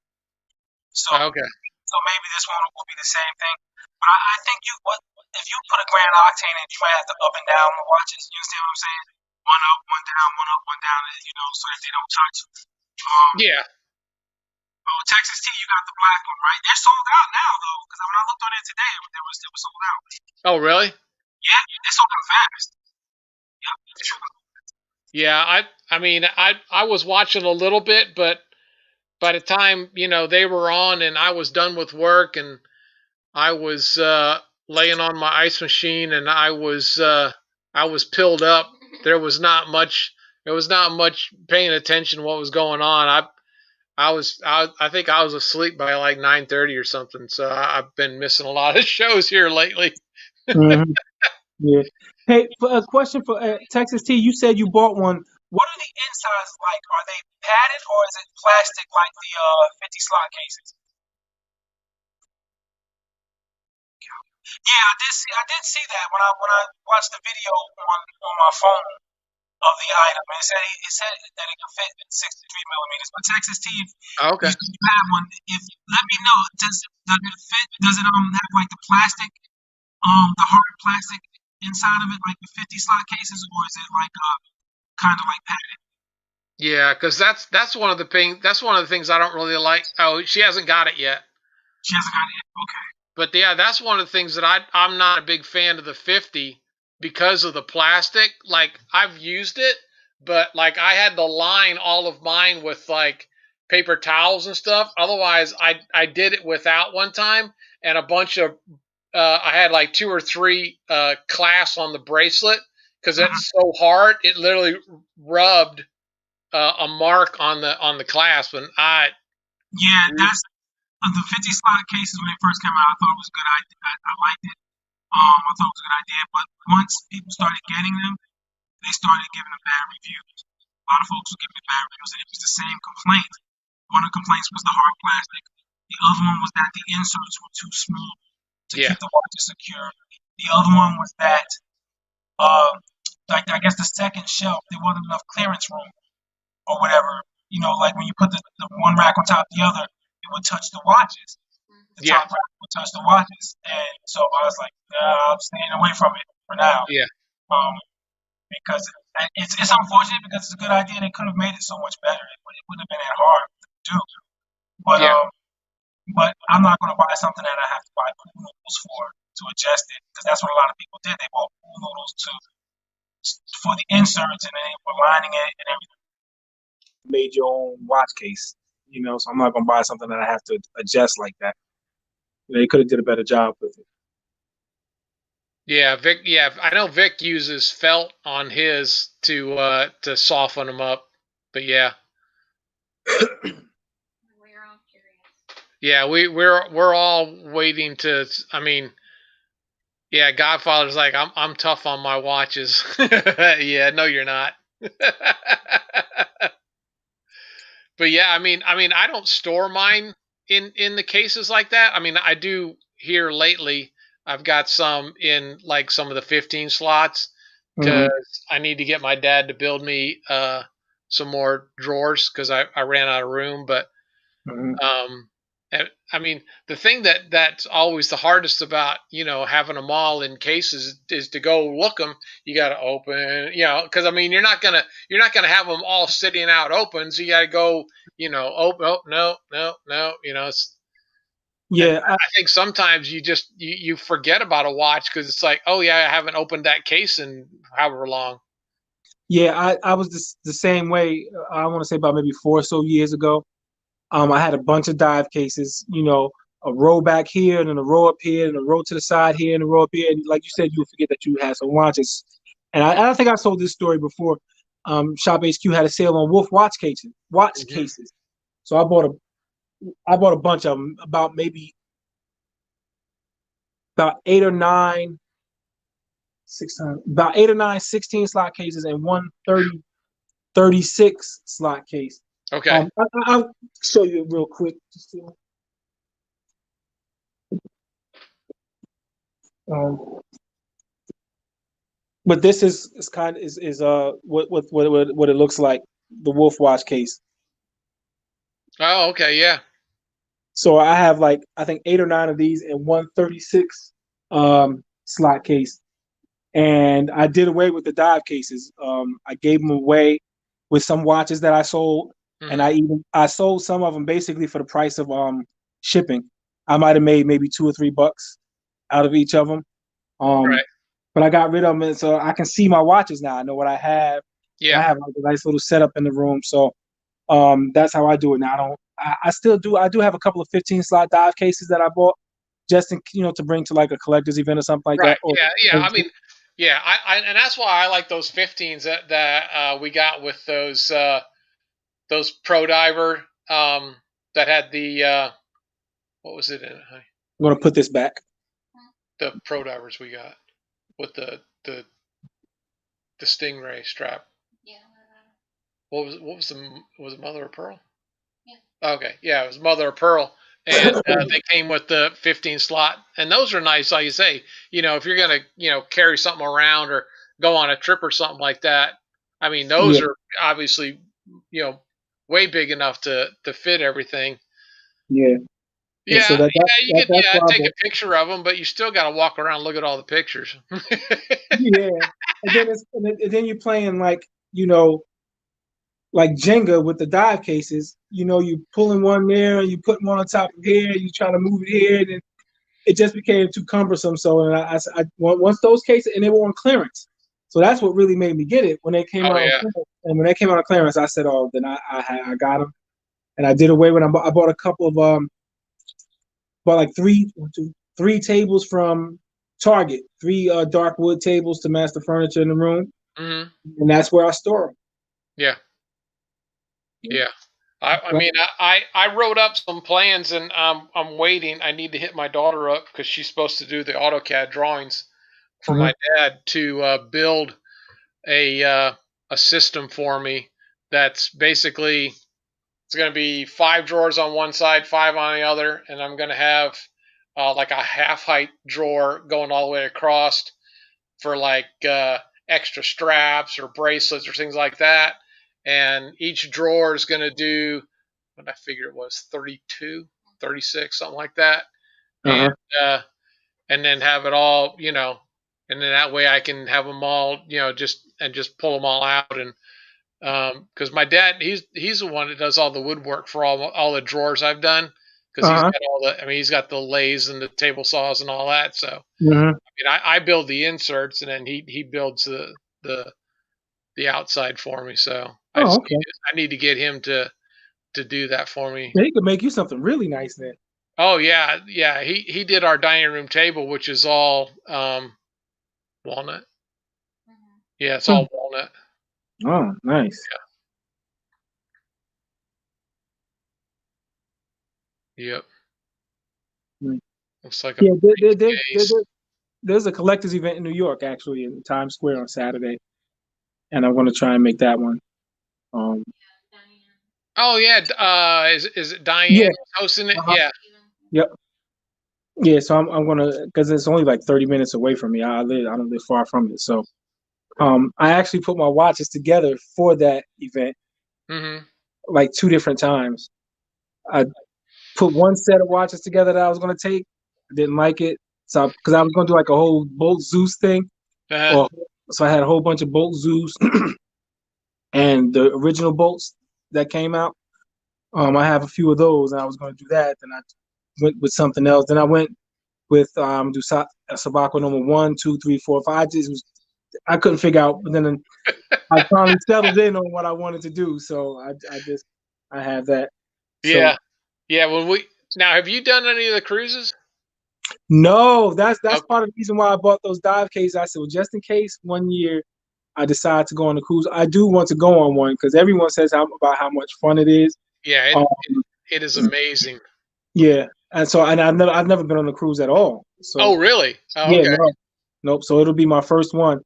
[SPEAKER 2] So
[SPEAKER 1] okay.
[SPEAKER 2] So maybe this one will be the same thing. But I think if you put a Grand Octane in, you might have to up and down the watches. You understand what I'm saying? One up, one down, one up, one down, so that they don't touch.
[SPEAKER 1] Yeah.
[SPEAKER 2] Oh, Texas T, you got the black one, right? They're sold out now, though, because when I looked on it today, they were sold out.
[SPEAKER 1] Oh, really?
[SPEAKER 2] Yeah, they sold them fast.
[SPEAKER 1] Yeah, I mean, I was watching a little bit, but by the time they were on and I was done with work and I was laying on my ice machine and I was pilled up. There was not much. There was not much paying attention to what was going on. I think I was asleep by like 9:30 or something. So I've been missing a lot of shows here lately.
[SPEAKER 2] Mm-hmm. Yeah. Hey, for a question for Texas T, you said you bought one. What are the insides like? Are they padded or is it plastic like the 50 slot cases? Yeah, I did see that when I watched the video on my phone of the item. It said that it can fit in 63 millimeters. But Texas T, if
[SPEAKER 1] Okay.
[SPEAKER 2] you have one, if let me know. Does it fit? Does it have like the plastic, the hard plastic inside of it, like the 50 slot cases, or is it like kind of like padded?
[SPEAKER 1] Yeah, because that's one of the that's one of the things I don't really like. Oh, she hasn't got it yet.
[SPEAKER 2] She hasn't got it. Okay.
[SPEAKER 1] But yeah, that's one of the things that I'm not a big fan of the 50 because of the plastic. Like I've used it, but like I had to line all of mine with like paper towels and stuff. Otherwise, I did it without one time, and a bunch of I had like two or three clasps on the bracelet because
[SPEAKER 2] Mhm.
[SPEAKER 1] it's so hard. It literally rubbed a mark on the clasp, and I
[SPEAKER 2] Yeah, that's the 50 slot cases when they first came out. I thought it was a good idea. I liked it. I thought it was a good idea, but once people started getting them, they started giving them bad reviews. A lot of folks were giving them bad reviews, and it was the same complaint. One of the complaints was the hard plastic. The other one was that the inserts were too small to
[SPEAKER 1] yeah
[SPEAKER 2] keep the watches secure. The other one was that, um, like I guess the second shelf, there wasn't enough clearance room or whatever. Like when you put the one rack on top of the other, it would touch the watches. The
[SPEAKER 1] yeah
[SPEAKER 2] top rack would touch the watches, and so I was like, nah, I'm staying away from it for now.
[SPEAKER 1] yeah
[SPEAKER 2] Um, because it's unfortunate because it's a good idea. They could have made it so much better. It wouldn't have been that hard to do. But
[SPEAKER 1] yeah.
[SPEAKER 2] but I'm not going to buy something that I have to buy pool noodles for to adjust it because that's what a lot of people did. They bought pool noodles for the inserts and they were lining it and everything. Made your own watch case, so I'm not going to buy something that I have to adjust like that. They could have did a better job with it.
[SPEAKER 1] Yeah, Vic. Yeah, I know Vic uses felt on his to soften them up. But yeah,
[SPEAKER 3] We're all curious.
[SPEAKER 1] yeah, we're all waiting to. I mean, yeah, Godfather's like I'm tough on my watches. Yeah, no, you're not. But yeah, I mean, I don't store mine in the cases like that. I mean, I do here lately. I've got some in like some of the 15 slots
[SPEAKER 2] Mm-hmm.
[SPEAKER 1] because I need to get my dad to build me some more drawers because I ran out of room. But
[SPEAKER 2] Mm-hmm.
[SPEAKER 1] um, I mean, the thing that's always the hardest about having them all in cases is to go look them. You got to open, because I mean you're not gonna have them all sitting out open. So you got to go, open. Oh no, no, no. And
[SPEAKER 2] Yeah,
[SPEAKER 1] I think sometimes you forget about a watch because it's like, oh yeah, I haven't opened that case in however long.
[SPEAKER 2] I was the same way. I want to say about maybe 4 or so years ago. I had a bunch of dive cases, a row back here and then a row up here and a row to the side here and a row up here. And like you said, you would forget that you had some watches. And I think I told this story before. Shop HQ had a sale on Wolf watch
[SPEAKER 1] Hmm.
[SPEAKER 2] cases. So I bought a bunch of them, about eight or nine, about 8 or 9 16 slot cases and one 36 slot case.
[SPEAKER 1] Okay.
[SPEAKER 2] I'll show you real quick. Um, but this is kind of is what it looks like, the Wolf watch case.
[SPEAKER 1] Oh, okay. Yeah.
[SPEAKER 2] So I have like I think 8 or 9 of these in one 36 slot case, and I did away with the dive cases. I gave them away with some watches that I sold, and
[SPEAKER 1] Hmm.
[SPEAKER 2] I sold some of them basically for the price of shipping. I might have made maybe $2 or $3 out of each of them. Um,
[SPEAKER 1] Right.
[SPEAKER 2] but I got rid of them, so I can see my watches now. I know what I have. And I
[SPEAKER 1] Yeah.
[SPEAKER 2] have like a nice little setup in the room, so that's how I do it now. I don't. I still do. I do have a couple of 15 slot dive cases that I bought just in to bring to like a collector's event or something like
[SPEAKER 1] Right.
[SPEAKER 2] that. Or
[SPEAKER 1] Yeah. Yeah. I mean, yeah. And that's why I like those 15s that we got with those pro diver that had the what was it in it?
[SPEAKER 2] I'm gonna put this back.
[SPEAKER 1] The pro divers we got with the stingray strap.
[SPEAKER 3] Yeah.
[SPEAKER 1] What was the was it mother of pearl?
[SPEAKER 3] Yeah.
[SPEAKER 1] Okay, yeah, it was mother of pearl, and they came with the 15 slot, and those are nice. Like you say, if you're gonna carry something around or go on a trip or something like that. I mean, those
[SPEAKER 2] Yeah,
[SPEAKER 1] are obviously way big enough to fit everything.
[SPEAKER 2] yeah, yeah. So
[SPEAKER 1] Yeah, you could
[SPEAKER 2] that's what I
[SPEAKER 1] take a
[SPEAKER 2] bought.
[SPEAKER 1] picture of them, but you still got to walk around and look at all the pictures.
[SPEAKER 2] Yeah, and then you're playing like you know like Jenga with the dive cases. You pulling one there, you putting one on top of here, you trying to move it here, and it just became too cumbersome. So, and once those cases, and they were on clearance, so that's what really made me get it when they came
[SPEAKER 1] Oh
[SPEAKER 2] out on
[SPEAKER 1] yeah.
[SPEAKER 2] clearance. And when they came out on clearance, I said, "Oh, then I got them," and I did away with them. I bought a couple of bought like three tables from Target, three dark wood tables to match the furniture in the room,
[SPEAKER 1] Hmm.
[SPEAKER 2] and that's where I store
[SPEAKER 1] Yeah.
[SPEAKER 2] them.
[SPEAKER 1] Yeah. I mean, I wrote up some plans and I'm waiting. I need to hit my daughter up because she's supposed to do the AutoCAD drawings for
[SPEAKER 2] Mm-hmm.
[SPEAKER 1] my dad to build a uh, a system for me that's basically it's going to be 5 drawers on one side, 5 on the other, and I'm going to have like a half height drawer going all the way across for like extra straps or bracelets or things like that. And each drawer is going to do what I figured it was 32, 36, something like that. And
[SPEAKER 2] Uh-huh.
[SPEAKER 1] uh, and then have it all, and then that way I can have them all, just pull them all out. And because my dad, he's the one that does all the woodwork for all the drawers I've done because he's
[SPEAKER 2] Uh-huh.
[SPEAKER 1] got I mean, he's got the lathes and the table saws and all that. So
[SPEAKER 2] Mm-hmm.
[SPEAKER 1] mean, I build the inserts, and then he builds the the outside for me. So
[SPEAKER 2] Oh, okay.
[SPEAKER 1] I need to get him to do that for me.
[SPEAKER 2] Yeah, he could make you something really nice then.
[SPEAKER 1] Oh yeah, yeah. He did our dining room table, which is all walnut.
[SPEAKER 3] Mm-hmm.
[SPEAKER 1] Yeah, it's
[SPEAKER 2] Hmm.
[SPEAKER 1] all walnut.
[SPEAKER 2] Oh, nice.
[SPEAKER 1] Yep.
[SPEAKER 2] Mm.
[SPEAKER 1] Looks like a
[SPEAKER 2] Yeah,
[SPEAKER 1] case.
[SPEAKER 2] there's a collector's event in New York actually in Times Square on Saturday, and I'm going to try and make that one. Um,
[SPEAKER 3] Yeah, Diane.
[SPEAKER 1] Oh yeah, is it Diane
[SPEAKER 2] yeah.
[SPEAKER 1] hosting it?
[SPEAKER 2] Uh-huh.
[SPEAKER 1] Yeah.
[SPEAKER 2] Yep. Yeah. So I'm gonna because it's only like 30 minutes away from me. I don't live far from it, so I actually put my watches together for that event
[SPEAKER 1] Mm-hmm.
[SPEAKER 2] like two different times. I put one set of watches together that I was going to take. I didn't like it, so because I was going to do like a whole Bolt Zeus thing,
[SPEAKER 1] Uh-huh.
[SPEAKER 2] or so I had a whole bunch of Bolt Zeus and the original bolts that came out. I have a few of those, and I was going to do that. Then I went with something else. Then I went with Sabaco number 1, 2, 3, 4, 5. I couldn't figure out, but then I finally settled in on what I wanted to do. So I have that. So
[SPEAKER 1] Yeah. Yeah. When we now, have you done any of the cruises?
[SPEAKER 2] no, that's
[SPEAKER 1] Oh,
[SPEAKER 2] part of the reason why I bought those dive cases. I said, well, just in case one year I decide to go on a cruise, I do want to go on one because everyone says about how much fun it is.
[SPEAKER 1] yeah.
[SPEAKER 2] Um,
[SPEAKER 1] It is amazing.
[SPEAKER 2] yeah, and I've never been on a cruise at all. So
[SPEAKER 1] Oh, really? Oh,
[SPEAKER 2] yeah,
[SPEAKER 1] okay.
[SPEAKER 2] no, nope. So it'll be my first one.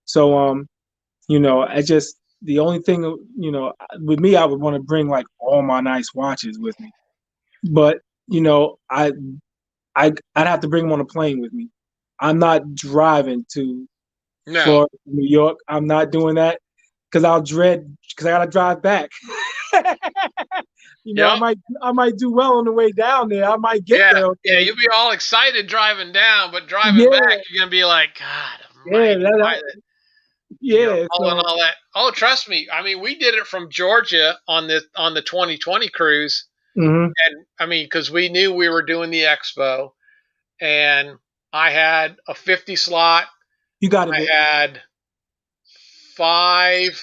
[SPEAKER 2] So I just the only thing with me, I would want to bring like all my nice watches with me, but you know, I'd have to bring them on a plane with me. I'm not driving to
[SPEAKER 1] No.
[SPEAKER 2] Florida, New York. I'm not doing that because I'll dread because I gotta drive back.
[SPEAKER 1] Yep.
[SPEAKER 2] I might do well on the way down there. I might get
[SPEAKER 1] Yeah.
[SPEAKER 2] there.
[SPEAKER 1] Yeah.
[SPEAKER 2] Okay.
[SPEAKER 1] You'll be all excited driving down, but driving back,
[SPEAKER 2] Yeah,
[SPEAKER 1] you're gonna be like, God
[SPEAKER 2] yeah,
[SPEAKER 1] Almighty, why that?
[SPEAKER 2] yeah.
[SPEAKER 1] Hauling
[SPEAKER 2] So,
[SPEAKER 1] all that. Oh, trust me. I mean, we did it from Georgia on the 2020 cruise,
[SPEAKER 2] hmm
[SPEAKER 1] and I mean, because we knew we were doing the expo, and I had a 50 slot
[SPEAKER 2] You got it,
[SPEAKER 1] I
[SPEAKER 2] Vic.
[SPEAKER 1] had 5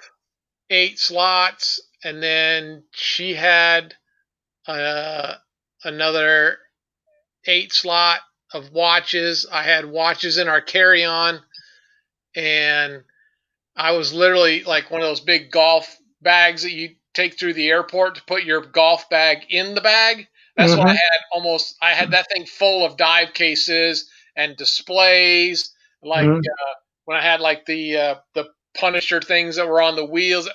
[SPEAKER 1] 8 slots, and then she had uh, another 8 slot of watches. I had watches in our carry-on, and I was literally like one of those big golf bags that you take through the airport to put your golf bag in the bag. That's what I
[SPEAKER 2] Mm-hmm.
[SPEAKER 1] had almost. I had that thing full of dive cases and displays. Like
[SPEAKER 2] Mm-hmm.
[SPEAKER 1] when I had like the Punisher things that were on the wheels,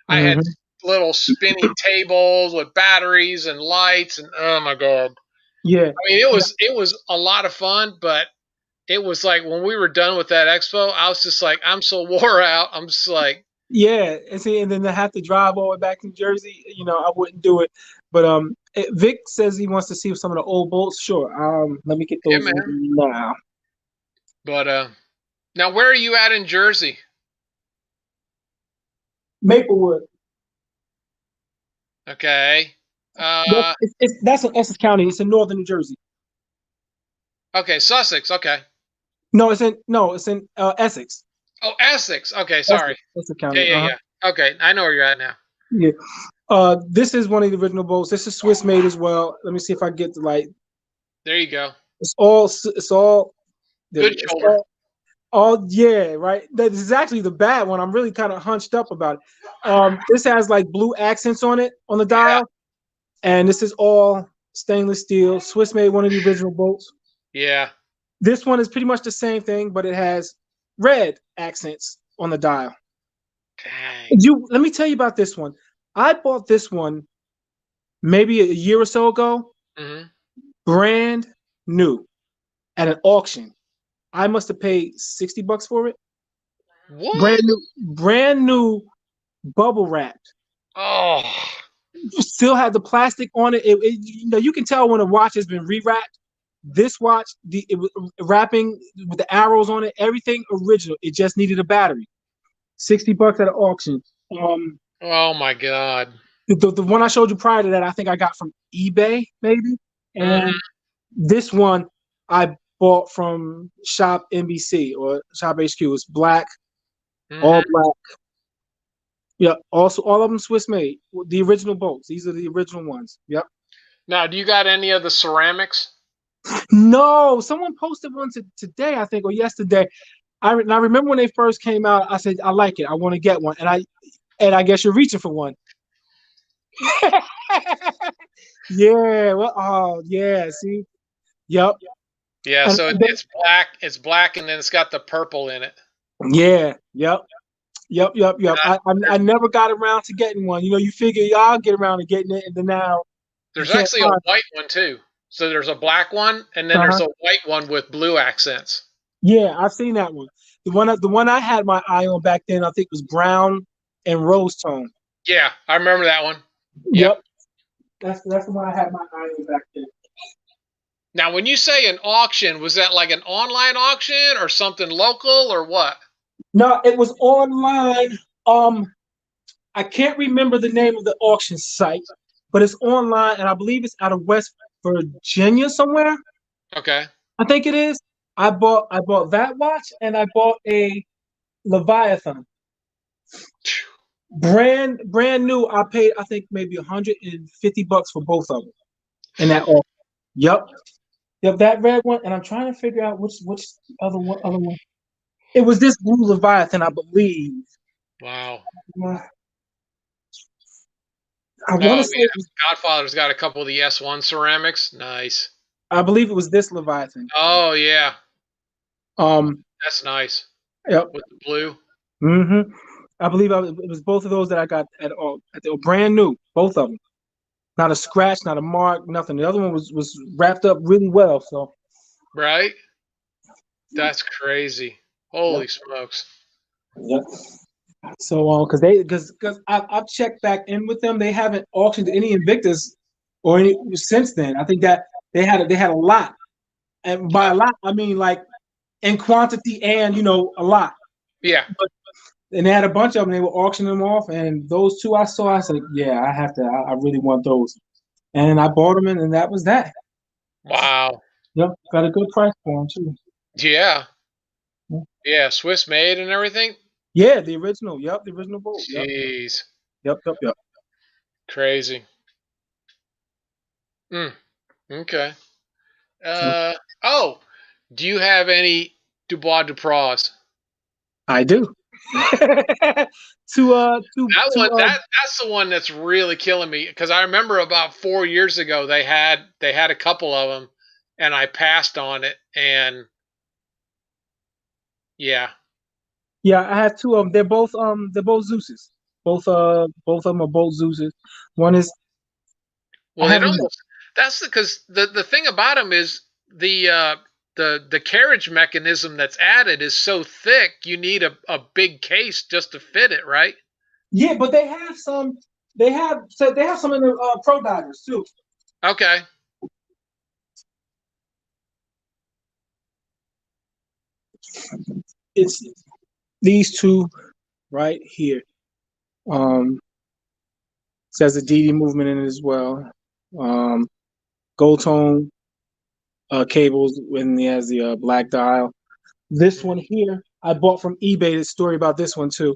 [SPEAKER 1] I had
[SPEAKER 2] Mm-hmm.
[SPEAKER 1] little spinning tables with batteries and lights, and oh my god!
[SPEAKER 2] Yeah.
[SPEAKER 1] I mean, it was a lot of fun, but it was like when we were done with that expo, I was just like, I'm so wore out. I'm just like,
[SPEAKER 2] Yeah, and see, and then to have to drive all the way back to Jersey, I wouldn't do it. But Vic says he wants to see some of the old bolts. Sure. Let me get
[SPEAKER 1] yeah,
[SPEAKER 2] those
[SPEAKER 1] man.
[SPEAKER 2] now.
[SPEAKER 1] But now where are you at in Jersey?
[SPEAKER 2] Maplewood.
[SPEAKER 1] Okay.
[SPEAKER 2] That's that's in Essex County. It's in northern New Jersey.
[SPEAKER 1] Okay, Sussex. Okay.
[SPEAKER 2] It's in Essex.
[SPEAKER 1] Oh, Essex. Okay, sorry.
[SPEAKER 2] Essex
[SPEAKER 1] Yeah,
[SPEAKER 2] County.
[SPEAKER 1] yeah, yeah. Okay, I know where you're at now.
[SPEAKER 2] Yeah. This is one of the original bolts. This is Swiss made as well. Let me see if I get the light.
[SPEAKER 1] There you go.
[SPEAKER 2] It's all there we
[SPEAKER 1] Good
[SPEAKER 2] go. It's
[SPEAKER 1] shoulder.
[SPEAKER 2] all yeah, right. That is actually the bad one. I'm really kind of hunched up about it. This has like blue accents on it on the
[SPEAKER 1] Yeah,
[SPEAKER 2] dial, and this is all stainless steel. Swiss made one of the original bolts.
[SPEAKER 1] yeah.
[SPEAKER 2] This one is pretty much the same thing, but it has red accents on the dial.
[SPEAKER 1] Dang.
[SPEAKER 2] Let me tell you about this one. I bought this one maybe a year or so ago,
[SPEAKER 1] Mm-hmm.
[SPEAKER 2] brand new at an auction. I must have paid $60 for it.
[SPEAKER 1] What?
[SPEAKER 2] Brand new, bubble wrapped.
[SPEAKER 1] Oh,
[SPEAKER 2] Still had the plastic on it. You can tell when a watch has been rewrapped. This watch, it was wrapping with the arrows on it, everything original. It just needed a battery. $60 at an auction.
[SPEAKER 1] oh my God.
[SPEAKER 2] The one I showed you prior to that, I think I got from eBay, maybe. And
[SPEAKER 1] Mm-hmm.
[SPEAKER 2] this one I bought from Shop NBC or Shop HQ. It's black, all
[SPEAKER 1] Mm-hmm.
[SPEAKER 2] black. Yeah, also all of them Swiss made. The original bolts. These are the original ones. Yep.
[SPEAKER 1] Now, do you got any of the ceramics?
[SPEAKER 2] No, someone posted one today, I think, or yesterday. I remember when they first came out. I said I like it. I want to get one, and I guess you're reaching for one. Yeah. Well. Oh, yeah. See. Yep.
[SPEAKER 1] Yeah,
[SPEAKER 2] And
[SPEAKER 1] so
[SPEAKER 2] then,
[SPEAKER 1] it's black. It's black, and then it's got the purple in it.
[SPEAKER 2] yeah. Yep. Yep. I never got around to getting one. You figure y'all get around to getting it, and then now you
[SPEAKER 1] There's
[SPEAKER 2] can't
[SPEAKER 1] actually a
[SPEAKER 2] find
[SPEAKER 1] white one too. So there's a black one, and
[SPEAKER 2] it.
[SPEAKER 1] then there's
[SPEAKER 2] Uh-huh.
[SPEAKER 1] a white one with blue accents.
[SPEAKER 2] Yeah, I've seen that one. The one I had my eye on back then, I think was brown and rose tone.
[SPEAKER 1] Yeah, I remember that one. Yep.
[SPEAKER 2] Yep. That's the one I had my eye on back then.
[SPEAKER 1] Now, when you say an auction, was that like an online auction or something local or what?
[SPEAKER 2] No, it was online. I can't remember the name of the auction site, but it's online, and I believe it's out of West Virginia somewhere.
[SPEAKER 1] Okay.
[SPEAKER 2] I think it is. I bought that watch, and I bought a Leviathan, brand new. I paid I think maybe $150 for both of them in that auction. Yep, yep, that red one, and I'm trying to figure out which other one. It was this blue Leviathan, I believe.
[SPEAKER 1] Wow.
[SPEAKER 2] I want
[SPEAKER 1] Oh
[SPEAKER 2] to say
[SPEAKER 1] yeah, Godfather's got a couple of the S1 ceramics. Nice.
[SPEAKER 2] I believe it was this Leviathan.
[SPEAKER 1] Oh yeah,
[SPEAKER 2] Um,
[SPEAKER 1] that's nice
[SPEAKER 2] yep.
[SPEAKER 1] with the blue.
[SPEAKER 2] I believe it was both of those that I got at the brand new, both of them. Not a scratch, not a mark, nothing. The other one was wrapped up really well. So,
[SPEAKER 1] Right? That's crazy.
[SPEAKER 2] yep,
[SPEAKER 1] Holy smokes.
[SPEAKER 2] yep. So, because I've checked back in with them, they haven't auctioned any Invictus or any since then. I think that they had a lot, and by
[SPEAKER 1] Yeah.
[SPEAKER 2] a lot I mean like in quantity and a lot.
[SPEAKER 1] Yeah.
[SPEAKER 2] And they had a bunch of them. They were auctioning them off, and those two I saw. I said, "Yeah, I have to. I really want those." And I bought them, and that was that.
[SPEAKER 1] Wow.
[SPEAKER 2] Yep, got a good price for them too.
[SPEAKER 1] Yeah. Yeah, Swiss made and everything.
[SPEAKER 2] Yeah, the original. Yep, the original bolt. Yep,
[SPEAKER 1] Jeez,
[SPEAKER 2] yep, yep, yep.
[SPEAKER 1] crazy. Mm, okay.
[SPEAKER 2] So
[SPEAKER 1] Oh, do you have any Dubois Dupras?
[SPEAKER 2] I do.
[SPEAKER 1] That
[SPEAKER 2] To
[SPEAKER 1] one, that's the one that's really killing me because I remember about 4 years ago they had a couple of them, and I passed on it, and yeah,
[SPEAKER 2] yeah, I have two of them. They're both Zeus's. Both of them are both Zeus's. One is I
[SPEAKER 1] well, it
[SPEAKER 2] haven't.
[SPEAKER 1] almost that's because the thing about them is the carriage mechanism that's added is so thick you need a big case just to fit it, right?
[SPEAKER 2] Yeah, but they have some. They have some in the pro divers too.
[SPEAKER 1] Okay.
[SPEAKER 2] It's these two right here. Um, says the DD movement in it as well. Um, gold tone cables when he has the black dial. This one here I bought from eBay. The story about this one too.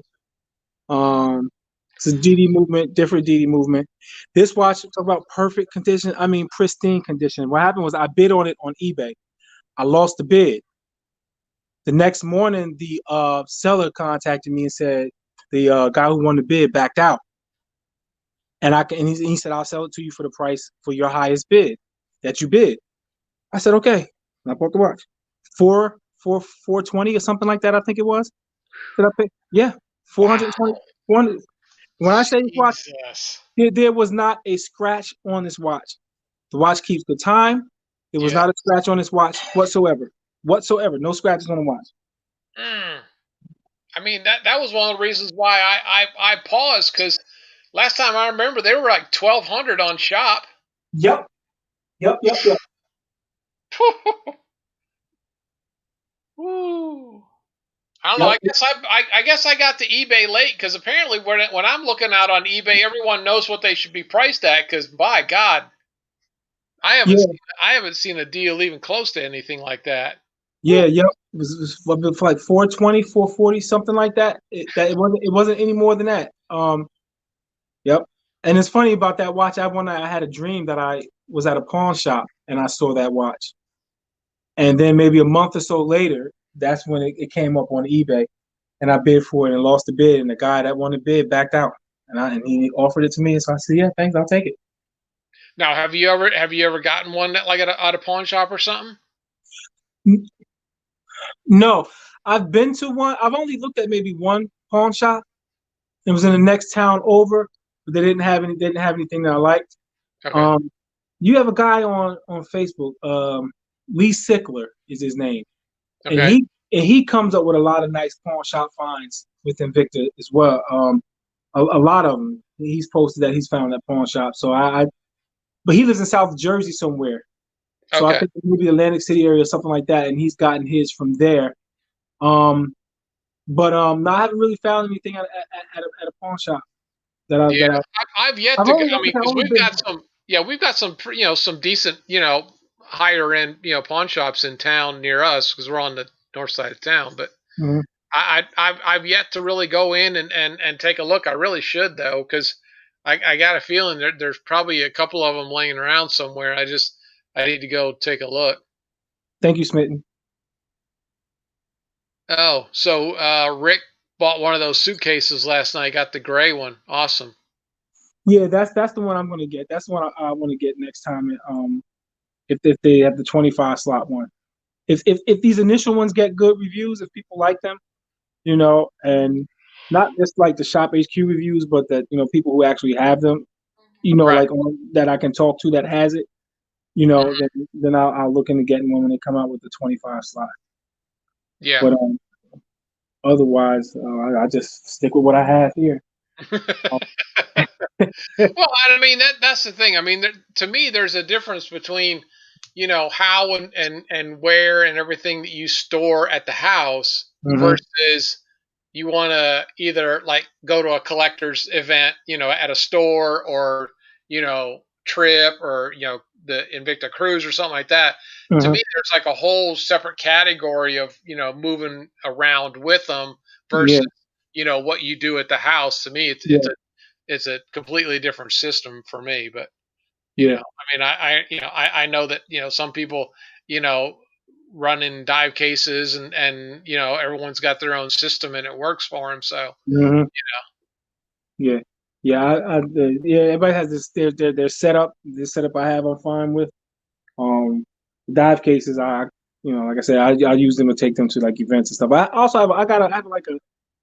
[SPEAKER 2] It's a DD movement, different DD movement. This watch, talk about perfect condition. I mean, pristine condition. What happened was I bid on it on eBay. I lost the bid. The next morning, the seller contacted me and said the guy who won the bid backed out, and he said I'll sell it to you for the price for your highest bid that you bid. I said okay. And I bought the watch. 420 or something like that. I think it was. Did I pay? Yeah, 420.
[SPEAKER 1] Wow.
[SPEAKER 2] 400. When I say this watch,
[SPEAKER 1] Jesus.
[SPEAKER 2] there was not a scratch on this watch. The watch keeps the time. There was
[SPEAKER 1] Yeah.
[SPEAKER 2] not a scratch on this watch whatsoever. Whatsoever. No scratches on the watch.
[SPEAKER 1] Mm. I mean that was one of the reasons why I paused because last time I remember they were like 1,200 on shop.
[SPEAKER 2] Yep. Yep. Yep. Yep.
[SPEAKER 1] Woo. I don't know.
[SPEAKER 2] Yep.
[SPEAKER 1] I guess I got to eBay late because apparently when I'm looking out on eBay, everyone knows what they should be priced at. Because by God, I haven't
[SPEAKER 2] Yeah.
[SPEAKER 1] seen, I haven't seen a deal even close to anything like that.
[SPEAKER 2] Yeah. Yep. It was like 420, 440, something like that. It wasn't any more than that. Yep. And it's funny about that watch. I had a dream that I was at a pawn shop and I saw that watch. And then maybe a month or so later, that's when it came up on eBay. And I bid for it and lost the bid. And the guy that won the bid backed out, and he offered it to me. And so I said, "Yeah, thanks, I'll take it."
[SPEAKER 1] Now, have you ever gotten one that like at a pawn shop or something?
[SPEAKER 2] No, I've been to one. I've only looked at maybe one pawn shop. It was in the next town over, but they didn't have anything that I liked.
[SPEAKER 1] Okay.
[SPEAKER 2] Um, you have a guy on Facebook, Lee Sickler is his name, and
[SPEAKER 1] Okay.
[SPEAKER 2] he comes up with a lot of nice pawn shop finds with Invicta as well. A lot of them. He's posted that he's found that pawn shop. So but he lives in South Jersey somewhere. So I
[SPEAKER 1] Okay.
[SPEAKER 2] think maybe Atlantic City area or something like that, and he's gotten his from there. Um, no, I haven't really found anything at a pawn shop
[SPEAKER 1] Yeah,
[SPEAKER 2] that
[SPEAKER 1] I've yet
[SPEAKER 2] I've
[SPEAKER 1] to go.
[SPEAKER 2] only
[SPEAKER 1] I
[SPEAKER 2] like I
[SPEAKER 1] mean,
[SPEAKER 2] said, I've
[SPEAKER 1] because
[SPEAKER 2] only been.
[SPEAKER 1] we've got some, some decent, higher end, pawn shops in town near us because we're on the north side of town. But
[SPEAKER 2] Mhm.
[SPEAKER 1] I've yet to really go in and take a look. I really should though, because I got a feeling there's probably a couple of them laying around somewhere. I need to go take a look.
[SPEAKER 2] Thank you, Smitten.
[SPEAKER 1] Oh, so Rick bought one of those suitcases last night. Got the gray one. Awesome.
[SPEAKER 2] Yeah, that's the one I'm gonna get. That's the one I want to get next time. If they have the 25 slot one. If these initial ones get good reviews, if people like them, and not just like the Shop HQ reviews, but that people who actually have them,
[SPEAKER 1] Right.
[SPEAKER 2] like that I can talk to that has it,
[SPEAKER 1] Mhm.
[SPEAKER 2] then I'll look into getting one when they come out with the 25 slot.
[SPEAKER 1] Yeah.
[SPEAKER 2] But otherwise, I just stick with what I have here. Um,
[SPEAKER 1] Well, I mean that's the thing. I mean, to me, there's a difference between, how and where and everything that you store at the house
[SPEAKER 2] mhm.
[SPEAKER 1] versus you want to either like go to a collector's event, at a store or Trip or the Invicta Cruise or something like that. To
[SPEAKER 2] Uh-huh.
[SPEAKER 1] me, there's like a whole separate category of moving around with them
[SPEAKER 2] Yeah,
[SPEAKER 1] versus what you do at the house. To me,
[SPEAKER 2] yeah,
[SPEAKER 1] it's a completely different system for me. But
[SPEAKER 2] yeah.
[SPEAKER 1] I mean, I know that some people you know run in dive cases and everyone's got their own system and it works for them. So
[SPEAKER 2] Hmm. Yeah, yeah. Yeah. Everybody has their setup. This setup I have, I'm fine with. Um, Dive cases, like I said, I use them to take them to like events and stuff. I also I have like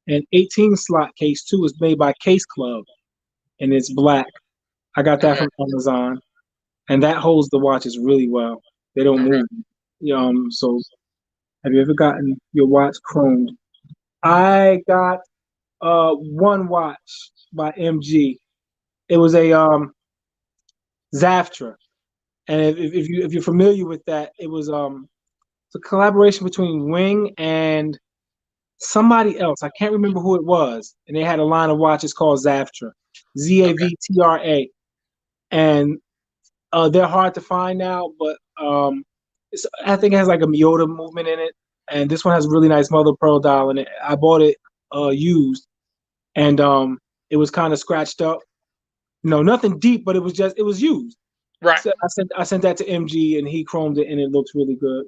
[SPEAKER 2] an 18 slot case too. It's made by Case Club and it's black. I got that
[SPEAKER 1] okay,
[SPEAKER 2] from Amazon, and that holds the watches really well. They don't
[SPEAKER 1] okay,
[SPEAKER 2] move. So have you ever gotten your watch chromed? I got one watch by MG. It was a Zaftra, and if you're familiar with that, it was it's a collaboration between Wing and somebody else. I can't remember who it was, and they had a line of watches called Zaftra,
[SPEAKER 1] okay,
[SPEAKER 2] Zavtra, and they're hard to find now, but I think it has like a Miyota movement in it, and this one has a really nice mother of pearl dial in it. I bought it used, and it was kind of scratched up. No, nothing deep, but it was used.
[SPEAKER 1] right,
[SPEAKER 2] So I sent that to MG, and he chromed it, and it looks really good.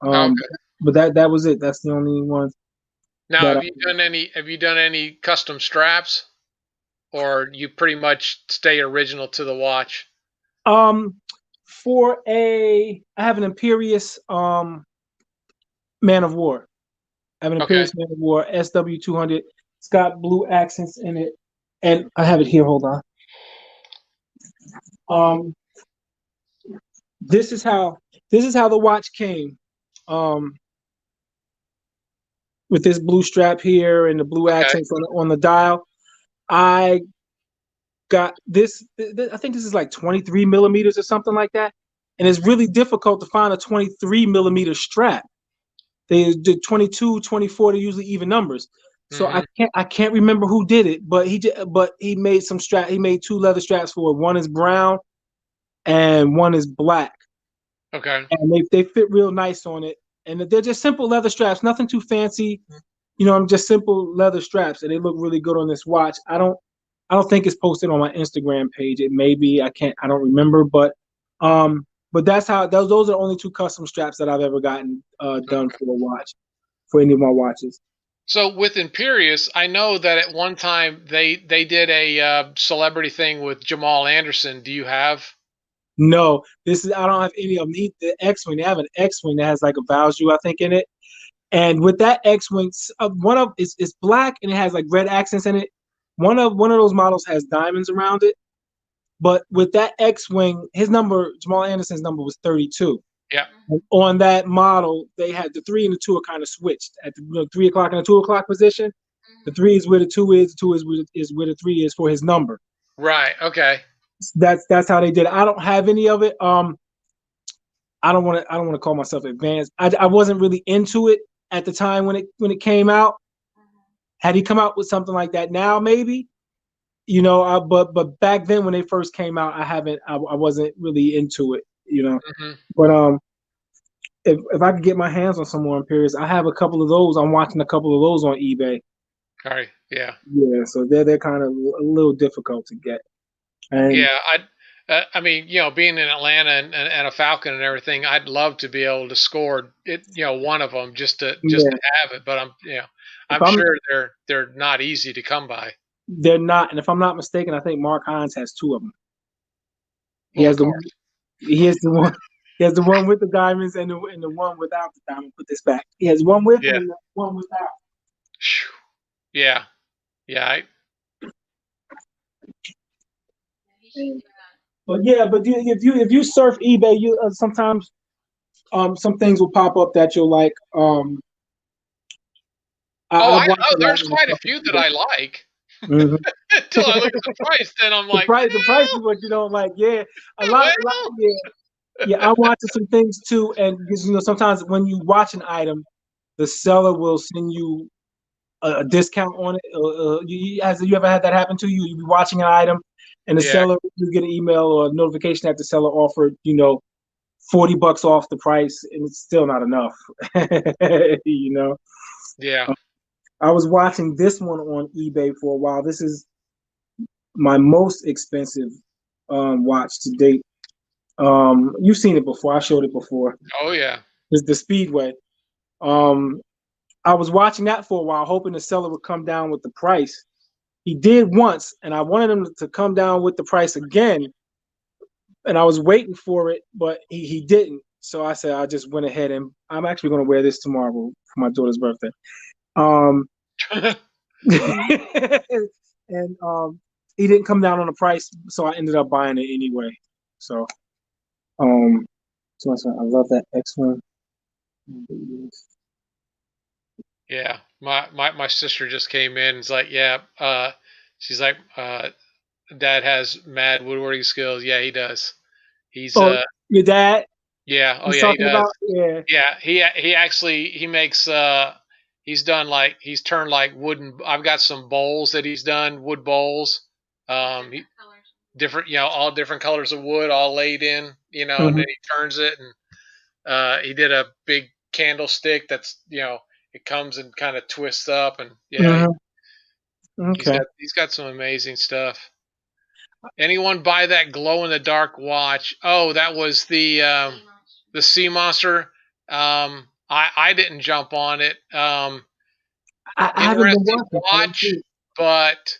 [SPEAKER 2] Um,
[SPEAKER 1] okay.
[SPEAKER 2] but that was it. That's the only one
[SPEAKER 1] Now,
[SPEAKER 2] that
[SPEAKER 1] have you done any custom straps, or you pretty much stay original to the watch?
[SPEAKER 2] For I have an Imperious Man of War. I have an
[SPEAKER 1] Okay,
[SPEAKER 2] Imperious Man of War SW200. It's got blue accents in it, and I have it here. Hold on. Um, this is how the watch came. Um, with this blue strap here and the blue
[SPEAKER 1] okay,
[SPEAKER 2] accents on the dial. I got this. I think this is like 23 millimeters or something like that, and it's really difficult to find a 23 millimeter strap. They did 22, 24 to usually even numbers. So
[SPEAKER 1] hmm
[SPEAKER 2] I can't remember who did it, but he made some strap. He made two leather straps for it. One is brown and one is black,
[SPEAKER 1] okay,
[SPEAKER 2] and they fit real nice on it. And they're just simple leather straps, nothing too fancy. I'm just simple leather straps, and they look really good on this watch. I don't think it's posted on my Instagram page. It may be. I don't remember, but that's how those are the only two custom straps that I've ever gotten done
[SPEAKER 1] okay.
[SPEAKER 2] for a watch, for any of my watches.
[SPEAKER 1] So with Imperious, I know that at one time they did a celebrity thing with Jamal Anderson. Do you have?
[SPEAKER 2] No, I don't have any of them. The X-wing, they have an X-wing that has like a Valjoux, I think, in it. And with that X-wing, one of it's black and it has like red accents in it. One of those models has diamonds around it. But with that X-wing, Jamal Anderson's number was 32.
[SPEAKER 1] Yeah.
[SPEAKER 2] And on that model, they had the 3 and the 2 are kind of switched at the 3 o'clock and the 2 o'clock position. The 3 is where the 2 is. The 2 is where the 3 is for his number.
[SPEAKER 1] Right. Okay.
[SPEAKER 2] That's how they did it. I don't have any of it. I don't want to call myself advanced. I wasn't really into it at the time when it came out. Had he come out with something like that now, maybe. But back then when they first came out, I wasn't really into it.
[SPEAKER 1] hmm
[SPEAKER 2] But if I could get my hands on some more Imperials, I have a couple of those. I'm watching a couple of those on eBay.
[SPEAKER 1] All right. Yeah.
[SPEAKER 2] Yeah, so they're kind of a little difficult to get. And
[SPEAKER 1] Yeah. I mean, being in Atlanta and a Falcon and everything, I'd love to be able to score it. One of them just to
[SPEAKER 2] yeah,
[SPEAKER 1] have it. But
[SPEAKER 2] if
[SPEAKER 1] I'm
[SPEAKER 2] I'm
[SPEAKER 1] sure they're not easy to come by.
[SPEAKER 2] they're not, and if I'm not mistaken, I think Mark Hines has two of them. He
[SPEAKER 1] Well,
[SPEAKER 2] has
[SPEAKER 1] of
[SPEAKER 2] the
[SPEAKER 1] course.
[SPEAKER 2] he has the one he has the one with the diamonds and the one without the diamond. Put this back. He has one with
[SPEAKER 1] Yeah.
[SPEAKER 2] and the one without.
[SPEAKER 1] Phew. Yeah. Yeah.
[SPEAKER 2] But yeah, if you surf eBay, you sometimes some things will pop up that you'll like.
[SPEAKER 1] Oh,
[SPEAKER 2] I've watched a lot
[SPEAKER 1] there's
[SPEAKER 2] of
[SPEAKER 1] quite a
[SPEAKER 2] stuff on
[SPEAKER 1] few that
[SPEAKER 2] eBay.
[SPEAKER 1] I like.
[SPEAKER 2] Mhm.
[SPEAKER 1] Until I look at the price, then I'm like,
[SPEAKER 2] The price is what you don't like. Yeah, a lot.
[SPEAKER 1] well.
[SPEAKER 2] Yeah, yeah. I'm watching some things too, and because sometimes when you watch an item, the seller will send you a discount on it. Has you ever had that happen to you? You be watching an item, and the
[SPEAKER 1] Yeah.
[SPEAKER 2] seller, you get an email or a notification that the seller offered, $40 off the price, and it's still not enough. you know,
[SPEAKER 1] Yeah.
[SPEAKER 2] I was watching this one on eBay for a while. This is my most expensive watch to date. You've seen it before. I showed it before.
[SPEAKER 1] Oh yeah.
[SPEAKER 2] It's the Speedway. Um, I was watching that for a while, hoping the seller would come down with the price. He did once, and I wanted him to come down with the price again, and I was waiting for it, but he didn't. So I said I just went ahead, and I'm actually going to wear this tomorrow for my daughter's birthday. Um, and he didn't come down on the price, so I ended up buying it anyway. So um, I love that X1.
[SPEAKER 1] Yeah. My sister just came in and is like, yeah, she's like, Dad has mad woodworking skills. Yeah, he does. He's
[SPEAKER 2] Oh, your dad?
[SPEAKER 1] yeah, oh
[SPEAKER 2] He's
[SPEAKER 1] yeah, he
[SPEAKER 2] talking
[SPEAKER 1] does.
[SPEAKER 2] about, yeah.
[SPEAKER 1] Yeah, he actually he makes he's done like he's turned like wooden. I've got some bowls that he's done, wood bowls. He, different, all different colors of wood, all laid in, and
[SPEAKER 2] Hmm.
[SPEAKER 1] then he turns it, and he did a big candlestick that's, it comes and kind of twists up, and yeah,
[SPEAKER 2] Hmm. Okay.
[SPEAKER 1] he's got some amazing stuff. Anyone buy that glow in the dark watch? Oh, that was the sea monster. I didn't jump on it.
[SPEAKER 2] I haven't been
[SPEAKER 1] Interesting
[SPEAKER 2] watching. I didn't see
[SPEAKER 1] watch,
[SPEAKER 2] it.
[SPEAKER 1] but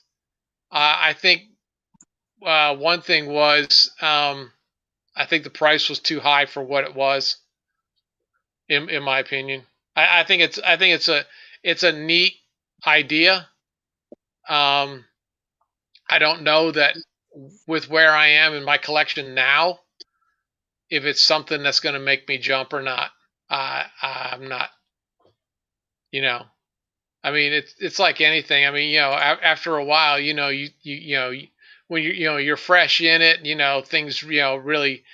[SPEAKER 1] I think one thing was, I think the price was too high for what it was. In my opinion, I think it's a neat idea. Um, I don't know that with where I am in my collection now, if it's something that's going to make me jump or not. I'm not, you know. I mean, it's like anything. I mean, after a while, when you're fresh in it, things, really,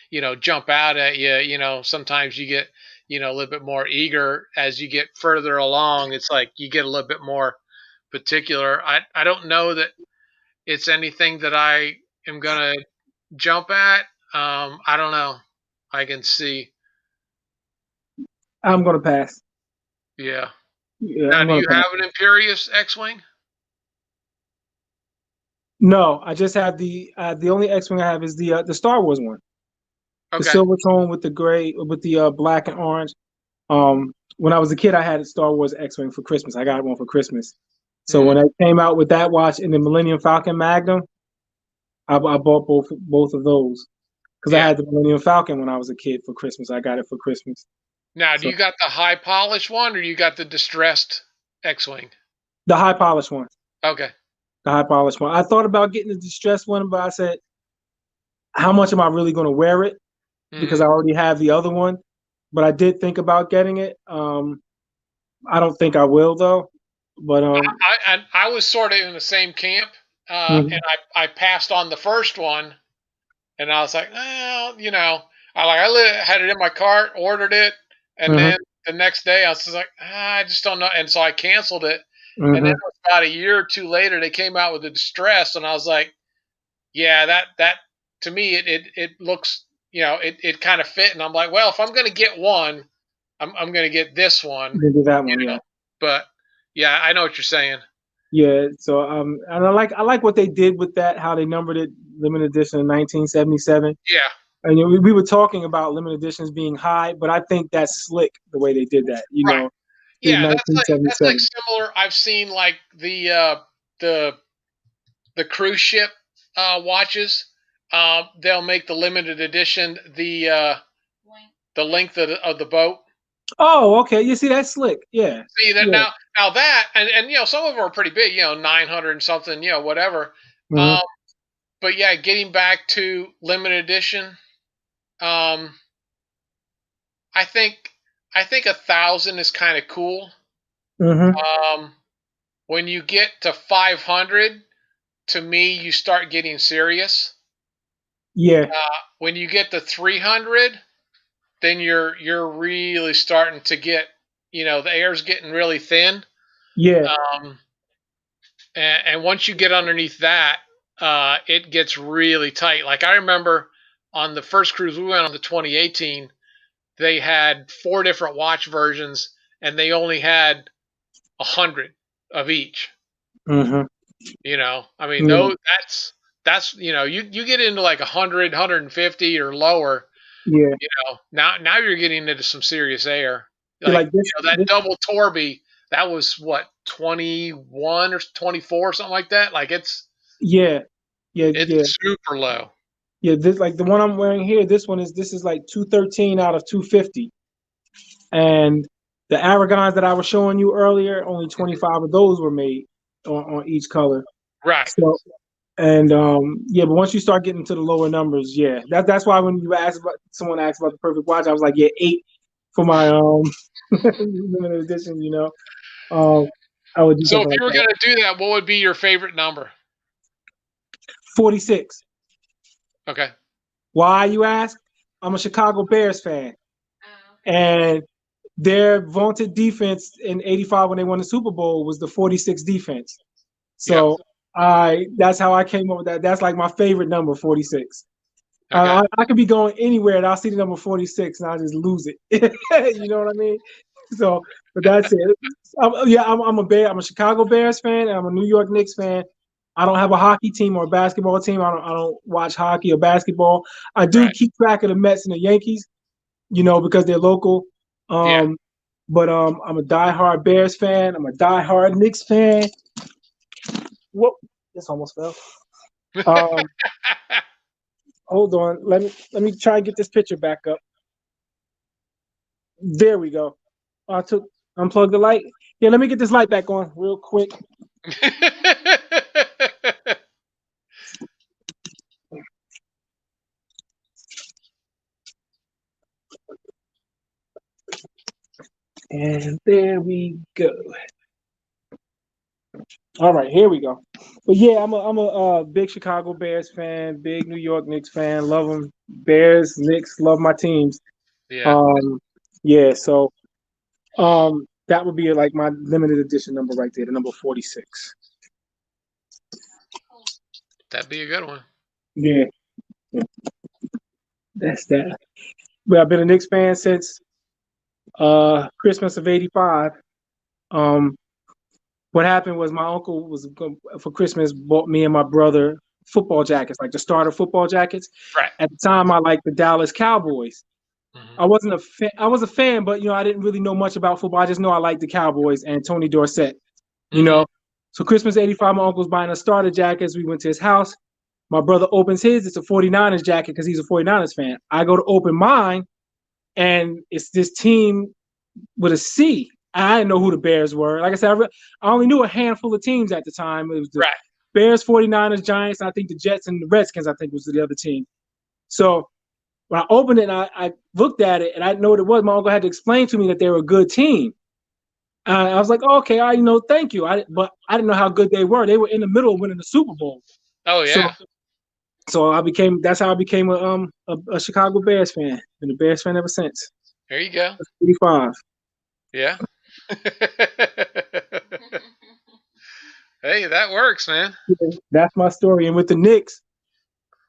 [SPEAKER 1] jump out at you. Sometimes you get, a little bit more eager as you get further along. It's like you get a little bit more particular. I don't know that it's anything that I am gonna jump at. I don't know. I can see.
[SPEAKER 2] I'm gonna pass.
[SPEAKER 1] Yeah.
[SPEAKER 2] Yeah,
[SPEAKER 1] Now,
[SPEAKER 2] I'm
[SPEAKER 1] do
[SPEAKER 2] gonna
[SPEAKER 1] you
[SPEAKER 2] pass.
[SPEAKER 1] have an Imperious X-wing?
[SPEAKER 2] No, I just have the only X-wing I have is the Star Wars one, the
[SPEAKER 1] Okay.
[SPEAKER 2] silver tone with the gray with the black and orange. When I was a kid, I had a Star Wars X-wing for Christmas. I got one for Christmas. So
[SPEAKER 1] Hmm.
[SPEAKER 2] when I came out with that watch and the Millennium Falcon Magnum, I bought both of those because I
[SPEAKER 1] Yeah.
[SPEAKER 2] had the Millennium Falcon when I was a kid for Christmas. I got it for Christmas.
[SPEAKER 1] Now, do
[SPEAKER 2] So
[SPEAKER 1] you got the high polish one, or you got the distressed X-wing?
[SPEAKER 2] the high polish one,
[SPEAKER 1] Okay.
[SPEAKER 2] the high polish one. I thought about getting the distressed one, but I said, how much am I really going to wear it? Because
[SPEAKER 1] Hmm.
[SPEAKER 2] I already have the other one. But I did think about getting it. I don't think I will though. But
[SPEAKER 1] I was sort of in the same camp, and
[SPEAKER 2] mhm,
[SPEAKER 1] I passed on the first one, and I was like, well, had it in my cart, ordered it, and
[SPEAKER 2] mhm,
[SPEAKER 1] then the next day I was just like, I just don't know, and so I canceled it. And then
[SPEAKER 2] mhm.
[SPEAKER 1] it was about a year or two later, they came out with the distress, and I was like, yeah, that to me it looks, it kind of fit, and I'm like, well, if I'm gonna get one, I'm gonna get this one,
[SPEAKER 2] You can do that
[SPEAKER 1] you
[SPEAKER 2] one, yeah.
[SPEAKER 1] know. But yeah, I know what you're saying.
[SPEAKER 2] Yeah, so and I like what they did with that, how they numbered it limited edition in 1977.
[SPEAKER 1] Yeah,
[SPEAKER 2] And we were talking about limited editions being high, but I think that's slick the way they did that.
[SPEAKER 1] right.
[SPEAKER 2] In
[SPEAKER 1] Yeah, that's like
[SPEAKER 2] 1977.
[SPEAKER 1] similar. I've seen like the the cruise ship watches. They'll make the limited edition the length of the boat.
[SPEAKER 2] Oh, okay. You see, that's slick. Yeah,
[SPEAKER 1] See that
[SPEAKER 2] yeah.
[SPEAKER 1] now that and some of them are pretty big. 900 and something. Whatever.
[SPEAKER 2] Hmm.
[SPEAKER 1] Um, but yeah, getting back to limited edition. Um, I think I think 1,000 is kind of cool.
[SPEAKER 2] Hmm.
[SPEAKER 1] Um, when you get to 500, to me, you start getting serious.
[SPEAKER 2] Yeah,
[SPEAKER 1] When you get to 300, then you're really starting to get, the air's getting really thin.
[SPEAKER 2] yeah.
[SPEAKER 1] Um, and once you get underneath that, it gets really tight. Like I remember on the first cruise we went on, the 2018, they had 4 different watch versions, and they only had 100 of each.
[SPEAKER 2] Mm-hmm.
[SPEAKER 1] I mean,
[SPEAKER 2] Yeah.
[SPEAKER 1] that's you get into like 100, 150 or lower.
[SPEAKER 2] Yeah.
[SPEAKER 1] Now you're getting into some serious air.
[SPEAKER 2] Yeah,
[SPEAKER 1] Like
[SPEAKER 2] like this.
[SPEAKER 1] that
[SPEAKER 2] This.
[SPEAKER 1] double Torby, that was what, 21 or 24, something like that. Like
[SPEAKER 2] Yeah. Yeah.
[SPEAKER 1] it's
[SPEAKER 2] Yeah.
[SPEAKER 1] super low.
[SPEAKER 2] Yeah. This, like the one I'm wearing here. This is like 213 out of 250, and the Aragons that I was showing you earlier, only
[SPEAKER 1] Mhm.
[SPEAKER 2] 25 of those were made on each color.
[SPEAKER 1] Right.
[SPEAKER 2] So, and yeah, but once you start getting to the lower numbers, yeah, that's why when someone asked about the perfect watch, I was like, yeah, 8 for my limited edition. I would do
[SPEAKER 1] So if
[SPEAKER 2] something
[SPEAKER 1] you
[SPEAKER 2] like
[SPEAKER 1] were
[SPEAKER 2] that.
[SPEAKER 1] gonna do that, what would be your favorite number?
[SPEAKER 2] 46.
[SPEAKER 1] Okay.
[SPEAKER 2] Why, you ask? I'm a Chicago Bears fan,
[SPEAKER 3] Oh, okay.
[SPEAKER 2] and their vaunted defense in '85 when they won the Super Bowl was the 46 defense.
[SPEAKER 1] Yep.
[SPEAKER 2] So that's how I came up with that. That's like my favorite number, 46.
[SPEAKER 1] Okay.
[SPEAKER 2] I could be going anywhere and I'll see the number 46 and I'll just lose it. You know what I mean? So, but that's it. I'm a Chicago Bears fan and I'm a New York Knicks fan. I don't have a hockey team or a basketball team. I don't watch hockey or basketball. I do
[SPEAKER 1] Right.
[SPEAKER 2] keep track of the Mets and the Yankees, because they're local.
[SPEAKER 1] Yeah.
[SPEAKER 2] But I'm a diehard Bears fan. I'm a diehard Knicks fan. Whoa, this almost fell. Um, hold on. Let me try and get this picture back up. There we go. I took unplug the light. Yeah, let me get this light back on real quick. And there we go. All right, here we go. But yeah, I'm a big Chicago Bears fan, big New York Knicks fan. Love them. Bears, Knicks, love my teams.
[SPEAKER 1] Yeah.
[SPEAKER 2] Yeah. So that would be like my limited edition number right there, the number 46.
[SPEAKER 3] Cool.
[SPEAKER 1] That'd be a good one.
[SPEAKER 2] Yeah, that's that. But I've been a Knicks fan since Christmas of '85. Um, what happened was my uncle was for Christmas bought me and my brother football jackets, like the starter football jackets.
[SPEAKER 1] Right.
[SPEAKER 2] At the time, I liked the Dallas Cowboys.
[SPEAKER 1] Hmm.
[SPEAKER 2] I wasn't a fan. I was a fan, but I didn't really know much about football. I just know I liked the Cowboys and Tony Dorsett. You
[SPEAKER 1] Hmm.
[SPEAKER 2] know, so Christmas '85, my uncle's buying us starter jackets. We went to his house. My brother opens his. It's a 49ers jacket because he's a 49ers fan. I go to open mine, and it's this team with a C. I didn't know who the Bears were. Like I said, I only knew a handful of teams at the time. It was the
[SPEAKER 1] Right.
[SPEAKER 2] Bears, 49ers, Giants, I think the Jets and the Redskins, I think was the other team. So when I opened it, I looked at it and I didn't know what it was. My uncle had to explain to me that they were a good team. I was like, oh, okay, thank you. But I didn't know how good they were. They were in the middle of winning the Super Bowl.
[SPEAKER 1] Oh
[SPEAKER 2] So
[SPEAKER 1] yeah.
[SPEAKER 2] so that's how I became a Chicago Bears fan. And a Bears fan ever since.
[SPEAKER 1] There you go.
[SPEAKER 2] 85.
[SPEAKER 1] Yeah. Hey, that works, man.
[SPEAKER 2] That's my story. And with the Knicks,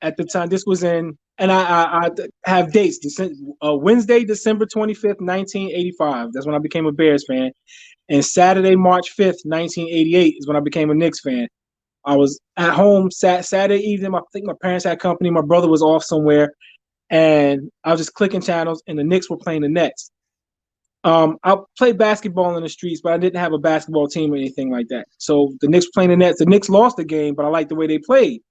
[SPEAKER 2] at the time, this was and I have dates. Wednesday, December 25th, 1985. That's when I became a Bears fan. And Saturday, March 5th, 1988 is when I became a Knicks fan. I was at home Saturday evening. I think my parents had company. My brother was off somewhere. And I was just clicking channels, and the Knicks were playing the Nets. I played basketball in the streets, but I didn't have a basketball team or anything like that. So the Knicks playing the Nets. The Knicks lost the game, but I liked the way they played.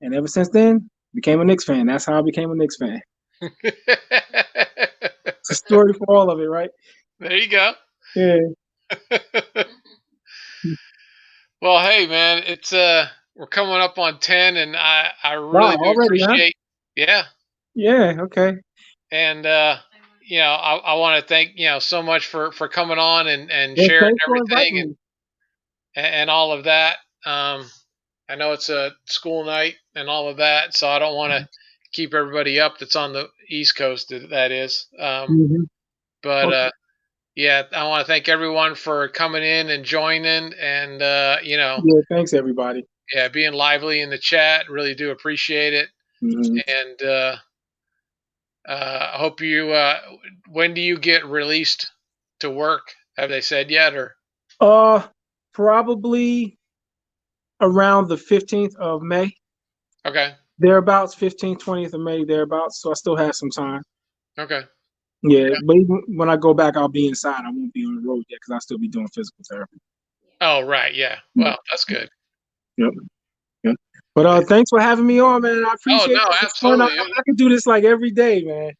[SPEAKER 2] And ever since then, became a Knicks fan. That's how I became a Knicks fan. It's a story for all of it, right?
[SPEAKER 1] There you go.
[SPEAKER 2] Yeah.
[SPEAKER 1] Well, hey, man, it's we're coming up on 10, and I
[SPEAKER 2] Wow,
[SPEAKER 1] really do
[SPEAKER 2] already, huh?
[SPEAKER 1] appreciate. Yeah.
[SPEAKER 2] Yeah, okay.
[SPEAKER 1] And I want to thank so much for coming on and
[SPEAKER 2] Well,
[SPEAKER 1] sharing
[SPEAKER 2] thanks for
[SPEAKER 1] everything
[SPEAKER 2] inviting me.
[SPEAKER 1] and all of that. I know it's a school night and all of that, so I don't want to keep everybody up that's on the East Coast. That is,
[SPEAKER 2] Mm-hmm.
[SPEAKER 1] but
[SPEAKER 2] Okay.
[SPEAKER 1] yeah, I want to thank everyone for coming in and joining, and
[SPEAKER 2] Yeah, thanks everybody.
[SPEAKER 1] Yeah, being lively in the chat. Really do appreciate it.
[SPEAKER 2] Mhm.
[SPEAKER 1] And I hope you. When do you get released to work? Have they said yet, or
[SPEAKER 2] Probably around the 15th of May.
[SPEAKER 1] okay?
[SPEAKER 2] Thereabouts, 15th, 20th of May, thereabouts. So I still have some time.
[SPEAKER 1] Okay.
[SPEAKER 2] Yeah, but even when I go back, I'll be inside. I won't be on the road yet because I'll still be doing physical therapy.
[SPEAKER 1] Oh, right. Yeah.
[SPEAKER 2] Yep,
[SPEAKER 1] Well, that's good.
[SPEAKER 2] yep, yep. But thanks for having me on, man. I
[SPEAKER 1] Oh
[SPEAKER 2] appreciate
[SPEAKER 1] no,
[SPEAKER 2] this. It's fun.
[SPEAKER 1] absolutely.
[SPEAKER 2] I could do this like every day, man.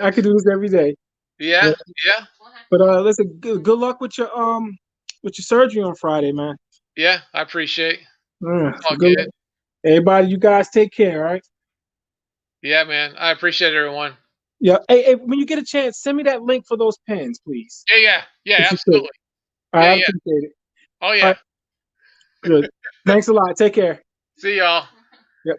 [SPEAKER 2] I could do this every day.
[SPEAKER 1] Yeah.
[SPEAKER 2] Yeah.
[SPEAKER 1] Yeah.
[SPEAKER 2] But listen, good luck with your surgery on Friday, man.
[SPEAKER 1] Yeah. I appreciate.
[SPEAKER 2] Yeah,
[SPEAKER 1] It's all
[SPEAKER 2] good
[SPEAKER 1] good.
[SPEAKER 2] luck. Everybody, you guys take care, all right?
[SPEAKER 1] Yeah, man. I appreciate everyone.
[SPEAKER 2] Yeah. Hey, when you get a chance, send me that link for those pens, please.
[SPEAKER 1] Yeah. Yeah. Yeah.
[SPEAKER 2] If you could.
[SPEAKER 1] Absolutely.
[SPEAKER 2] I
[SPEAKER 1] Yeah. Yeah.
[SPEAKER 2] appreciate it.
[SPEAKER 1] Oh
[SPEAKER 2] All
[SPEAKER 1] yeah.
[SPEAKER 2] right, good. Thanks a lot. Take care.
[SPEAKER 1] See y'all.